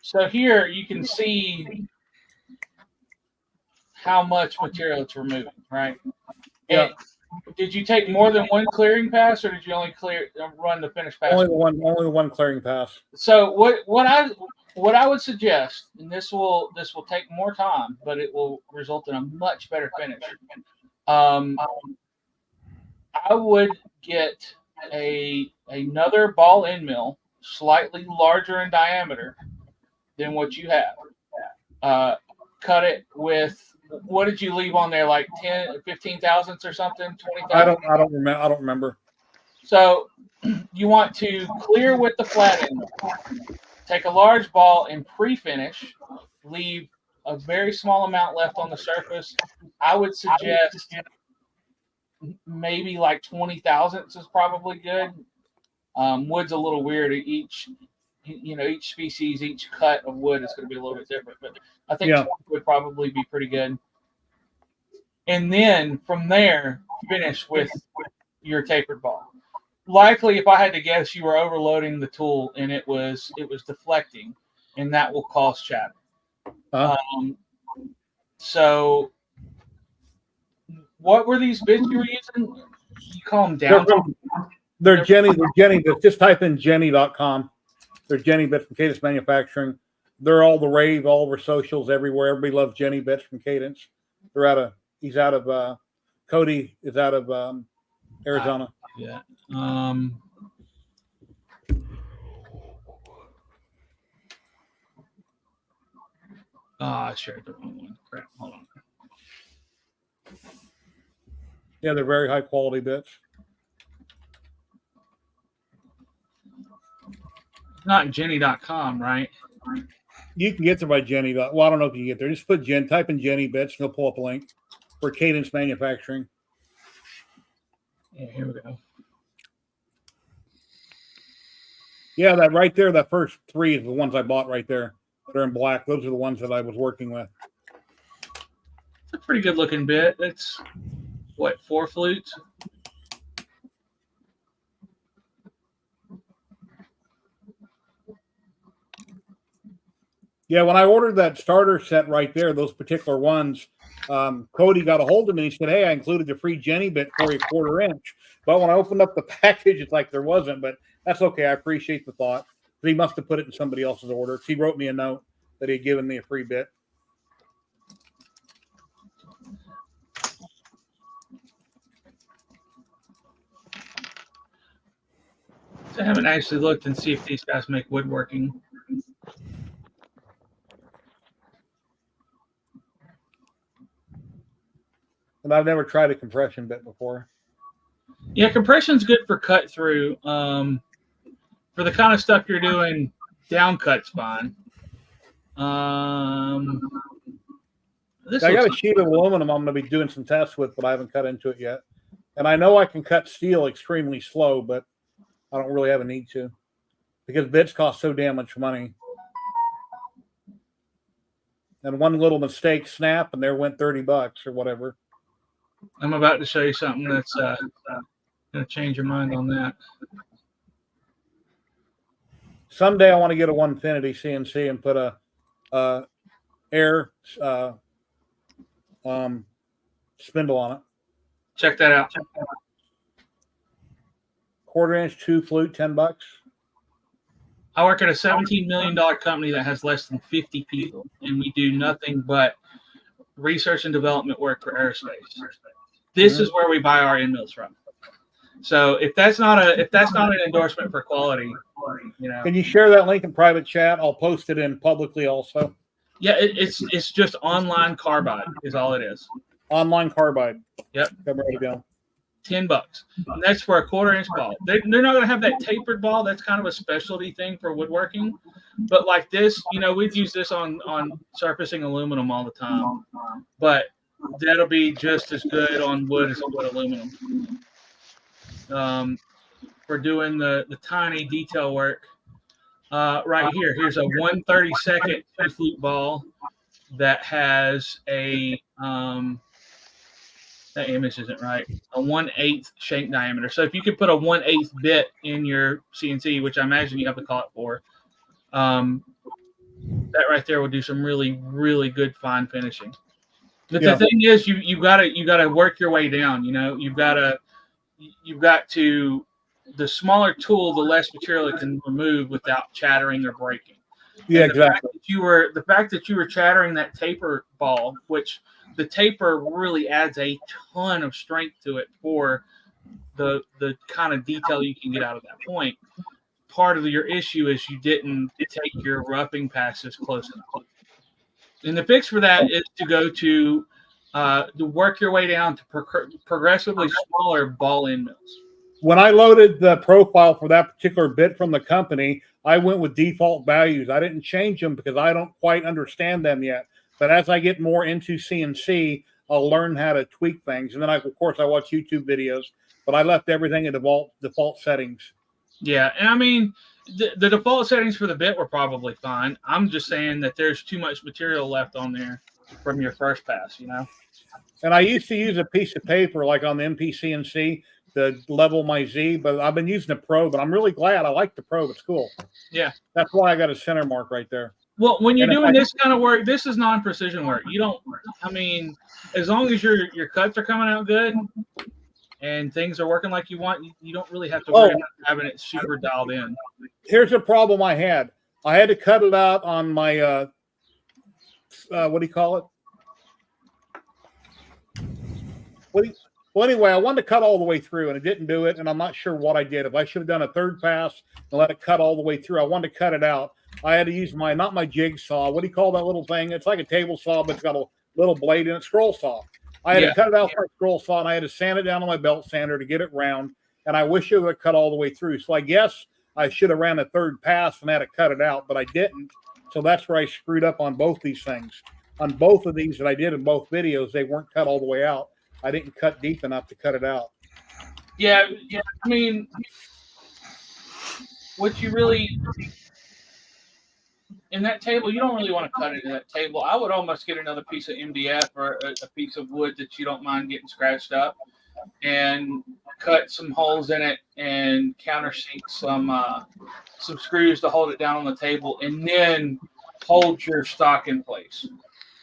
S3: So here you can see how much material it's removing, right?
S6: Yeah.
S3: And did you take more than one clearing pass, or did you only run the finish pass?
S6: Only the one clearing pass.
S3: So what I would suggest, and this will take more time, but it will result in a much better finish. I would get another ball end mill, slightly larger in diameter than what you have. Cut it with, what did you leave on there, like 10, 15 thousandths or something, 20 thousandths?
S6: I don't remember.
S3: So you want to clear with the flat end. Take a large ball and pre-finish. Leave a very small amount left on the surface. I would suggest maybe like 20 thousandths is probably good. Wood's a little weird. Each species, each cut of wood is going to be a little bit different, but I think 20 would probably be pretty good. And then from there, finish with your tapered ball. Likely, if I had to guess, you were overloading the tool and it was deflecting, and that will cause chatter. So what were these bits you were using? You call them down?
S6: They're Jenny. Just type in jenny.com. They're Jenny bits from Cadence Manufacturing. They're all the rave, all over socials, everywhere. Everybody loves Jenny bits from Cadence. He's out of Cody is out of Arizona.
S3: Yeah. I shared the wrong one. Crap. Hold on.
S6: Yeah, they're very high quality bits.
S3: Not Jenny.com, right?
S6: You can get there by Jenny. Well, I don't know if you can get there. Just type in Jenny bits, and they'll pull up a link for Cadence Manufacturing.
S3: Yeah, here we go.
S6: Yeah, that right there, that first three is the ones I bought right there. They're in black. Those are the ones that I was working with.
S3: It's a pretty good looking bit. It's what, 4 flutes?
S6: Yeah, when I ordered that starter set right there, those particular ones, Cody got a hold of me. He said, "Hey, I included the free Jenny bit for you, 1/4 inch." But when I opened up the package, it's like there wasn't. But that's okay. I appreciate the thought. He must have put it in somebody else's order. He wrote me a note that he had given me a free bit.
S3: So I haven't actually looked and see if these guys make woodworking.
S6: And I've never tried a compression bit before.
S3: Yeah, compression's good for cut through. For the kind of stuff you're doing, down cut's fine.
S6: I got a sheet of aluminum I'm going to be doing some tests with, but I haven't cut into it yet. And I know I can cut steel extremely slow, but I don't really have a need to because bits cost so damn much money. And one little mistake, snap, and there went $30 or whatever.
S3: I'm about to show you something that's going to change your mind on that.
S6: Someday I want to get a 150 CNC and put a air spindle on it.
S3: Check that out.
S6: 1/4 inch 2 flute, $10.
S3: I work at a $17 million company that has less than 50 people, and we do nothing but research and development work for aerospace. This is where we buy our end mills from. So if that's not an endorsement for quality, you know.
S6: Can you share that link in private chat? I'll post it in publicly also.
S3: Yeah, it's just online carbide is all it is.
S6: Online carbide.
S3: Yep.
S6: Come right down.
S3: $10, and that's for a 1/4 inch ball. They're not going to have that tapered ball. That's kind of a specialty thing for woodworking. But like this, you know, we'd use this on surfacing aluminum all the time. But that'll be just as good on wood as it would aluminum. For doing the tiny detail work, right here. Here's a 1/32 flute ball that has a that image isn't right. A 1/8 shank diameter. So if you could put a 1/8 bit in your CNC, which I imagine you have to call it for, that right there will do some really, really good fine finishing. But the thing is, you gotta work your way down. You know, you've got to. The smaller tool, the less material it can remove without chattering or breaking.
S6: Yeah,
S3: and
S6: exactly.
S3: The fact that you were chattering that taper ball, which the taper really adds a ton of strength to it for the kind of detail you can get out of that point. Part of your issue is you didn't take your roughing passes close enough. And the fix for that is to go to work your way down to progressively smaller ball end mills.
S6: When I loaded the profile for that particular bit from the company, I went with default values. I didn't change them because I don't quite understand them yet. But as I get more into CNC, I'll learn how to tweak things. And then, of course, I watch YouTube videos. But I left everything in default settings.
S3: Yeah, and I mean, the default settings for the bit were probably fine. I'm just saying that there's too much material left on there from your first pass, you know?
S6: And I used to use a piece of paper like on the MPCNC to level my Z, but I've been using a probe, and I'm really glad. I like the probe. It's cool.
S3: Yeah.
S6: That's why I got a center mark right there.
S3: Well, when you're doing this kind of work, this is non-precision work. You don't, I mean, as long as your cuts are coming out good and things are working like you want, you don't really have to worry about having it super dialed in.
S6: Here's a problem I had. I had to cut it out on my, what do you call it? Well, anyway, I wanted to cut all the way through, and it didn't do it, and I'm not sure what I did. If I should have done a third pass and let it cut all the way through, I wanted to cut it out. I had to use not my jigsaw. What do you call that little thing? It's like a table saw, but it's got a little blade in it, scroll saw. I had to cut it out with a scroll saw, and I had to sand it down on my belt sander to get it round, and I wish it would have cut all the way through. So I guess I should have ran a third pass and had to cut it out, but I didn't. So that's where I screwed up on both these things. On both of these that I did in both videos, they weren't cut all the way out. I didn't cut deep enough to cut it out.
S3: Yeah. I mean, what you really in that table, you don't really want to cut it in that table. I would almost get another piece of MDF or a piece of wood that you don't mind getting scratched up, and cut some holes in it and countersink some screws to hold it down on the table, and then hold your stock in place.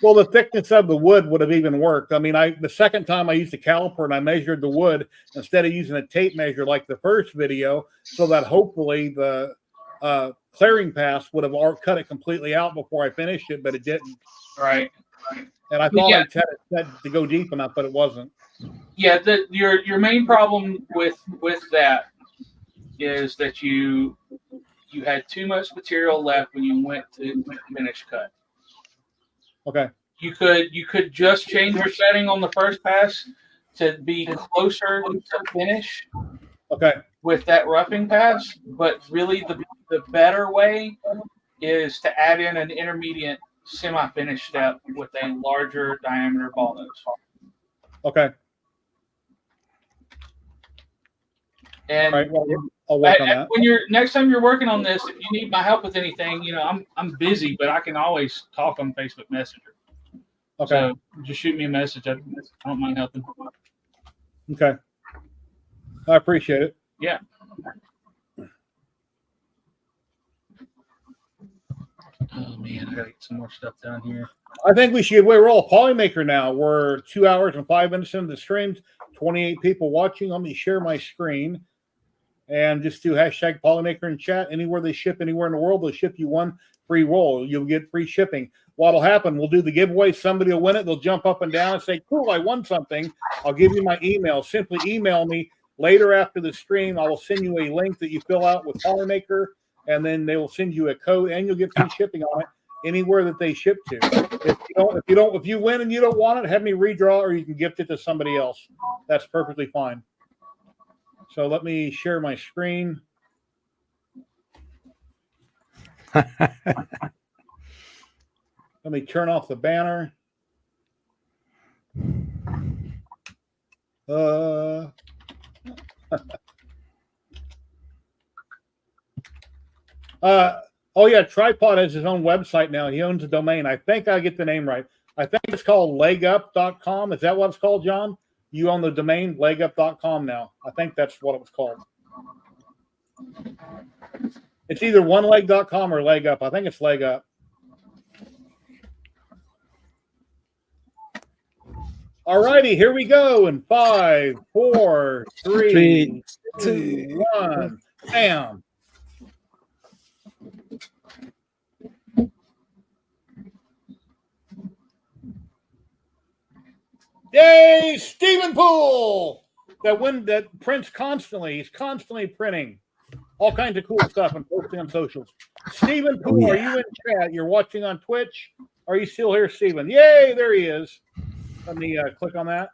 S6: Well, the thickness of the wood would have even worked. I mean, the second time I used a caliper and I measured the wood instead of using a tape measure like the first video, so that hopefully the clearing pass would have cut it completely out before I finished it, but it didn't.
S3: Right.
S6: And I thought I had to go deep enough, but it wasn't.
S3: Yeah, your main problem with that is that you had too much material left when you went to finish cut.
S6: Okay.
S3: You could just change your setting on the first pass to be closer to finish.
S6: Okay.
S3: With that roughing pass, but really the better way is to add in an intermediate semi-finish step with a larger diameter ball nose.
S6: Okay.
S3: And
S6: all right, well, I'll work on that.
S3: When next time you're working on this, if you need my help with anything, you know, I'm busy, but I can always talk on Facebook Messenger.
S6: Okay.
S3: So just shoot me a message. I don't mind helping.
S6: Okay. I appreciate it.
S3: Yeah. Oh man, I gotta get some more stuff done here.
S6: I think we should give away. We're all Polymaker now. We're 2 hours and 5 minutes into the streams. 28 people watching. Let me share my screen and just do hashtag Polymaker in chat. Anywhere they ship, anywhere in the world, they'll ship you one free roll. You'll get free shipping. What'll happen? We'll do the giveaway. Somebody will win it. They'll jump up and down and say, "Cool, I won something." I'll give you my email. Simply email me later after the stream. I will send you a link that you fill out with Polymaker, and then they will send you a code, and you'll get free shipping on it anywhere that they ship to. If you win and you don't want it, have me redraw, or you can gift it to somebody else. That's perfectly fine. So let me share my screen. Let me turn off the banner. Oh yeah, Tripod has his own website now. He owns a domain. I think I get the name right. I think it's called legup.com. Is that what it's called, John? You own the domain legup.com now. I think that's what it was called. It's either oneleg.com or leg up. I think it's leg up. All righty, here we go. In 5, 4, 3, 2, 1. Bam. Yay, Stephen Poole! That prints constantly. He's constantly printing all kinds of cool stuff and posting on socials. Stephen Poole, are you in chat? You're watching on Twitch? Are you still here, Stephen? Yay, there he is. Let me click on that.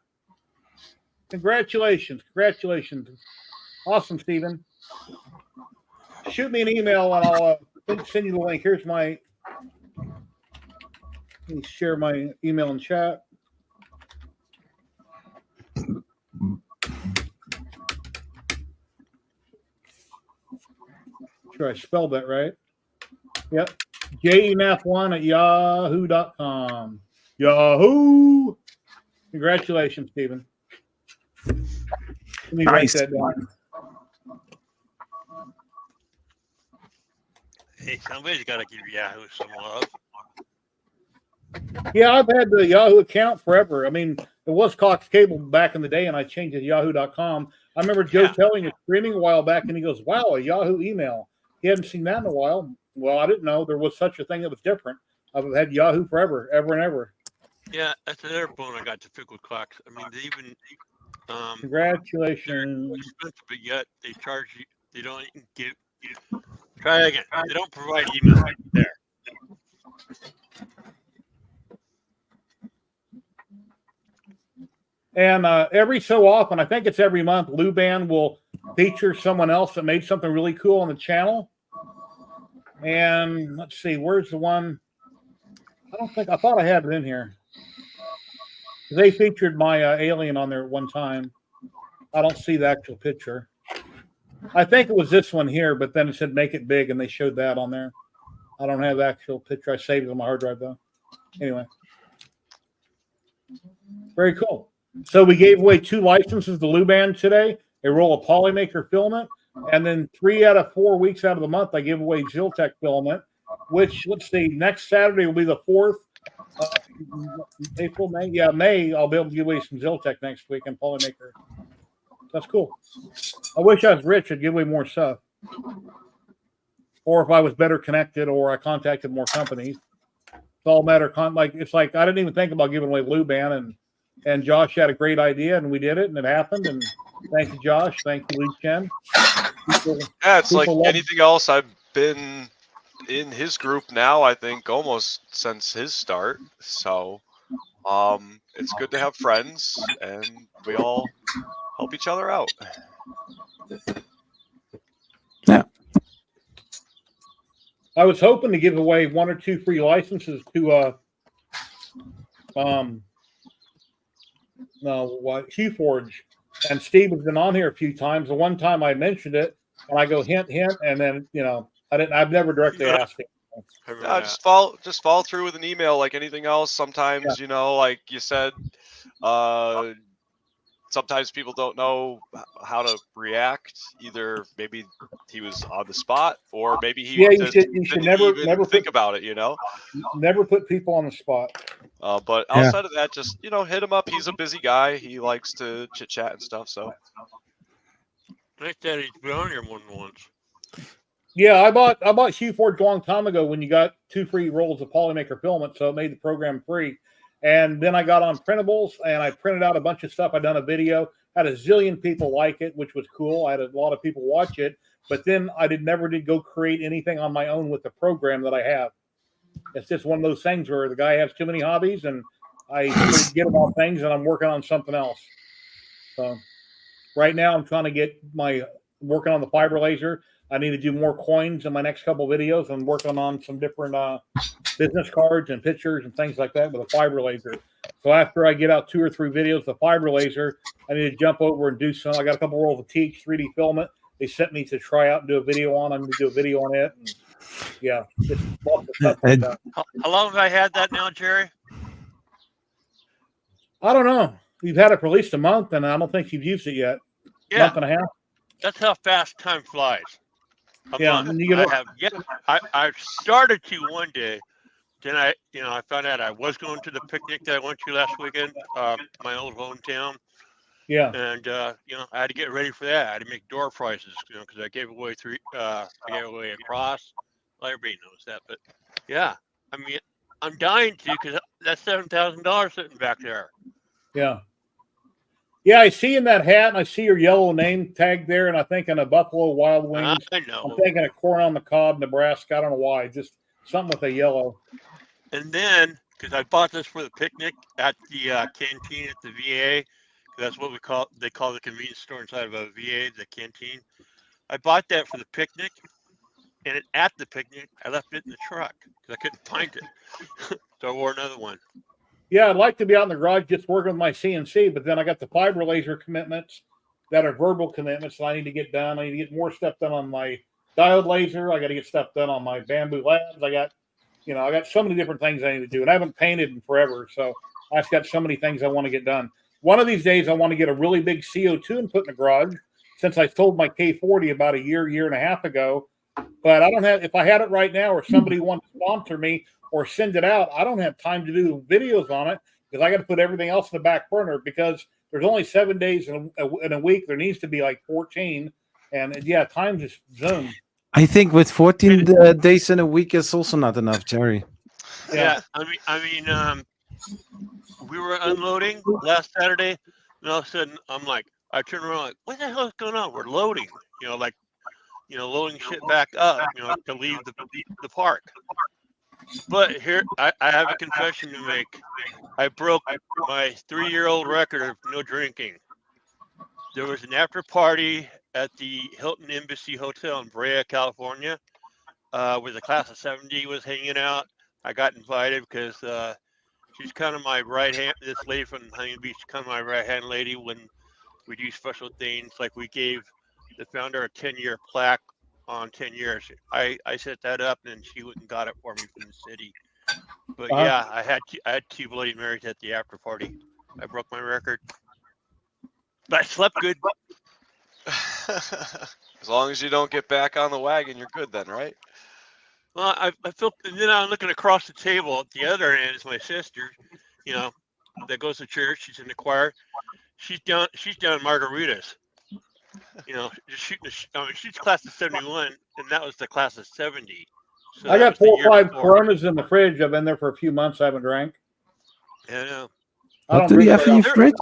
S6: Congratulations. Congratulations. Awesome, Stephen. Shoot me an email and I'll send you the link. Here's my, let me share my email in chat. Sure, I spelled that right. Yep. JMF1 at yahoo.com. Yahoo! Congratulations, Stephen. Let me write that down.
S2: Hey, somebody's got to give Yahoo some love.
S6: Yeah, I've had the Yahoo account forever. I mean, it was Cox Cable back in the day, and I changed it to yahoo.com. I remember Joe telling us streaming a while back, and he goes, wow, a Yahoo email. He hadn't seen that in a while. Well, I didn't know there was such a thing that was different. I've had Yahoo forever, ever and ever.
S2: Yeah, that's another bone I got to pick with Cox. I mean, they even
S6: congratulations.
S2: they're expensive, but yet they charge you. They don't even give. Try again. They don't provide email there.
S6: And every so often, I think it's every month, Luban will feature someone else that made something really cool on the channel. And let's see, where's the one? I thought I had it in here. They featured my alien on there at one time. I don't see the actual picture. I think it was this one here, but then it said make it big, and they showed that on there. I don't have the actual picture. I saved it on my hard drive, though. Anyway. Very cool. So we gave away 2 licenses to Luban today, a roll of Polymaker filament, and then 3 out of 4 weeks out of the month, I give away Ziltech filament, which, let's see, next Saturday will be the 4th. April, May. Yeah, May, I'll be able to give away some Ziltech next week and Polymaker. That's cool. I wish I was rich, I'd give away more stuff. Or if I was better connected or I contacted more companies. It's all a matter of, it's like I didn't even think about giving away Luban, and Josh had a great idea, and we did it, and it happened. And thank you, Josh. Thank you, Lee Chen.
S7: Yeah, it's like anything else. I've been in his group now, I think, almost since his start. So it's good to have friends, and we all help each other out.
S5: Yeah.
S6: I was hoping to give away 1 or 2 free licenses to Qforge, and Steve has been on here a few times. The one time I mentioned it, and I go hint, and then I've never directly asked him.
S7: Yeah, just follow through with an email like anything else. Sometimes, like you said, sometimes people don't know how to react. Either maybe he was on the spot, or maybe he
S6: You
S7: just
S6: should
S7: didn't
S6: never
S7: even think about it.
S6: Never put people on the spot.
S7: But outside of that, just hit him up. He's a busy guy. He likes to chit chat and stuff. So
S2: Nice that he's been on here more than once.
S6: Yeah, I bought Huforge a long time ago when you got 2 free rolls of Polymaker filament, so it made the program free. And then I got on printables and I printed out a bunch of stuff. I done a video, had a zillion people like it, which was cool. I had a lot of people watch it, but then I never did go create anything on my own with the program that I have. It's just one of those things where the guy has too many hobbies and I get him on things and I'm working on something else. So right now I'm trying to get working on the fiber laser. I need to do more coins in my next couple videos. I'm working on some different business cards and pictures and things like that with a fiber laser. So after I get out 2 or 3 videos of the fiber laser, I need to jump over and do some. I got a couple rolls of Teach 3D filament. They sent me to try out and do a video on. I'm going to do a video on it. And yeah, just lots of stuff like that.
S2: How long have I had that now, Jerry?
S6: I don't know. You've had it for at least a month, and I don't think you've used it yet.
S2: Yeah.
S6: Month and a half.
S2: That's how fast time flies.
S6: Yeah,
S2: I started to one day. Then I found out I was going to the picnic that I went to last weekend, my old hometown.
S6: Yeah.
S2: And I had to get ready for that. I had to make door prizes, because I gave away I gave away a cross. Well, everybody knows that, but yeah, I mean, I'm dying to, because that's $7,000 sitting back there.
S6: Yeah. Yeah, I see in that hat, and I see your yellow name tag there, and I'm thinking a Buffalo Wild Wings.
S2: I know.
S6: I'm thinking a Corn on the Cob, Nebraska. I don't know why, just something with a yellow.
S2: And then, because I bought this for the picnic at the canteen at the VA, that's what they call the convenience store inside of a VA, the canteen. I bought that for the picnic, and at the picnic, I left it in the truck because I couldn't find it. So I wore another one.
S6: Yeah, I'd like to be out in the garage just working with my CNC, but then I got the fiber laser commitments that are verbal commitments that I need to get done. I need to get more stuff done on my diode laser. I got to get stuff done on my Bamboo Labs. I got so many different things I need to do, and I haven't painted in forever, so I've got so many things I want to get done. One of these days, I want to get a really big CO2 and put in the garage, since I sold my K40 about a year and a half ago. But I don't have. If I had it right now, or somebody wants to sponsor me or send it out, I don't have time to do videos on it because I got to put everything else in the back burner because there's only 7 days in a week. There needs to be like 14, and yeah, time just zoomed.
S5: I think with 14 days in a week is also not enough, Jerry.
S2: Yeah, I mean, we were unloading last Saturday, and all of a sudden, I turn around like, what the hell is going on? We're loading, loading shit back up, to leave the park. But here, I have a confession to make. I broke my 3-year-old record of no drinking. There was an after party at the Hilton Embassy Hotel in Brea, California, where the class of 70 was hanging out. I got invited because she's kind of my right hand. This lady from Huntington Beach is kind of my right hand lady when we do special things. Like we gave the founder a 10-year plaque on 10 years. I set that up, and she went and got it for me from the city. But yeah, I had 2 Bloody Marys at the after party. I broke my record, but I slept good.
S7: As long as you don't get back on the wagon, you're good then, right?
S2: Well, I feel, and then I'm looking across the table. At the other end is my sister, that goes to church. She's in the choir. She's down in Margaritas. Just shooting. She's class of 71, and that was the class of 70. So
S6: I got 4 or 5 Coronas in the fridge. I've been there for a few months. I haven't drank.
S2: Yeah.
S5: What do you have in your fridge?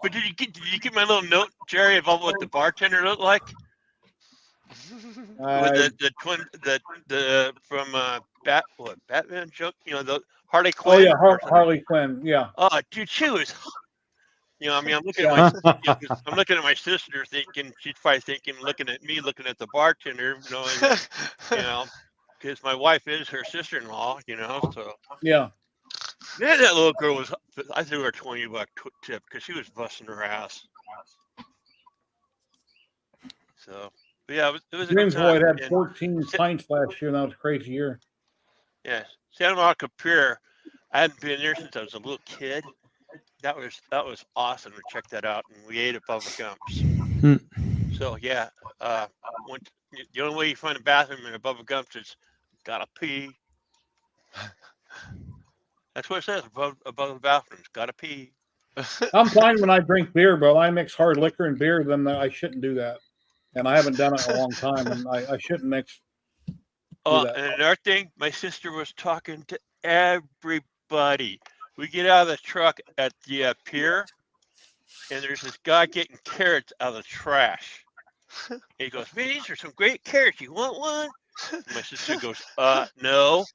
S2: But did you get my little note, Jerry, about what the bartender looked like? With the twin, the from Batman joke, the Harley Quinn.
S6: Oh yeah, Harley Quinn. Yeah.
S2: Oh, dude, she was. I'm looking at I'm looking at my sister, thinking she's probably looking at me, looking at the bartender, knowing that, because my wife is her sister-in-law, so.
S6: Yeah.
S2: Man, that little girl was. I threw her $20 tip because she was busting her ass. So, but yeah, it was a good time.
S6: Boyd had 14 pints last year, and that was a crazy year.
S2: Yeah, Santa Monica Pier. I hadn't been there since I was a little kid. that was awesome to check that out, and we ate at Bubba Gump's.
S5: Hmm.
S2: So yeah, the only way you find a bathroom in a Bubba Gump's is gotta pee. That's what it says above the bathrooms. Gotta pee.
S6: I'm fine when I drink beer, but I mix hard liquor and beer, then I shouldn't do that. And I haven't done it in a long time, and I shouldn't mix.
S2: And another thing, my sister was talking to everybody. We get out of the truck at the pier, and there's this guy getting carrots out of the trash. And he goes, "Man, these are some great carrots. You want one?" And my sister goes, "No."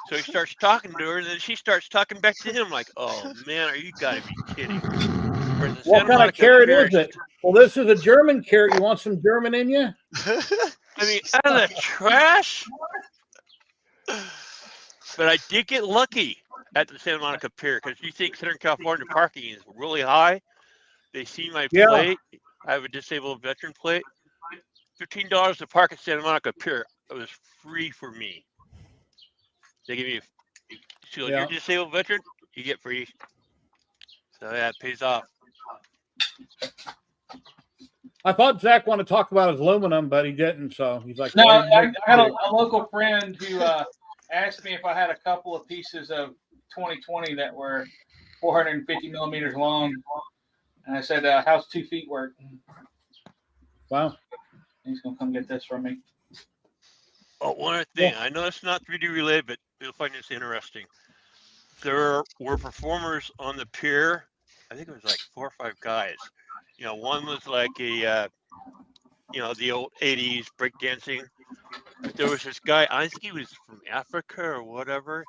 S2: So he starts talking to her, and then she starts talking back to him like, "Oh man, you gotta be kidding me."
S6: What kind of carrot is it? Well, this is a German carrot. You want some German in you?
S2: I mean, out of the trash. But I did get lucky at the Santa Monica Pier, because you think Southern California parking is really high. They see my plate. I have a disabled veteran plate. $15 to park at Santa Monica Pier. It was free for me. They give you, so you're a disabled veteran, you get free. So yeah, it pays off.
S6: I thought Zach wanted to talk about his aluminum, but he didn't. So he's like,
S3: "No, I had a local friend who asked me if I had a couple of pieces of 2020 that were 450 millimeters long, and I said, how's 2 feet work?"
S6: Wow.
S3: He's gonna come get this from me.
S2: Oh, one other thing. I know it's not 3D related, but you'll find this interesting. There were performers on the pier. I think it was like 4 or 5 guys. You know, one was like a, the old 80s breakdancing. But there was this guy, I think he was from Africa or whatever.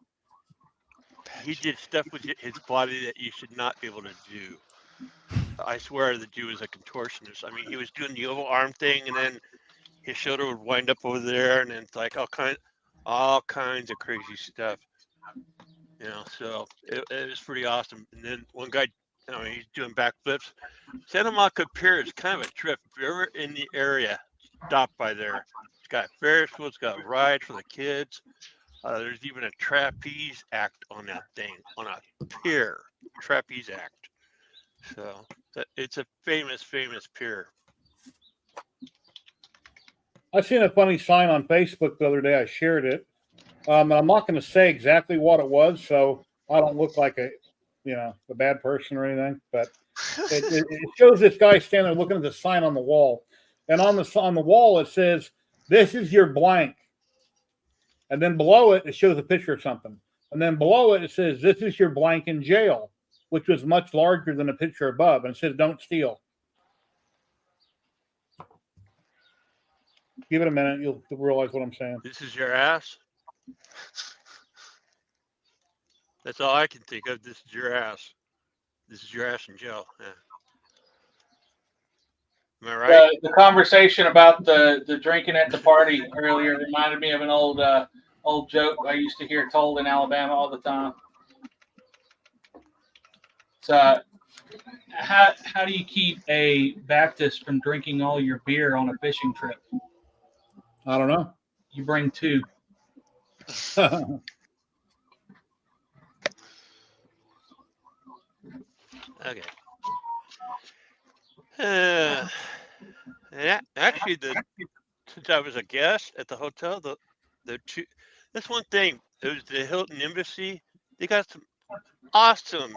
S2: He did stuff with his body that you should not be able to do. I swear the dude was a contortionist. I mean, he was doing the oval arm thing, and then his shoulder would wind up over there, and then it's like all kinds of crazy stuff. So it was pretty awesome. And then one guy, he's doing backflips. Santa Monica Pier is kind of a trip. If you're ever in the area, stop by there. It's got Ferris wheel, it's got rides for the kids. There's even a trapeze act on that thing, on a pier, trapeze act. So it's a famous pier.
S6: I seen a funny sign on Facebook the other day. I shared it. I'm not going to say exactly what it was, so I don't look like a bad person or anything. But it shows this guy standing there looking at the sign on the wall, and on the wall it says, "This is your blank," and then below it shows a picture of something, and then below it says, "This is your blank in jail," which was much larger than the picture above, and it says, "Don't steal." Give it a minute, you'll realize what I'm saying.
S2: This is your ass. That's all I can think of. This is your ass. This is your ass in jail. Yeah. Am I right?
S3: The conversation about the drinking at the party earlier reminded me of an old joke I used to hear told in Alabama all the time. So, how do you keep a Baptist from drinking all your beer on a fishing trip?
S6: I don't know.
S3: You bring 2.
S2: Okay. Actually, since I was a guest at the hotel, that's one thing. It was the Hilton Embassy. They got some awesome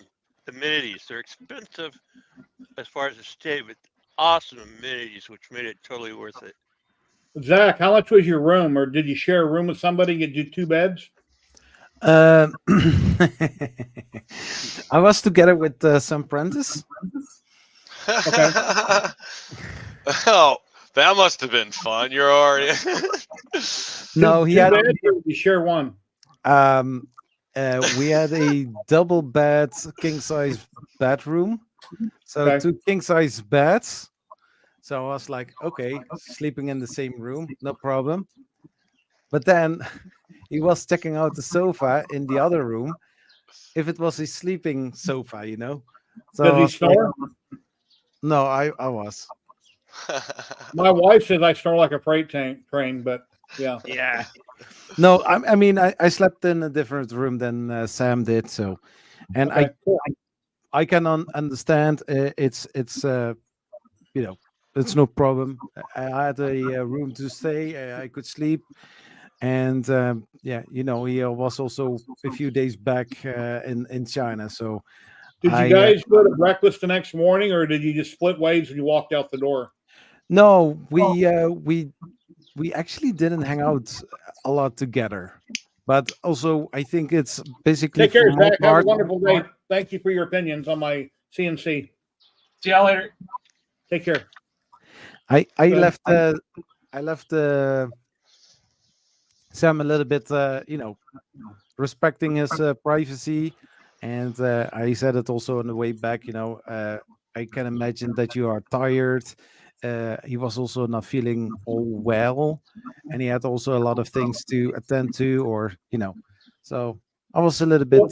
S2: amenities. They're expensive as far as the stay, but awesome amenities, which made it totally worth it.
S6: Zach, how much was your room, or did you share a room with somebody? You did 2 beds?
S5: I was together with some apprentice.
S6: Okay.
S7: Oh, that must have been fun. You're already.
S5: No, he
S6: 2
S5: had.
S6: beds, or did you share one?
S5: We had a double bed, king size bedroom. So
S6: Okay.
S5: 2 king size beds. So I was like, okay, sleeping in the same room, no problem. But then he was checking out the sofa in the other room, if it was a sleeping sofa, So
S6: Does he snore?
S5: No, I was.
S6: My wife says I snore like a freight train, but yeah.
S5: Yeah. No, I mean, I slept in a different room than Sam did. So, and
S6: Okay, cool.
S5: I can understand. It's you know, it's no problem. I had a room to stay. I could sleep, and yeah, you know, he was also a few days back in China. So
S6: Did you guys go to breakfast the next morning, or did you just split ways when you walked out the door?
S5: no, we actually didn't hang out a lot together. But also, I think it's basically
S6: Take care,
S5: for my
S6: Zach. Have a
S5: part.
S6: wonderful day. Thank you for your opinions on my CNC.
S3: See y'all later.
S6: Take care.
S5: I
S6: Good.
S5: left Sam a little bit, you know, respecting his privacy, and I said it also on the way back. You know, I can imagine that you are tired. He was also not feeling all well, and he had also a lot of things to attend to, or you know, so I was a little bit,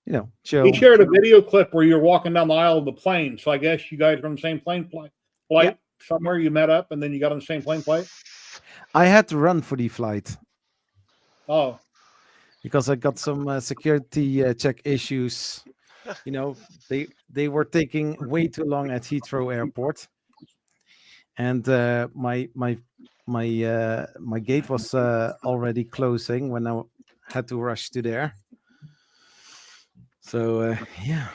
S5: you know, chill.
S6: He shared a video clip where you're walking down the aisle of the plane. So I guess you guys were on the same plane flight.
S5: Yeah.
S6: Somewhere you met up, and then you got on the same plane flight.
S5: I had to run for the flight
S6: Oh,
S5: because I got some security check issues. You know, they were taking way too long at Heathrow Airport, and my gate was already closing when I had to rush to there. So yeah,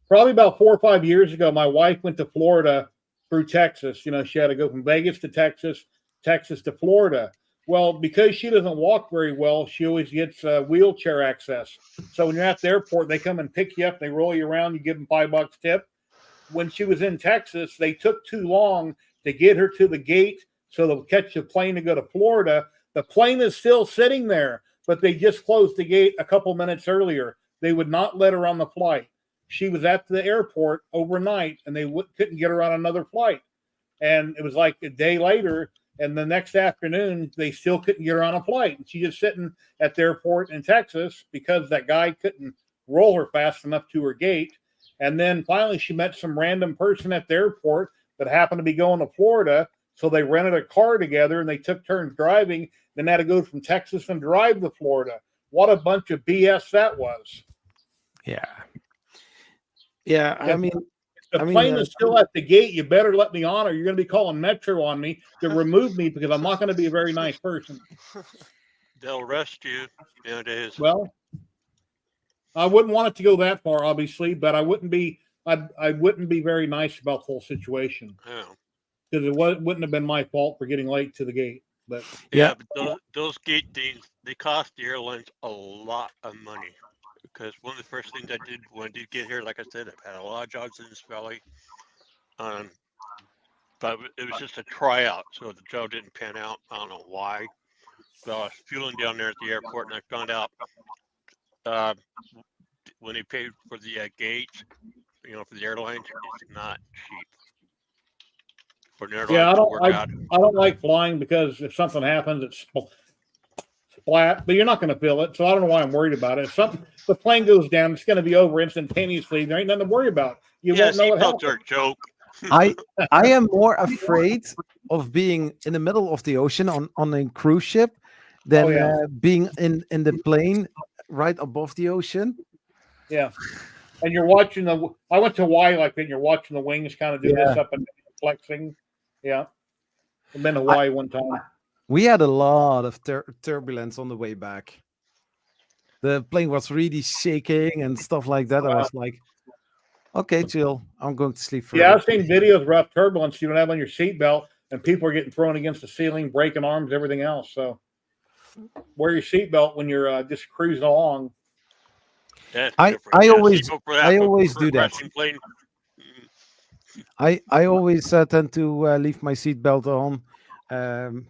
S6: probably about 4 or 5 years ago, my wife went to Florida through Texas. You know, she had to go from Vegas to Texas, Texas to Florida. Well, because she doesn't walk very well, she always gets wheelchair access. So when you're at the airport, they come and pick you up, they roll you around, you give them $5 tip. When she was in Texas, they took too long to get her to the gate so they'll catch the plane to go to Florida. The plane is still sitting there, but they just closed the gate a couple minutes earlier. They would not let her on the flight. She was at the airport overnight, and they couldn't get her on another flight. And it was like a day later, and the next afternoon, they still couldn't get her on a flight. And she's just sitting at the airport in Texas because that guy couldn't roll her fast enough to her gate. And then finally, she met some random person at the airport that happened to be going to Florida. So they rented a car together, and they took turns driving. Then had to go from Texas and drive to Florida. What a bunch of BS that was.
S5: yeah. I mean,
S6: the plane is still at the gate. You better let me on, or you're going to be calling Metro on me to remove me because I'm not going to be a very nice person.
S2: They'll arrest you nowadays.
S6: Well, I wouldn't want it to go that far, obviously, but I wouldn't be. I wouldn't be very nice about the whole situation because it wouldn't have been my fault for getting late to the gate. But
S2: yeah, but those gate things, they cost the airlines a lot of money. Because one of the first things I did when I did get here, like I said, I've had a lot of jobs in this valley. But it was just a tryout, so the job didn't pan out. I don't know why. But I was fueling down there at the airport, and I found out when they paid for the gates, you know, for the airlines, it's not cheap. For an airline to work out.
S6: I don't like flying because if something happens, it's flat, but you're not going to feel it. So I don't know why I'm worried about it. If the plane goes down, it's going to be over instantaneously. There ain't nothing to worry about. You won't know what happened.
S2: Are a joke.
S5: I am more afraid of being in the middle of the ocean on a cruise ship than being in the plane right above the ocean.
S6: Yeah, and you're watching I went to Hawaii like that. And you're watching the wings kind of do this up and flexing. Yeah, I've been to Hawaii one time.
S5: We had a lot of turbulence on the way back. The plane was really shaking and stuff like that. I was like, okay, chill. I'm going to sleep.
S6: Yeah, I've seen videos of rough turbulence. You don't have on your seatbelt, and people are getting thrown against the ceiling, breaking arms, everything else. So wear your seatbelt when you're just cruising along.
S5: I always do that. I always tend to leave my seatbelt on.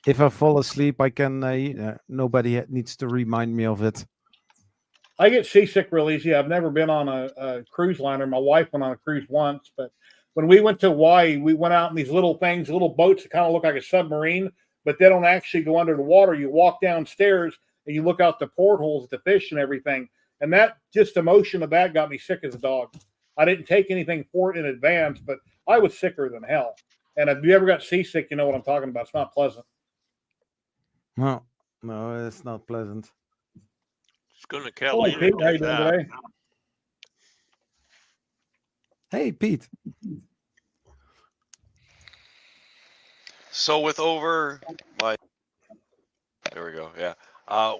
S5: If I fall asleep, I can. Nobody needs to remind me of it.
S6: I get seasick real easy. I've never been on a cruise liner. My wife went on a cruise once, but when we went to Hawaii, we went out in these little things, little boats that kind of look like a submarine, but they don't actually go under the water. You walk downstairs and you look out the portholes at the fish and everything. And that just the motion of that got me sick as a dog. I didn't take anything for it in advance, but I was sicker than hell. And if you ever got seasick, you know what I'm talking about. It's not pleasant.
S5: No, it's not pleasant.
S2: It's going to Catalina.
S6: How you doing today?
S5: Hey, Pete.
S7: So with over there we go. Yeah.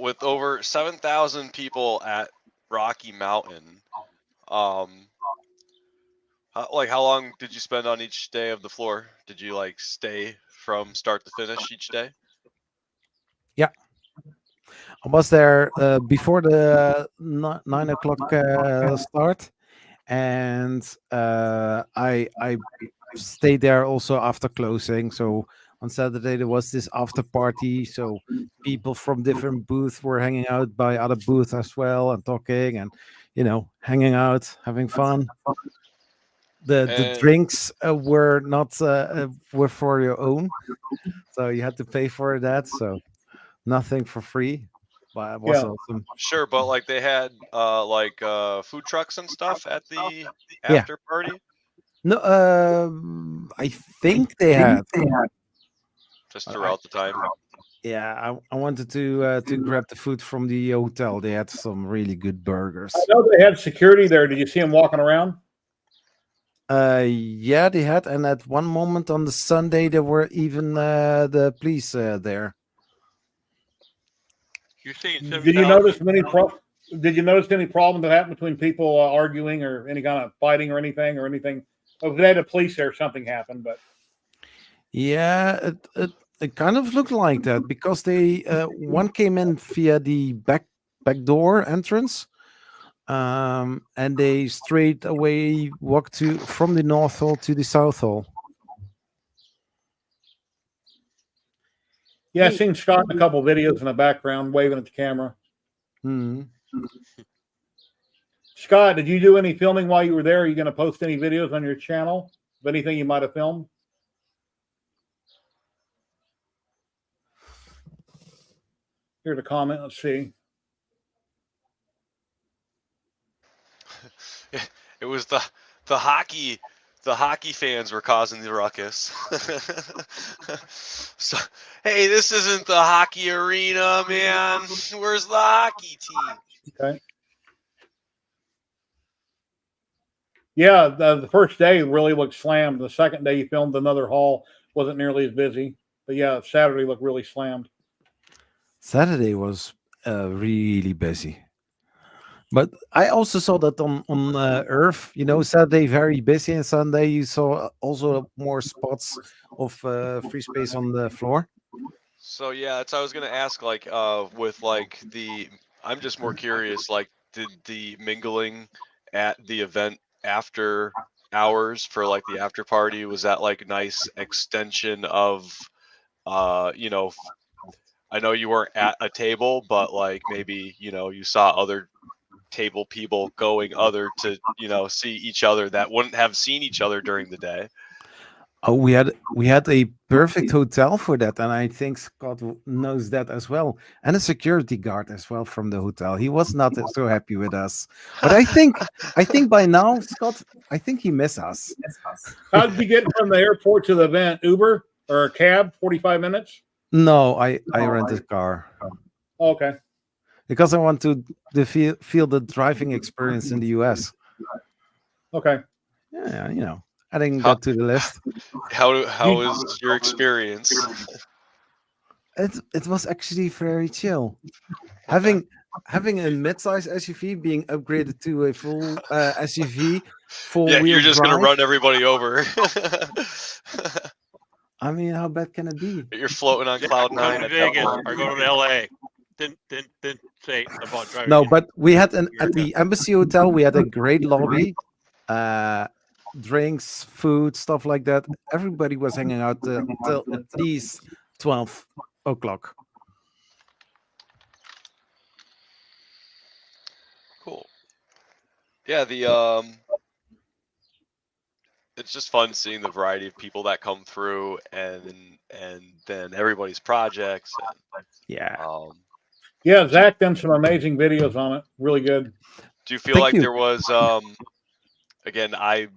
S7: With over 7,000 people at Rocky Mountain, how long did you spend on each day of the floor? Did you like stay from start to finish each day?
S5: Yeah, I was there before the 9 o'clock start, and I stayed there also after closing. So on Saturday there was this after party. So people from different booths were hanging out by other booths as well and talking and hanging out, having fun. The
S7: And
S5: drinks were not were for your own, so you had to pay for that. So nothing for free, but it was
S6: Yeah.
S5: awesome.
S7: sure, but like they had food trucks and stuff at the
S5: Yeah.
S7: after party
S5: No, I think they had.
S7: just
S5: I
S7: throughout the time.
S5: Yeah, I wanted to grab the food from the hotel. They had some really good burgers.
S6: I know they had security there. Did you see them walking around?
S5: Yeah, they had, and at one moment on the Sunday there were even the police there.
S2: You're saying
S6: Did you notice
S2: 7,000?
S6: Did you notice any problem that happened between people arguing or any kind of fighting or anything? If they had a police there, something happened. But
S5: Yeah, it kind of looked like that because they one came in via the back door entrance, and they straight away walked to from the north hall to the south hall.
S6: yeah, I
S5: Hey.
S6: seen Scott in a couple videos in the background waving at the camera.
S5: Hmm.
S6: Scott, did you do any filming while you were there? Are you going to post any videos on your channel of anything you might have filmed? Here's a comment. Let's see.
S7: It was the hockey fans were causing the ruckus. So, hey, this isn't the hockey arena, man. Where's the hockey team?
S6: Okay. Yeah, the first day really looked slammed. The second day you filmed another hall, wasn't nearly as busy. But yeah, Saturday looked really slammed.
S5: Saturday was really busy. But I also saw that on Earth, Saturday very busy, and Sunday you saw also more spots of free space on the floor.
S7: So yeah, that's what I was gonna ask. Like, with like I'm just more curious. Like, did the mingling at the event after hours for like the after party, was that like a nice extension of, I know you weren't at a table, but like maybe you saw other table people going other to see each other that wouldn't have seen each other during the day.
S5: Oh, we had a perfect hotel for that, and I think Scott knows that as well, and a security guard as well from the hotel. He was not so happy with us, but I think by now, Scott, I think he miss us.
S6: How did you get from the airport to the event? Uber or a cab? 45 minutes?
S5: No, I rented a car
S6: Okay.
S5: because I want to feel the driving experience in the US.
S6: Okay.
S5: Yeah, adding
S7: How
S5: that to the list.
S7: how is your experience?
S5: It was actually very chill.
S7: Okay.
S5: Having a mid-size SUV being upgraded to a full SUV,
S7: Yeah,
S5: four-wheel
S7: you're just gonna
S5: drive.
S7: run everybody over.
S5: I mean, how bad can it be?
S7: You're floating on cloud
S2: Come
S7: nine
S2: to
S7: at that
S2: Vegas
S7: point.
S2: or go to LA. Didn't say about driving.
S5: No,
S2: in
S5: but we had at
S2: America.
S5: the Embassy Hotel. We had a great lobby, uh, drinks, food, stuff like that. Everybody was hanging out till at least 12 o'clock.
S7: Cool. Yeah, it's just fun seeing the variety of people that come through and then everybody's projects and
S5: Yeah.
S6: Yeah, Zach done some amazing videos on it. Really good.
S7: do you feel
S5: Thank
S7: like
S5: you.
S7: there was again, I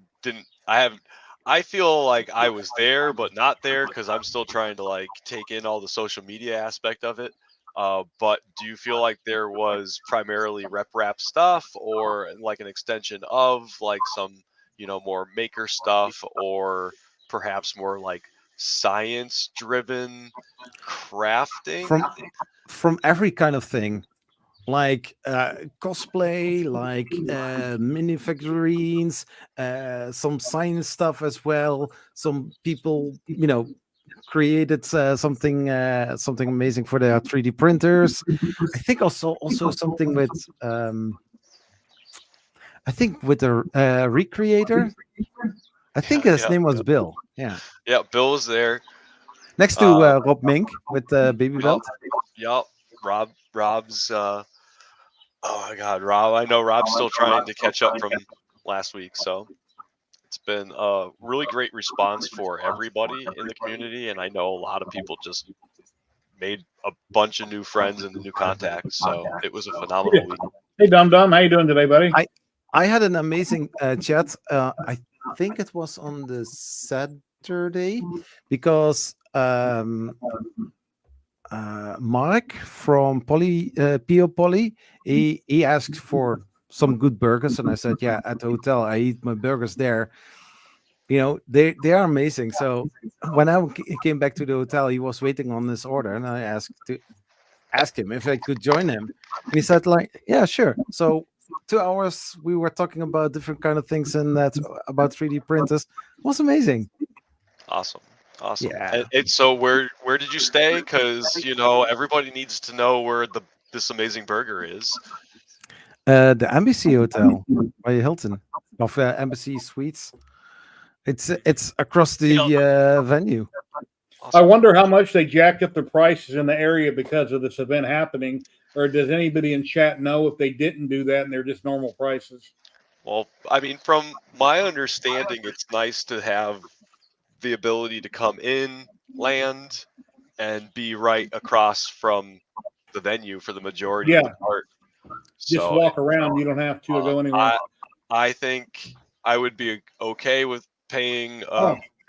S7: feel like I was there but not there because I'm still trying to like take in all the social media aspect of it. But do you feel like there was primarily rep rap stuff or like an extension of like some more maker stuff, or perhaps more like science-driven crafting?
S5: From every kind of thing, like cosplay, like mini figurines, some science stuff as well. Some people, created something amazing for their 3D printers. I think also something with I think with a recreator. I think his name was Bill. Yeah,
S7: Yeah, Bill was there.
S5: next to Rob Mink with the baby belt.
S7: Yup. Rob's oh my god, Rob. I know Rob's still trying to catch up from last week, so it's been a really great response for everybody in the community, and I know a lot of people just made a bunch of new friends and new contacts, so it was a phenomenal week.
S6: Hey, Dum Dum, how you doing today, buddy?
S5: I had an amazing chat. I think it was on the Saturday because Mark from Pio Poly, he asked for some good burgers, and I said, yeah, at the hotel I eat my burgers there. They are amazing. So when I came back to the hotel, he was waiting on this order, and I asked him if I could join him, and he said, like, yeah, sure. So 2 hours we were talking about different kind of things, and that's about 3D printers. It was amazing.
S7: Awesome.
S5: Yeah.
S7: And so where did you stay? Because everybody needs to know where this amazing burger is.
S5: The Embassy Hotel by Hilton of Embassy Suites. It's across the venue.
S7: Awesome.
S6: I wonder how much they jacked up the prices in the area because of this event happening, or does anybody in chat know if they didn't do that and they're just normal prices?
S7: Well, I mean, from my understanding, it's nice to have the ability to come in, land, and be right across from the venue for the majority of the part.
S6: Just
S7: So,
S6: walk around. You don't have to go anywhere.
S7: I think I would be okay with paying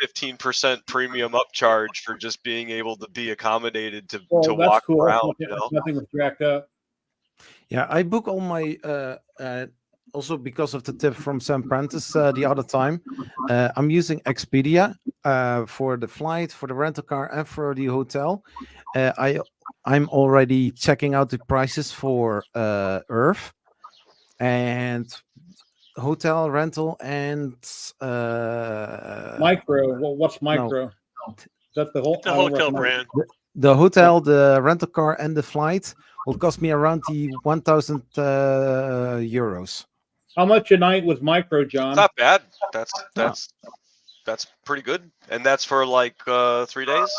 S7: 15% premium upcharge for just being able to be accommodated to walk
S6: cool.
S7: around.
S6: Nothing was jacked up.
S5: Yeah, I book all my also because of the tip from Sam Prentice the other time. I'm using Expedia for the flight, for the rental car, and for the hotel. I'm already checking out the prices for Earth and hotel rental and
S6: Micro. Well, what's Micro?
S5: No.
S6: That's the whole
S2: hotel brand.
S5: The hotel, the rental car, and the flight will cost me around the 1,000 euros.
S6: How much a night was Micro, John?
S7: It's not bad. That's pretty good, and that's for like 3 days.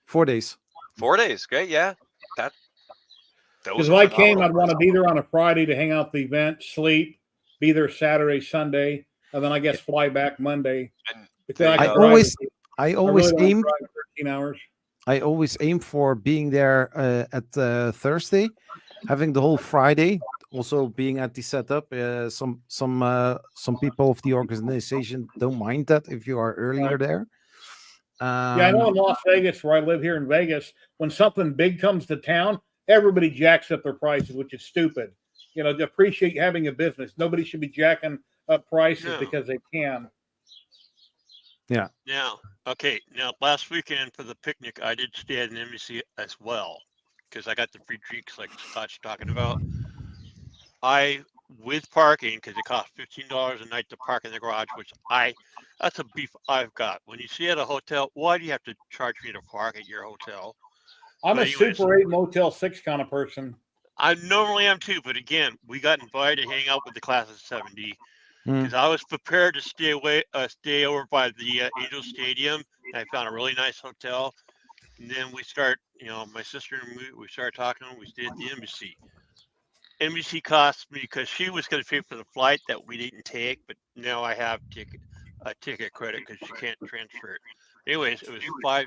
S5: 4 days.
S7: 4 days. Okay, yeah.
S6: Because if I came, I'd want to be there on a Friday to hang out at the event, sleep, be there Saturday, Sunday, and then I guess fly back Monday.
S5: I always aim
S6: 13 hours.
S5: I always aim for being there at Thursday, having the whole Friday. Also being at the setup. Some people of the organization don't mind that if you are earlier there.
S6: Yeah, I know in Las Vegas, where I live here in Vegas, when something big comes to town, everybody jacks up their prices, which is stupid. To appreciate having a business. Nobody should be jacking up prices because they can.
S5: Yeah.
S2: Now, okay. Now, last weekend for the picnic, I did stay at an embassy as well because I got the free drinks like Scott's talking about. With parking, because it costs $15 a night to park in the garage, that's a beef I've got. When you see at a hotel, why do you have to charge me to park at your hotel?
S6: I'm a Super 8 Motel 6 kind of person.
S2: I normally am too, but again, we got invited to hang out with the class of 70 because I was prepared to stay over by the Angel Stadium. And I found a really nice hotel, and then we start, my sister and we started talking. We stayed at the embassy. Embassy cost me because she was going to pay for the flight that we didn't take, but now I have a ticket credit because she can't transfer it. Anyways, it was $580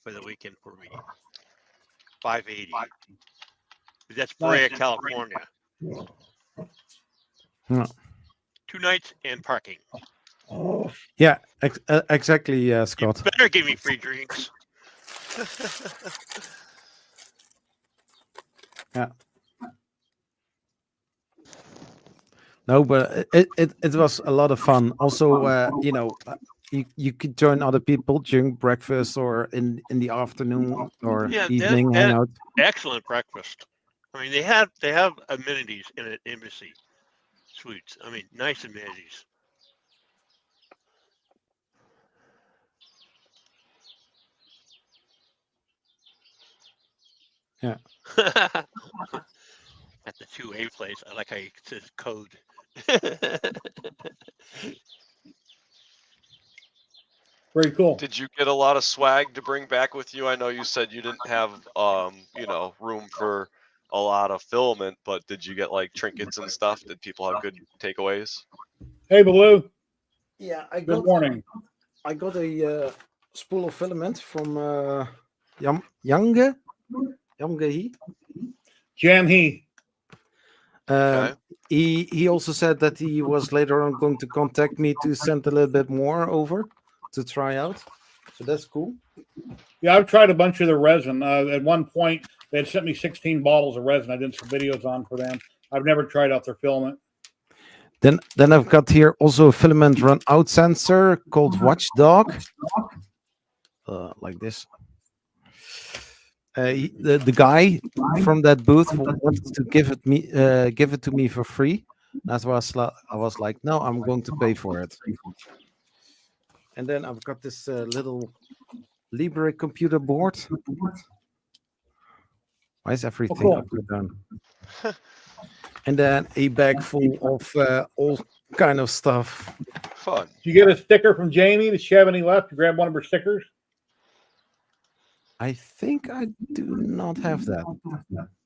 S2: for the weekend for me. $580. That's Brea, California.
S5: No.
S2: 2 nights and parking.
S5: Yeah, exactly, Scott.
S2: You better give me free drinks.
S5: Yeah. No, but it was a lot of fun. Also, you could join other people during breakfast or in the afternoon or
S2: Yeah,
S5: evening hangout.
S2: excellent breakfast. I mean, they have amenities in an embassy suites. I mean, nice amenities.
S5: Yeah.
S2: At the 2A place, I like how you says code.
S6: Very cool.
S7: Did you get a lot of swag to bring back with you? I know you said you didn't have room for a lot of filament, but did you get like trinkets and stuff? Did people have good takeaways?
S6: Hey, Baloo.
S5: Yeah,
S6: Good morning.
S5: I got a spool of filament from Yange He.
S6: Jam He.
S5: Um,
S7: Okay.
S5: he also said that he was later on going to contact me to send a little bit more over to try out. So that's cool.
S6: Yeah, I've tried a bunch of the resin. At one point, they had sent me 16 bottles of resin. I did some videos on for them. I've never tried out their filament.
S5: Then I've got here also a filament run out sensor called Watchdog. Like this. The guy from that booth wanted to give it to me for free. That's why I was like, no, I'm going to pay for it. And then I've got this little Libre computer board. Why is everything
S6: cool.
S5: upside down? And then a bag full of all kind of stuff.
S7: Fun.
S6: Did you get a sticker from Jamie? Does she have any left? You grab one of her stickers?
S5: I think I do not have that.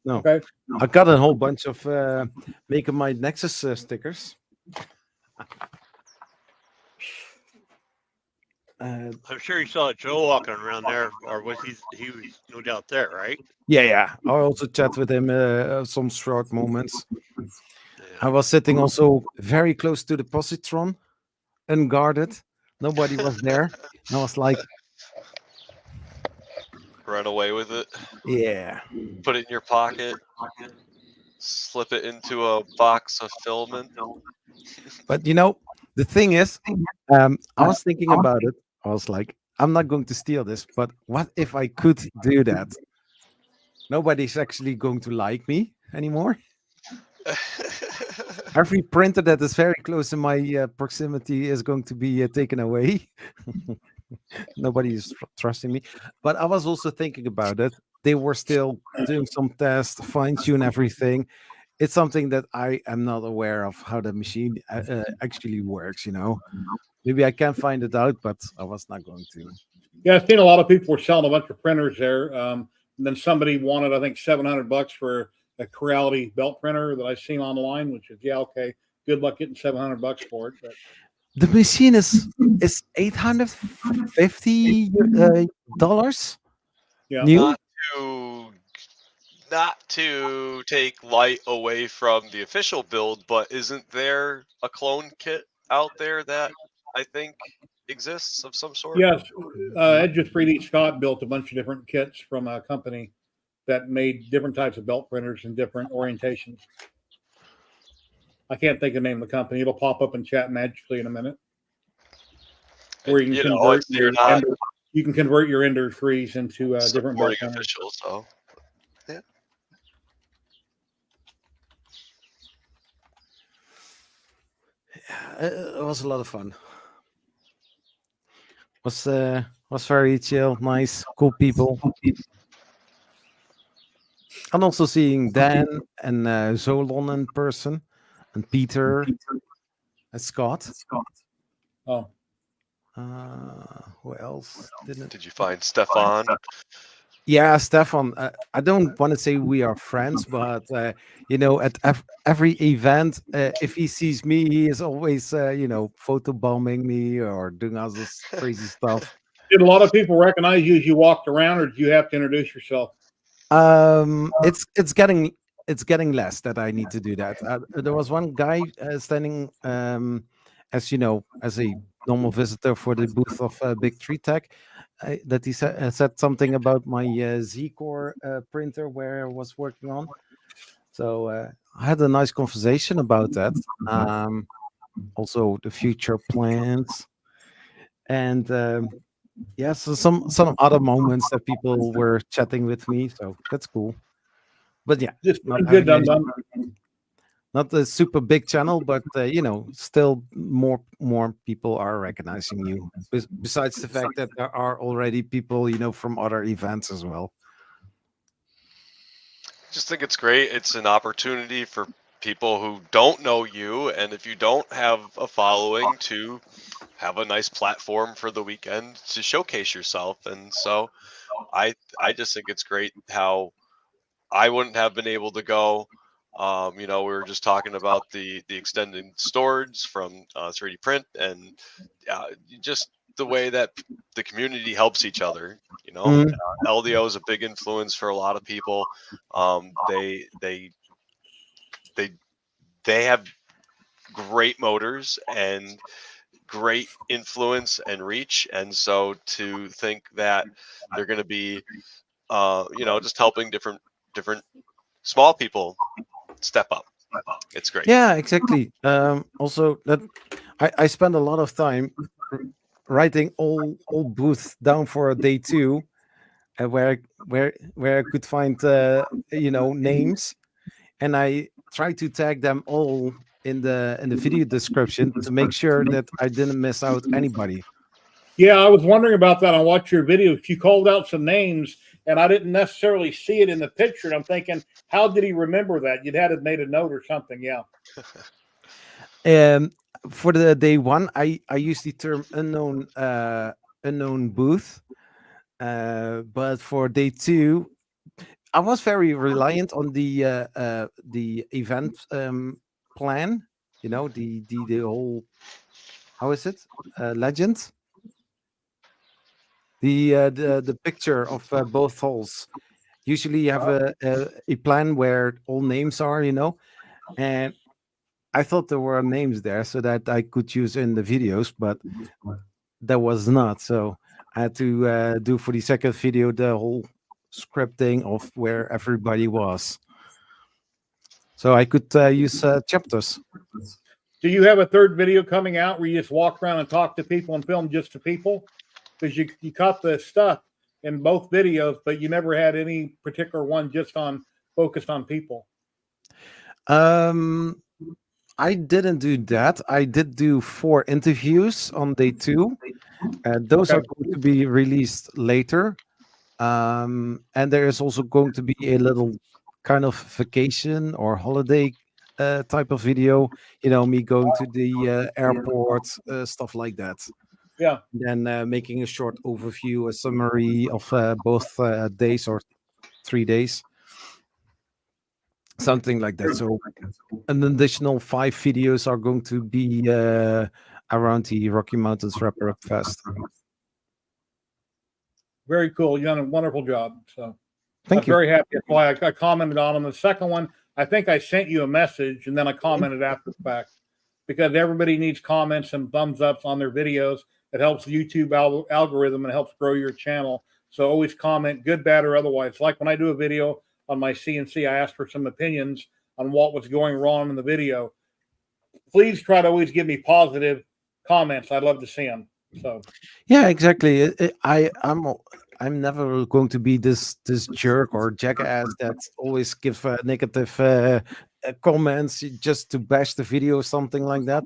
S5: No.
S6: Okay.
S5: I got a whole bunch of Making My Nexus stickers.
S2: I'm sure you saw Joe walking around there, or was he was no doubt there, right?
S5: Yeah. I also chat with him some short moments.
S2: Yeah.
S5: I was sitting also very close to the positron, unguarded. Nobody was there. And I was like,
S7: Run away with it.
S5: yeah.
S7: Put it in your pocket. Slip it into a box of filament.
S5: But the thing is, I was thinking about it. I was like, I'm not going to steal this, but what if I could do that? Nobody's actually going to like me anymore. Every printer that is very close in my proximity is going to be taken away. Nobody is trusting me. But I was also thinking about it. They were still doing some tests, fine tune everything. It's something that I am not aware of how the machine actually works. Maybe I can find it out, but I was not going to.
S6: Yeah, I've seen a lot of people were selling a bunch of printers there. And then somebody wanted, I think, $700 for a Creality belt printer that I've seen online, which is, yeah, okay. Good luck getting $700 for it. But
S5: the machine is $850.
S6: Yeah.
S5: New.
S7: Not to take light away from the official build, but isn't there a clone kit out there that I think exists of some sort?
S6: Yes, Edge 3D Scott built a bunch of different kits from a company that made different types of belt printers and different orientations. I can't think of the name of the company. It'll pop up in chat magically in a minute. Where you can convert you can convert your Ender 3s into different belt printers.
S7: Official, so yeah.
S5: It was a lot of fun. Was very chill, nice, cool people. And also seeing Dan and Zolon in person, and Peter and Scott.
S6: Oh.
S5: Who else?
S7: Did you find Stefan?
S5: Yeah, Stefan. I don't want to say we are friends, but at every event, if he sees me, he is always photobombing me or doing all this crazy stuff.
S6: Did a lot of people recognize you as you walked around, or did you have to introduce yourself?
S5: It's getting less that I need to do that. There was one guy standing, as a normal visitor for the booth of Big Tree Tech, that he said something about my Z-Core printer where I was working on. So I had a nice conversation about that. Also the future plans, and yeah, so some other moments that people were chatting with me. So that's cool. But yeah,
S6: Just
S5: not
S6: good,
S5: having
S6: dum
S5: any,
S6: dum.
S5: not a super big channel, but still more people are recognizing you. Besides the fact that there are already people from other events as well.
S7: Just think it's great. It's an opportunity for people who don't know you, and if you don't have a following, to have a nice platform for the weekend to showcase yourself. And so I just think it's great how I wouldn't have been able to go. We were just talking about the extended storage from 3D print, and just the way that the community helps each other.
S5: Mm.
S7: LDO is a big influence for a lot of people. They have great motors and great influence and reach, and so to think that they're going to be just helping different small people step up, it's great.
S5: Yeah, exactly. Also, that I spend a lot of time writing all booths down for a day two, where I could find names, and I try to tag them all in the video description to make sure that I didn't miss out anybody.
S6: Yeah, I was wondering about that. I watched your videos. You called out some names, and I didn't necessarily see it in the picture. And I'm thinking, how did he remember that? You'd had it made a note or something. Yeah.
S5: For the day one, I use the term unknown booth, but for day two, I was very reliant on the event plan. The whole, how is it, legend, the picture of both halls. Usually you have a plan where all names are, and I thought there were names there so that I could use in the videos, but that was not. So I had to do for the second video the whole scripting of where everybody was, so I could use chapters.
S6: Do you have a third video coming out where you just walk around and talk to people and film just to people? Because you caught the stuff in both videos, but you never had any particular one just focused on people.
S5: I didn't do that. I did do 4 interviews on day 2. Those
S6: Okay.
S5: are going to be released later. And there is also going to be a little kind of vacation or holiday type of video. Me going to the airport, stuff like that.
S6: Yeah.
S5: Then making a short overview, a summary of both days or 3 days. Something like that. So an additional 5 videos are going to be around the Rocky Mountains Wrap Up Fest.
S6: Very cool. You've done a wonderful job. So
S5: Thank you.
S6: very happy. That's why I commented on them. The second one, I think I sent you a message and then I commented after the fact, because everybody needs comments and thumbs ups on their videos. It helps the YouTube algorithm and helps grow your channel. So always comment, good, bad, or otherwise. Like when I do a video on my CNC, I ask for some opinions on what was going wrong in the video. Please try to always give me positive comments. I'd love to see them. So
S5: yeah, exactly. I'm never going to be this jerk or jackass that always give negative comments just to bash the video or something like that.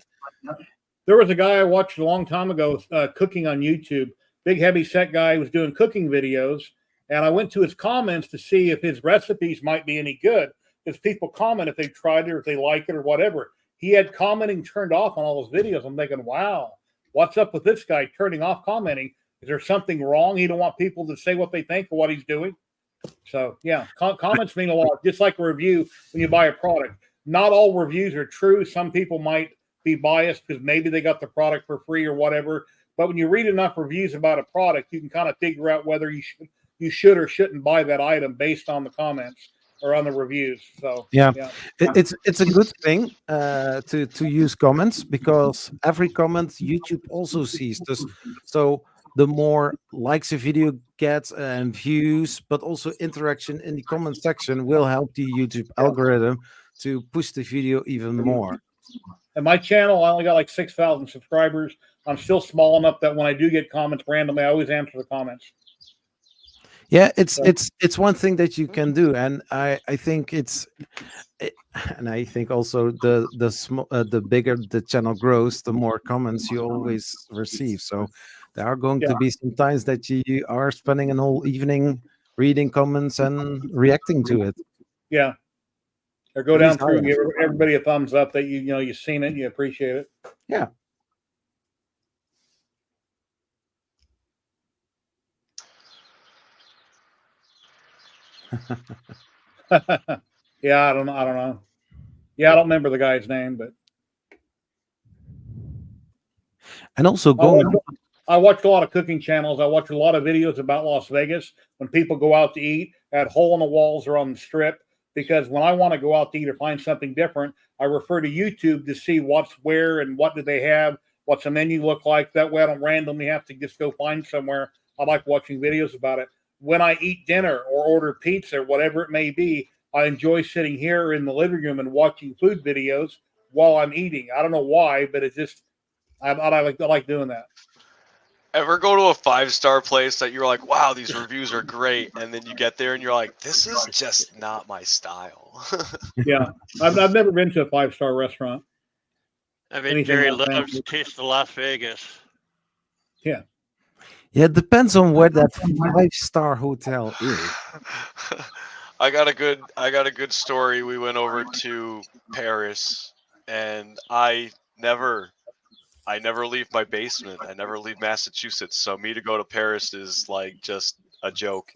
S6: There was a guy I watched a long time ago cooking on YouTube. Big heavy set guy, was doing cooking videos, and I went to his comments to see if his recipes might be any good. Because people comment if they've tried it or if they like it or whatever. He had commenting turned off on all those videos. I'm thinking, wow, what's up with this guy turning off commenting? Is there something wrong? He don't want people to say what they think of what he's doing. So yeah, comments mean a lot. Just like a review when you buy a product. Not all reviews are true. Some people might be biased because maybe they got the product for free or whatever. But when you read enough reviews about a product, you can kind of figure out whether you should or shouldn't buy that item based on the comments or on the reviews. So
S5: yeah. It's a good thing to use comments, because every comment YouTube also sees this. So the more likes a video gets and views, but also interaction in the comment section will help the YouTube algorithm to push the video even more.
S6: And my channel, I only got like 6,000 subscribers. I'm still small enough that when I do get comments randomly, I always answer the comments.
S5: Yeah, it's one thing that you can do, and I think and I think also the bigger the channel grows, the more comments you always receive. So there are going to be some times that you are spending an whole evening reading comments and reacting to it.
S6: Yeah. Or go down through and give everybody a thumbs up that you've seen it and you appreciate it.
S5: Yeah.
S6: Yeah, I don't know. Yeah, I don't remember the guy's name, but
S5: and also
S6: I watch a lot of cooking channels. I watch a lot of videos about Las Vegas when people go out to eat at hole in the walls or on the strip. Because when I want to go out to eat or find something different, I refer to YouTube to see what's where and what do they have, what's the menu look like. That way I don't randomly have to just go find somewhere. I like watching videos about it. When I eat dinner or order pizza or whatever it may be, I enjoy sitting here in the living room and watching food videos while I'm eating. I don't know why, but it's just, I like doing that.
S7: Ever go to a 5-star place that you're like, wow, these reviews are great, and then you get there and you're like, this is just not my style?
S6: Yeah, I've never been to a 5-star restaurant.
S2: I think Jerry loves Taste of Las Vegas.
S6: Yeah.
S5: Yeah, it depends on where that 5-star hotel is.
S7: I got a good story. We went over to Paris, and I never leave my basement. I never leave Massachusetts. So me to go to Paris is like just a joke.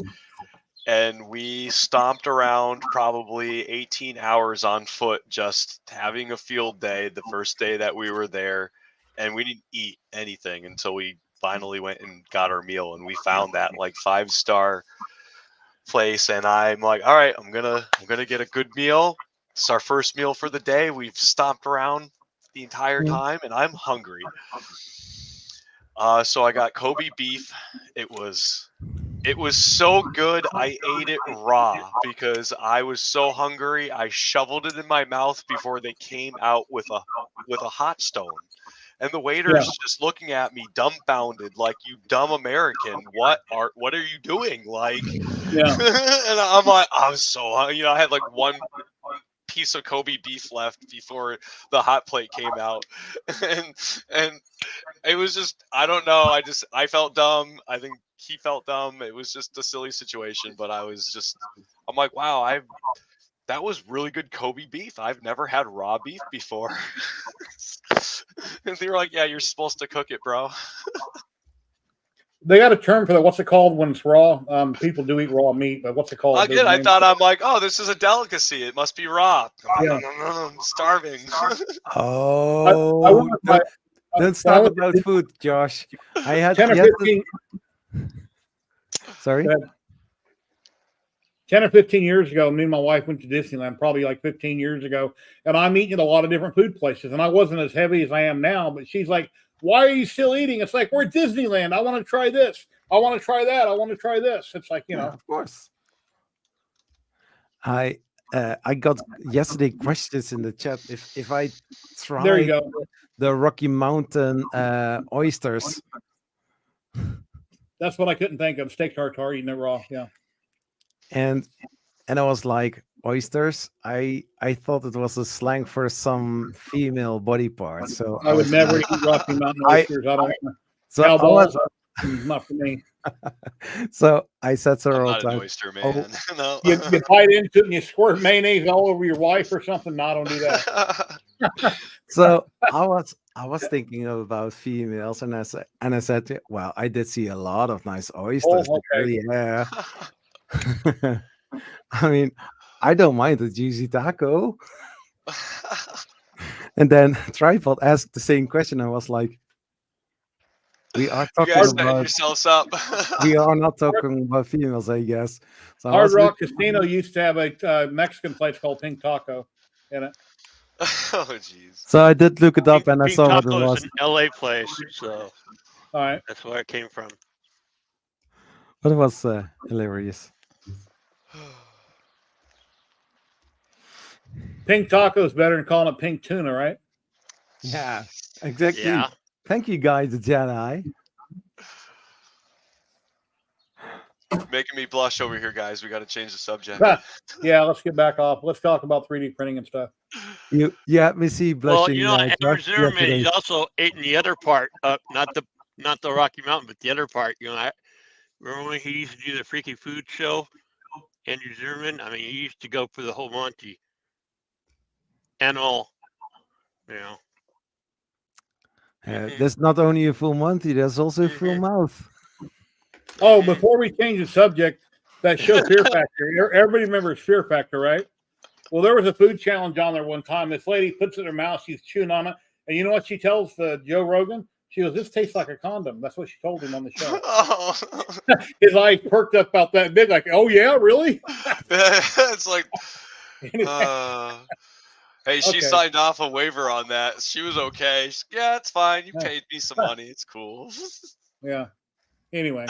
S7: And we stomped around probably 18 hours on foot, just having a field day the first day that we were there. And we didn't eat anything until we finally went and got our meal. And we found that like 5-star place. And I'm like, all right, I'm gonna get a good meal. It's our first meal for the day. We've stomped around the entire time, and I'm hungry. So I got Kobe beef. It was so good. I ate it raw because I was so hungry. I shoveled it in my mouth before they came out with a hot stone. And the waiter's just looking at me dumbfounded, like, you dumb American, what are you doing? Like, and I'm like, I was so hungry. I had like one piece of Kobe beef left before the hot plate came out, and it was just, I don't know, I felt dumb. I think he felt dumb. It was just a silly situation, but I'm like, wow, that was really good Kobe beef. I've never had raw beef before. And they were like, yeah, you're supposed to cook it, bro.
S6: They got a term for that. What's it called when it's raw? People do eat raw meat, but what's it called?
S7: Again, I thought, I'm like, oh, this is a delicacy. It must be raw.
S6: Yeah.
S7: I'm starving.
S5: Oh, don't start about food, Josh. I had
S6: 10 or 15.
S5: Sorry?
S6: 10 or 15 years ago, me and my wife went to Disneyland, probably like 15 years ago, and I'm eating at a lot of different food places, and I wasn't as heavy as I am now, but she's like, why are you still eating? It's like, we're at Disneyland. I want to try this. I want to try that. I want to try this. It's like,
S5: Of course. I got yesterday questions in the chat. If I try
S6: there you go.
S5: The Rocky Mountain oysters.
S6: That's what I couldn't think of. Steak tartare, eating it raw. Yeah.
S5: And I was like, oysters? I thought it was a slang for some female body part. So
S6: I would never eat Rocky Mountain oysters. I don't know.
S5: So
S6: Cowballs, not for me.
S5: So I said to her
S7: I'm
S5: all
S7: not
S5: the
S7: an
S5: time,
S7: oyster man. No.
S6: You bite into it and you squirt mayonnaise all over your wife or something. No, I don't do that.
S5: So I was thinking about females, and I said, well, I did see a lot of nice oysters.
S6: Oh, okay.
S5: Yeah. I mean, I don't mind a juicy taco. And then Tripod asked the same question. I was like, we are talking
S7: you guys
S6: about
S7: yourselves up.
S5: we are not talking about females, I guess. So
S6: Hard Rock Casino used to have a Mexican place called Pink Taco in it.
S7: Oh, jeez.
S5: So I did look it up, and I
S2: Pink
S5: saw what it
S2: Taco
S5: was.
S2: is an LA place, so
S6: All right.
S2: that's where it came from.
S5: But it was hilarious.
S6: Pink taco is better than calling it pink tuna, right?
S5: Yeah, exactly.
S2: Yeah.
S5: Thank you, guys, the Jedi.
S7: Making me blush over here, guys. We got to change the subject.
S6: Yeah, let's get back off. Let's talk about 3D printing and stuff.
S5: You had me see
S2: Well,
S5: blushing.
S2: you know, Andrew
S5: Josh,
S2: Zimmerman,
S5: yesterday.
S2: he's also ate in the other part, not the Rocky Mountain, but the other part. You know, I remember when he used to do the freaky food show. Andrew Zimmerman. I mean, he used to go for the whole Monty and all. You know.
S5: There's not only a full Monty, there's also a full mouth.
S6: Oh, before we change the subject, that show Fear Factor. Everybody remembers Fear Factor, right? Well, there was a food challenge on there one time. This lady puts it in her mouth, she's chewing on it, and you know what she tells Joe Rogan? She goes, "This tastes like a condom." That's what she told him on the show.
S7: Oh.
S6: His eyes perked up about that big, like, "Oh yeah, really?"
S7: It's like, hey, she
S6: Okay.
S7: signed off a waiver on that. She was okay. Yeah, it's fine. You paid me some money. It's cool.
S6: Yeah. Anyway,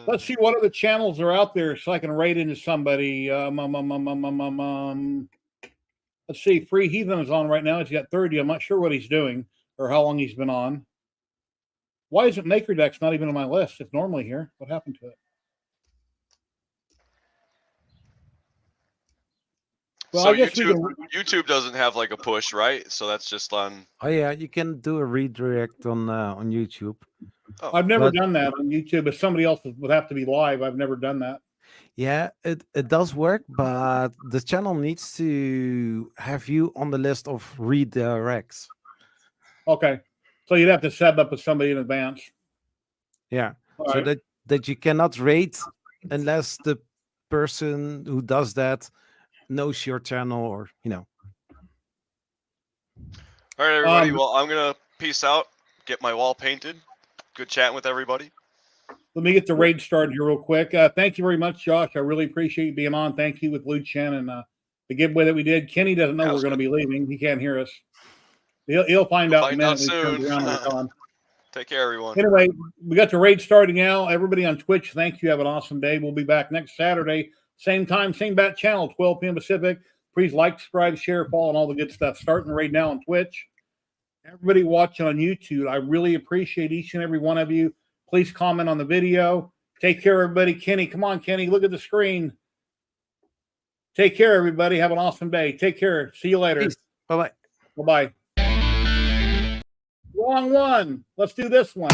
S6: let's see what other channels are out there so I can rate into somebody. Let's see. Free Heathen is on right now. He's got 30. I'm not sure what he's doing or how long he's been on. Why isn't Maker Deck's not even on my list? It's normally here. What happened to it? Well,
S7: So
S6: I guess
S7: YouTube doesn't have like a push, right? So that's just on.
S5: Oh yeah, you can do a redirect on YouTube.
S7: Oh.
S6: I've never done that on YouTube. If somebody else would have to be live, I've never done that.
S5: Yeah, it does work, but the channel needs to have you on the list of redirects.
S6: Okay. So you'd have to set it up with somebody in advance.
S5: Yeah.
S6: All
S5: so
S6: right.
S5: that you cannot rate unless the person who does that knows your channel, or
S7: All right, everybody. Well, I'm gonna peace out. Get my wall painted. Good chatting with everybody.
S6: Let me get the raid started here real quick. Thank you very much, Josh. I really appreciate you being on. Thank you with Luke Chen and the giveaway that we did. Kenny doesn't know we're going to be leaving. He can't hear us. He'll find out in a minute when he turns around and we're gone.
S7: Take care, everyone.
S6: Anyway, we got the raid starting now. Everybody on Twitch, thank you. Have an awesome day. We'll be back next Saturday, same time, same bat channel, 12 p.m. Pacific. Please like, subscribe, share, follow, and all the good stuff. Starting the raid now on Twitch. Everybody watching on YouTube, I really appreciate each and every one of you. Please comment on the video. Take care, everybody. Kenny, come on, Kenny. Look at the screen. Take care, everybody. Have an awesome day. Take care. See you later.
S5: Bye-bye.
S6: Bye-bye. Wrong one. Let's do this one.